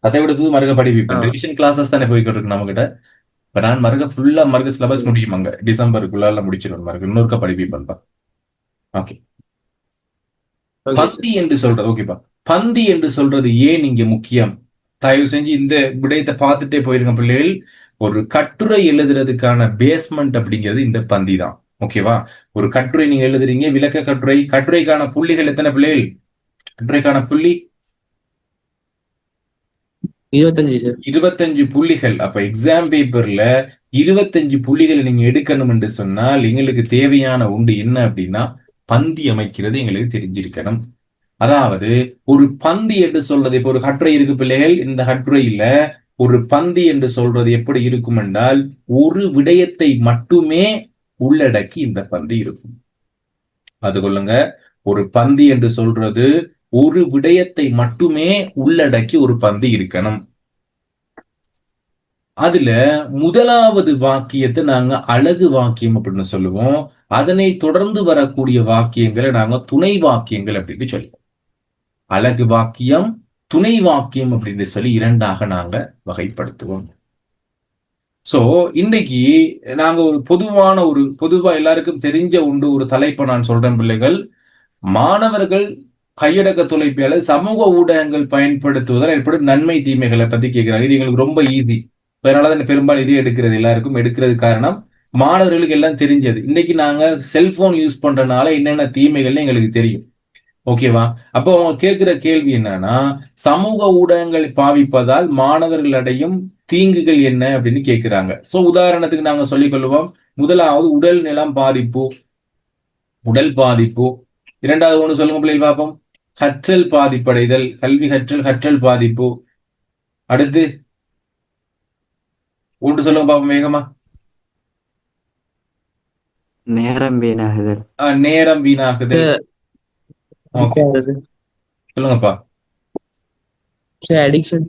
தத்தை விட தூது மறுக்க படிப்பிப்பேன். ரிவிஷன் கிளாஸஸ் தானே போய்கிட்டு இருக்கு நம்ம கிட்ட. இப்ப நான் மறுக்க ஃபுல்லா மறுக்க சிலபஸ் முடியுமாங்க, டிசம்பருக்குள்ள முடிச்சிடும். மறுக்க இன்னொருக்கா படிப்பிப்பேன்ப்பா. ஓகே, பந்தி என்று சொல்றது. ஓகேப்பா, பந்தி என்று சொல்றது ஏன் இங்க முக்கியம்? தயவு செஞ்சு இந்த விடயத்தை பார்த்துட்டே போயிருங்க பிள்ளைகள். ஒரு கட்டுரை எழுதுறதுக்கான பேஸ்மெண்ட் அப்படிங்கிறது இந்த பந்தி தான். ஓகேவா? ஒரு கட்டுரை நீங்க எழுதுறீங்க, விளக்க கட்டுரை. கட்டுரைக்கான புள்ளிகள் எத்தனை பிள்ளைகள்? கட்டுரைக்கான புள்ளி 25 சார். 25 புள்ளிகள். அப்ப எக்ஸாம் பேப்பர்ல 25 புள்ளிகளை நீங்க எடுக்கணும் என்று சொன்னால் எங்களுக்கு தேவையான ஒன்று என்ன அப்படின்னா பந்தி அமைக்கிறது எங்களுக்கு தெரிஞ்சிருக்கணும். அதாவது ஒரு பந்தி என்று சொல்றது, இப்ப ஒரு கட்டுரை இருக்கு பிள்ளைகள், இந்த கட்டுரையில ஒரு பந்தி என்று சொல்றது எப்படி இருக்கும் என்றால் ஒரு விடயத்தை மட்டுமே உள்ளடக்கி இந்த பந்தி இருக்கும். அது கொள்ளுங்க, ஒரு பந்தி என்று சொல்றது ஒரு விடயத்தை மட்டுமே உள்ளடக்கி ஒரு பந்தி இருக்கணும். அதுல முதலாவது வாக்கியத்தை நாங்க அழகு வாக்கியம் அப்படின்னு சொல்லுவோம். அதனை தொடர்ந்து வரக்கூடிய வாக்கியங்களை நாங்க துணை வாக்கியங்கள் அப்படின்னு சொல்லுவோம். அழகு வாக்கியம், துணை வாக்கியம் அப்படின்னு சொல்லி இரண்டாக நாங்க வகைப்படுத்துவோம். சோ இன்னைக்கு நாங்க ஒரு பொதுவா எல்லாருக்கும் தெரிஞ்ச உண்டு ஒரு தலைப்பை நான் சொல்றேன் பிள்ளைகள். மாணவர்கள் கையடக்க தொலைபேசியால சமூக ஊடகங்கள் பயன்படுத்துவதால் ஏற்படும் நன்மை தீமைகளை பத்தி கேட்கிறாங்க. இது எங்களுக்கு ரொம்ப ஈஸி, அதனாலதான் பெரும்பாலும் இதே எடுக்கிறது, எல்லாருக்கும் எடுக்கிறது காரணம் மாணவர்களுக்கு எல்லாம் தெரிஞ்சது. இன்னைக்கு நாங்க செல்போன் யூஸ் பண்றதுனால என்னென்ன தீமைகள்னு எங்களுக்கு தெரியும். ஓகேவா? அப்போ அவங்க கேட்கிற கேள்வி என்னன்னா, சமூக ஊடகங்கள் பாவிப்பதால் மாணவர்கள் அடையும் தீங்குகள் என்ன அப்படின்னு கேட்கிறாங்க. சோ உதாரணத்துக்கு நாங்க சொல்லிக் கொள்வோம். முதலாவது உடல் நலம் பாதிப்பு, உடல் பாதிப்பு. இரண்டாவது ஒண்ணு சொல்லுங்க பிள்ளைகள் பார்ப்போம். கற்றல் பாதிப்படைதல், கல்வி கற்றல் பாதிப்பு. அடுத்து ஒன்று சொல்லுங்க பார்ப்போம் வேகமா. நேரம் வீணாகுதல். நேரம் வீணாகுதல். ஓகே, சொல்லுங்கப்பா. Sir addiction.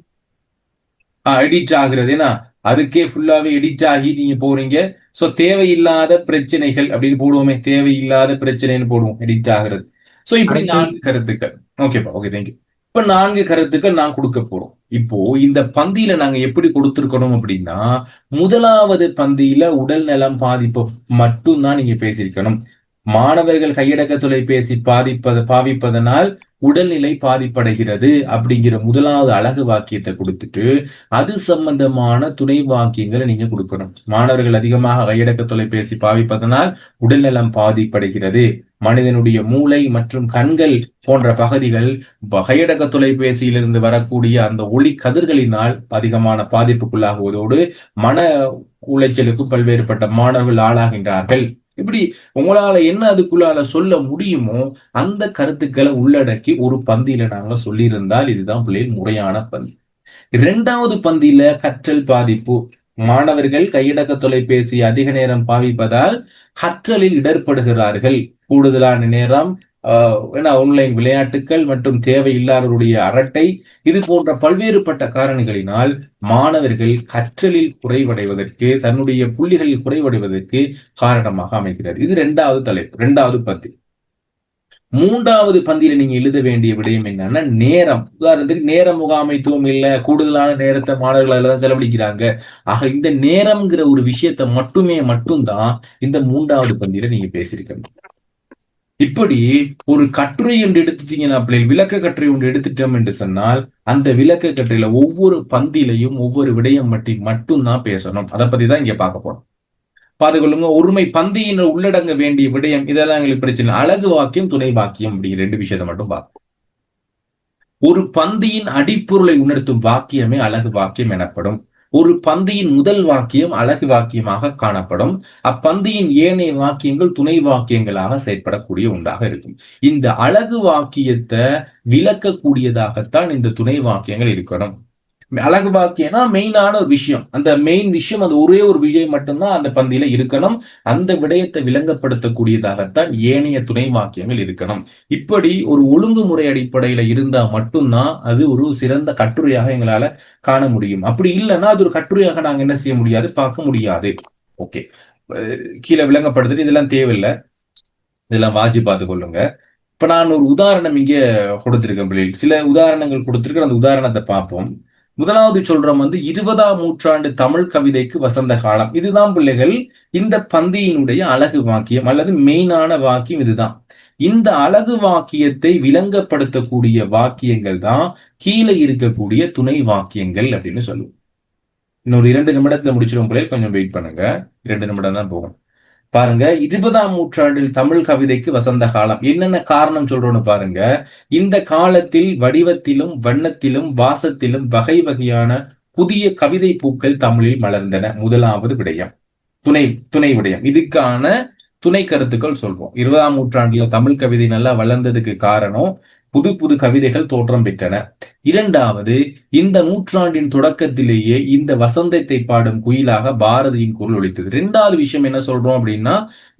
எடிட் ஆகுறது. ஏன்னா அதுக்கே ஃபுல்லாவே எடிட் ஆகி நீங்க போறீங்க. சோ தேவையில்லாத பிரச்சனைகள் அப்படின்னு போடுவோமே, தேவையில்லாத பிரச்சனைன்னு போடுவோம் எடிட் ஆகுறது. சோ இப்படி 4 கருத்துக்கள். ஓகேப்பா, ஓகே, தேங்க்யூ. இப்ப 4 கருத்துக்கள் நான் கொடுக்க போறோம். இப்போ இந்த பந்தியில நாங்க எப்படி கொடுத்திருக்கணும் அப்படின்னா, முதலாவது பந்தியில உடல் நலம் பாதிப்பு மட்டும்தான் நீங்க பேசியிருக்கணும். மாணவர்கள் கையடக்க தொலைபேசி பாவிப்பதனால் உடல்நிலை பாதிப்படைகிறது அப்படிங்கிற முதலாவது அழகு வாக்கியத்தை கொடுத்துட்டு அது சம்பந்தமான துணை வாக்கியங்களை நீங்க கொடுக்கணும். மாணவர்கள் அதிகமாக கையடக்க தொலைபேசி பாவிப்பதனால் உடல்நலம் பாதிப்படைகிறது. மனிதனுடைய மூளை மற்றும் கண்கள் போன்ற பகுதிகள் கையடக்க தொலைபேசியிலிருந்து வரக்கூடிய அந்த ஒளி கதிர்களினால் அதிகமான பாதிப்புக்குள்ளாகுவதோடு மன உளைச்சலுக்கும் பல்வேறுபட்ட மாணவர்கள் ஆளாகின்றார்கள். இப்படி உங்களால என்ன அதுக்குள்ளால சொல்ல முடியுமோ அந்த கருத்துக்களை உள்ளடக்கி ஒரு பந்தியில நாங்க சொல்லியிருந்தால் இதுதான் பிள்ளைகள் முறையான பந்தி. 2வது பந்தியில கற்றல் பாதிப்பு. மாணவர்கள் கையடக்க தொலைபேசி அதிக நேரம் பாவிப்பதால் கற்றலில் இடர்படுகிறார்கள். கூடுதலான நேரம் ஆன்லைன் விளையாட்டுகள் மற்றும் தேவையில்லாதவருடைய அரட்டை, இது போன்ற பல்வேறுபட்ட காரணிகளினால் மாணவர்கள் கற்றலில் குறைவடைவதற்கு, தன்னுடைய புள்ளிகளில் குறைவடைவதற்கு காரணமாக அமைகிறது. இது 2வது தலைப்பு, 2வது பந்தி. 3வது பந்தியில நீங்க எழுத வேண்டிய விடயம் என்னன்னா நேரம். உதாரணத்துக்கு நேர முகாமைத்துவம் இல்ல, கூடுதலான நேரத்தை மாணவர்கள் அதெல்லாம் செலவழிக்கிறாங்க. ஆக இந்த நேரம்ங்கிற ஒரு விஷயத்தை மட்டும்தான் இந்த 3வது பந்தியில நீங்க பேசியிருக்கணும். இப்படி ஒரு கட்டுரை என்று எடுத்துட்டீங்கன்னா விளக்க கட்டுரை ஒன்று எடுத்துட்டோம் என்று சொன்னால் அந்த விளக்க கட்டுரையில ஒவ்வொரு பந்தியிலையும் ஒவ்வொரு விடயம் மட்டும்தான் பேசணும். அதை பத்தி தான் இங்க பார்க்க போறோம். பாத்துக்கொள்ளுங்க. ஒருமை பந்தியின் உள்ளடங்க வேண்டிய விடயம், இதெல்லாம் எங்களுக்கு பிரச்சனை. அழகு வாக்கியம், துணை வாக்கியம் அப்படிங்கிற 2 விஷயத்தை மட்டும் பார்ப்போம். ஒரு பந்தியின் அடிப்பொருளை உணர்த்தும் வாக்கியமே அழகு வாக்கியம் எனப்படும். ஒரு பந்தியின் முதல் வாக்கியம் அழகு வாக்கியமாக காணப்படும். அப்பந்தியின் ஏனைய வாக்கியங்கள் துணை வாக்கியங்களாக செயற்படக்கூடிய ஒன்றாக இருக்கும். இந்த அழகு வாக்கியத்தை விளக்கக்கூடியதாகத்தான் இந்த துணை வாக்கியங்கள் இருக்கணும். அழகு வாக்கியம்னா மெயினான ஒரு விஷயம், அந்த மெயின் விஷயம், அந்த ஒரே ஒரு விடயம் மட்டும்தான் அந்த பந்தியில இருக்கணும். அந்த விடயத்தை விளங்கப்படுத்தக்கூடியதாகத்தான் ஏனைய துணை வாக்கியங்கள் இருக்கணும். இப்படி ஒரு ஒழுங்குமுறை அடிப்படையில இருந்தா மட்டும்தான் அது ஒரு சிறந்த கட்டுரையாக எங்களால காண முடியும். அப்படி இல்லைன்னா அது ஒரு கட்டுரையாக நாங்க என்ன செய்ய முடியாது, பார்க்க முடியாது. ஓகே, கீழே விளங்கப்படுத்துறது இதெல்லாம் தேவையில்லை, இதெல்லாம் வாஜி பார்த்து கொள்ளுங்க. இப்ப நான் ஒரு உதாரணம் இங்க கொடுத்திருக்கேன் பிள்ளைகள், சில உதாரணங்கள் கொடுத்திருக்கேன். அந்த உதாரணத்தை பார்ப்போம். முதலாவது சொல்றோம் 20ஆம் நூற்றாண்டு தமிழ் கவிதைக்கு வசந்த காலம். இதுதான் பிள்ளைகள் இந்த பந்தியினுடைய அழகு வாக்கியம் அல்லது மெயினான வாக்கியம் இதுதான். இந்த அழகு வாக்கியத்தை விளங்கப்படுத்தக்கூடிய வாக்கியங்கள் தான் கீழே இருக்கக்கூடிய துணை வாக்கியங்கள் அப்படின்னு சொல்லுவோம். இன்னொரு 2 நிமிடத்துல முடிச்சிடும் பிள்ளைகள், கொஞ்சம் வெயிட் பண்ணுங்க. 2 நிமிடம் தான் போகும். பாருங்க, 20ஆம் நூற்றாண்டில் தமிழ் கவிதைக்கு வசந்த காலம். என்னென்ன காரணம் சொல்றோம்னு பாருங்க. இந்த காலத்தில் வடிவத்திலும் வண்ணத்திலும் வாசத்திலும் வகை வகையான புதிய கவிதை பூக்கள் தமிழில் மலர்ந்தன. முதலாவது விடயம். துணை துணை விடயம். இதுக்கான துணை கருத்துக்கள் சொல்றோம். 20ஆம் நூற்றாண்டுல தமிழ் கவிதை நல்லா வளர்ந்ததுக்கு காரணம் புது புது கவிதைகள் தோற்றம் பெற்றன. இரண்டாவது, இந்த நூற்றாண்டின் தொடக்கத்திலேயே இந்த வசந்தத்தை பாடும் குயிலாக பாரதியின் குரல் ஒலித்தது. இரண்டாவது விஷயம் என்ன சொல்றோம் அப்படின்னா,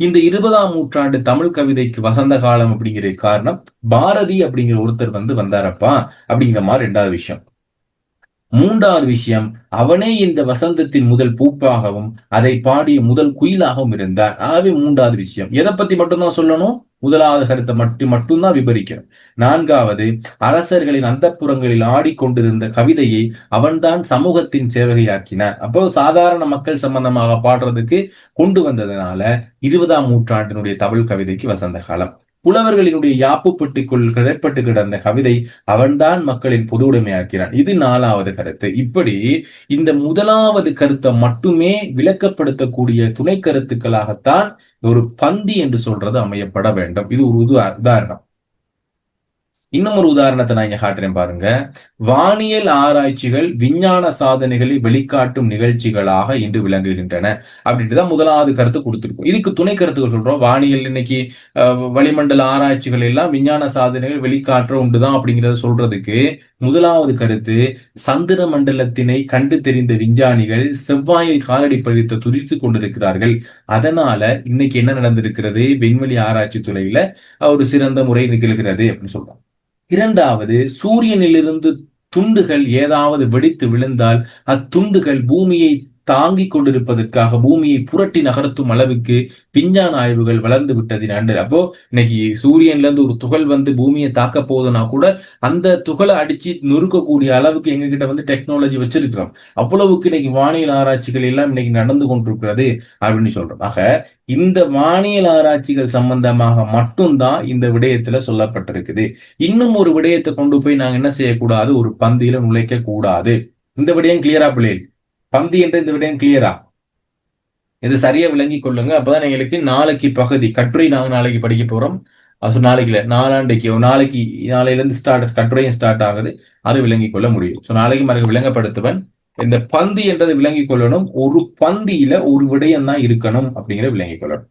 இந்த 20ஆம் நூற்றாண்டு தமிழ் கவிதைக்கு வசந்த காலம் அப்படிங்கிற காரணம் பாரதி அப்படிங்கிற ஒருத்தர் வந்தாரப்பா அப்படிங்கிற மாதிரி இரண்டாவது விஷயம். மூன்றாவது விஷயம், அவனே இந்த வசந்தத்தின் முதல் பூப்பாகவும் அதை பாடிய முதல் குயிலாகவும் இருந்தான். ஆகவே மூன்றாவது விஷயம் எதை பத்தி மட்டும்தான் சொல்லணும், முதலாவது கருத்தை மட்டும்தான் விபரிக்கணும். நான்காவது, அரசர்களின் அந்தப்புறங்களில் ஆடிக்கொண்டிருந்த கவிதையை அவன்தான் சமூகத்தின் சேவகையாக்கினான். அப்போ சாதாரண மக்கள் சம்பந்தமாக பாடுறதுக்கு கொண்டு வந்ததுனால 20ஆம் நூற்றாண்டினுடைய தமிழ் கவிதைக்கு வசந்த காலம். புலவர்களினுடைய யாப்புப்பட்டுக்குள் கிடப்பட்டு கிடந்த கவிதை அவன்தான் மக்களின் பொது உடைமையாக்கிறான். இது 4வது கருத்து. இப்படி இந்த முதலாவது கருத்தை மட்டுமே விளக்கப்படுத்தக்கூடிய துணை கருத்துக்களாகத்தான் ஒரு பந்தி என்று சொல்றது அமையப்பட வேண்டும். இது ஒரு உதாரணம். இன்னும் ஒரு உதாரணத்தை நான் இங்க காட்டுறேன் பாருங்க. வானியல் ஆராய்ச்சிகள் விஞ்ஞான சாதனைகளை வெளிக்காட்டும் நிகழ்ச்சிகளாக இன்று விளங்குகின்றன அப்படின்ட்டுதான் முதலாவது கருத்து கொடுத்திருக்கும். இதுக்கு துணை கருத்துக்கள் சொல்றோம். வானியல் இன்னைக்கு வளிமண்டல ஆராய்ச்சிகள் எல்லாம் விஞ்ஞான சாதனைகள் வெளிக்காற்ற உண்டுதான் அப்படிங்கிறத சொல்றதுக்கு முதலாவது கருத்து, சந்திர மண்டலத்தினை கண்டு தெரிந்த விஞ்ஞானிகள் செவ்வாயில் காலடி பதித்து துதித்துக் கொண்டிருக்கிறார்கள். அதனால இன்னைக்கு என்ன நடந்திருக்கிறது, விண்வெளி ஆராய்ச்சி துறையில ஒரு சிறந்த முறை நிகழ்கிறது அப்படின்னு சொல்றோம். இரண்டாவது, சூரியனிலிருந்து துண்டுகள் ஏதாவது வெடித்து விழுந்தால் அத்துண்டுகள் பூமியை தாங்கிக் கொண்டிருப்பதற்காக பூமியை புரட்டி நகர்த்தும் அளவுக்கு விஞ்ஞான ஆய்வுகள் வளர்ந்து விட்டதின் அன்று. அப்போ இன்னைக்கு சூரியன்ல இருந்து ஒரு துகள் பூமியை தாக்க போகுதுன்னா கூட அந்த துகளை அடிச்சு நொறுக்கக்கூடிய அளவுக்கு எங்க கிட்ட டெக்னாலஜி வச்சிருக்கிறோம். அவ்வளவுக்கு இன்னைக்கு வானியல் ஆராய்ச்சிகள் எல்லாம் இன்னைக்கு நடந்து கொண்டிருக்கிறது அப்படின்னு சொல்றோம். ஆக இந்த வானியல் ஆராய்ச்சிகள் சம்பந்தமாக மட்டும்தான் இந்த விடயத்துல சொல்லப்பட்டிருக்குது. இன்னும் ஒரு விடயத்தை கொண்டு போய் நாங்க என்ன செய்யக்கூடாது, ஒரு பந்தியில நுழைக்க கூடாது. இந்த விடயம் கிளியரா பிள்ளைகள்? பந்தி என்ற இந்த விடயம் கிளியரா? இது சரியா விளங்கி கொள்ளுங்க. அப்பதான் எங்களுக்கு நாளைக்கு பகுதி கட்டுரை நாங்க நாளைக்கு படிக்க போறோம். நாளைக்கு இல்ல, நாளையில இருந்து கட்டுரையும் ஸ்டார்ட் ஆகுது. அது விளங்கி கொள்ள முடியும். நாளைக்கு மறுக்க விளங்கப்படுத்துவன். இந்த பந்தி என்றதை விளங்கி கொள்ளணும். ஒரு பந்தியில ஒரு விடயம் தான் இருக்கணும் அப்படிங்கிறத விளங்கி கொள்ளணும்.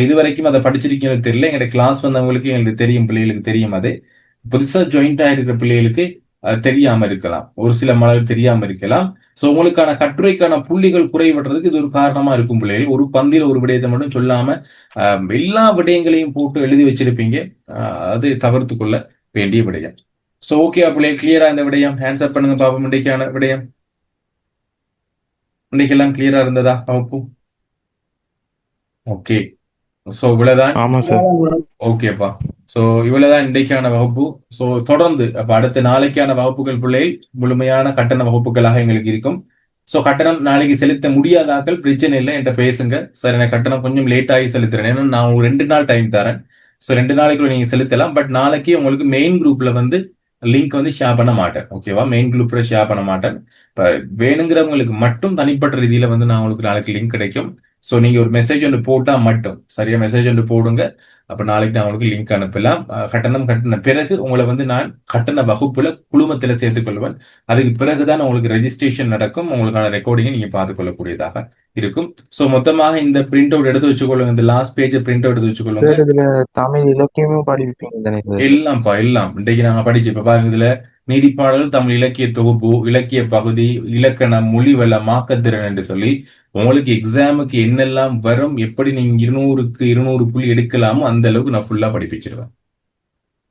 இது வரைக்கும் அதை படிச்சிருக்கீங்கன்னு தெரியல. எங்க கிளாஸ் வந்தவங்களுக்கு எங்களுக்கு தெரியும், பிள்ளைகளுக்கு தெரியும். அது புதுசா ஜாயிண்ட் ஆயிருக்கிற பிள்ளைகளுக்கு தெரியாம இருக்கலாம், ஒரு சில மலர் தெரியாம இருக்கலாம். உங்களுக்கான கட்டுரைக்கான புள்ளிகள் குறைபடுறதுக்கு இது ஒரு காரணமா இருக்கும். பிள்ளைகள் ஒரு பந்தியில ஒரு விடயத்தை மட்டும் சொல்லாம எல்லா விடயங்களையும் போட்டு எழுதி வச்சிருப்பீங்க. அது தவிர்த்து கொள்ள வேண்டிய விடயம். ஓகே பிள்ளைகள், கிளியரா இந்த விடயம்? ஆன்சர் பண்ணுங்க பாப்போம். இன்றைக்கான விடயம் இன்றைக்கு எல்லாம் கிளியரா இருந்ததா வகுப்பு? ஓகே, இவ்வளவுதான். ஆமா சார். ஓகேப்பா. இவ்வளவுதான் இன்றைக்கான வகுப்பு. தொடர்ந்து அப்ப அடுத்த நாளைக்கான வகுப்புகள் பிள்ளைகள் முழுமையான கட்டண வகுப்புகளாக எங்களுக்கு இருக்கும். கட்டணம் நாளைக்கு செலுத்த முடியாதாக்கள் பிரச்சனை இல்லை, என்கிட்ட பேசுங்க. சார் எனக்கு கட்டணம் கொஞ்சம் லேட் ஆகி செலுத்துறேன், ஏன்னா நான் ஒரு 2 நாள் டைம் தரேன். 2 நாளைக்குள்ள நீங்க செலுத்தலாம். பட் நாளைக்கு உங்களுக்கு மெயின் குரூப்ல லிங்க் ஷேர் பண்ண மாட்டேன். ஓகேவா? மெயின் குரூப்ல ஷேர் பண்ண மாட்டேன். இப்ப வேணுங்கிறவங்களுக்கு மட்டும் தனிப்பட்ட ரீதியில நான் உங்களுக்கு நாளைக்கு லிங்க் கிடைக்கும். நீங்க ஒரு மெசேஜ் ஒன்று போட்டா மட்டும், சரியா மெசேஜ் ஒன்று போடுங்க. அப்ப நாளைக்கு நான் உங்களுக்கு லிங்க் அனுப்பலாம். கட்டணம் கட்டின பிறகு உங்களை நான் கட்டண வகுப்புல குழுமத்துல சேர்த்துக் கொள்வேன். அதுக்கு பிறகுதான் உங்களுக்கு ரெஜிஸ்ட்ரேஷன் நடக்கும். உங்களுக்கான ரெக்கார்டிங்கை நீங்க பார்த்துக் கொள்ளக்கூடியதாக இருக்கும். மொத்தமாக இந்த பிரிண்ட் அவுட் எடுத்து வச்சுக்கொள்ளுங்க. இந்த லாஸ்ட் பேஜ் பிரிண்ட் அவுட் எடுத்து வச்சுக்கொள்ளுங்க. இதுல தமிழ் இலக்கியமும் படிப்பீங்க தானே சார்? எல்லாம்ப்பா, எல்லாம் இன்றைக்கு நாங்க படிச்சு இப்ப பாருங்க. இதுல நீதிப்பாடல், தமிழ் இலக்கிய தொகுப்பு, இலக்கிய பகுதி, இலக்கணம், மொழி வளம், மாக்கத்திறன் என்று சொல்லி உங்களுக்கு எக்ஸாமுக்கு என்னெல்லாம் வரும், எப்படி நீங்க 200க்கு 200 புள்ளி எடுக்கலாமோ அந்த அளவுக்கு நான் ஃபுல்லா படிப்பிச்சிருவேன்.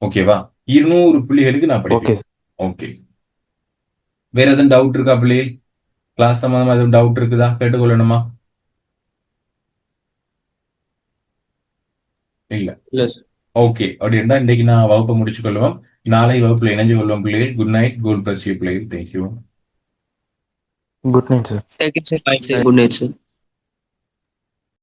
ஓகேவா? 200 புள்ளிகளுக்கு நான் படிப்பேன். ஓகே, வேற எதுவும் டவுட் இருக்கா பிள்ளைகள்? கிளாஸ் சம்பந்தமா எதுவும் டவுட் இருக்குதா? கேட்டுக்கொள்ளணுமா? இல்ல. ஓகே, அப்படி இருந்தா இன்றைக்கு நான் வகுப்பை முடிச்சு கொள்வோம். நாளை வகுப்புல இணைஞ்சு கொள்வோம் பிள்ளைகள். Good night. God bless you பிள்ளைகள். Thank you. Good night sir. Good night, sir.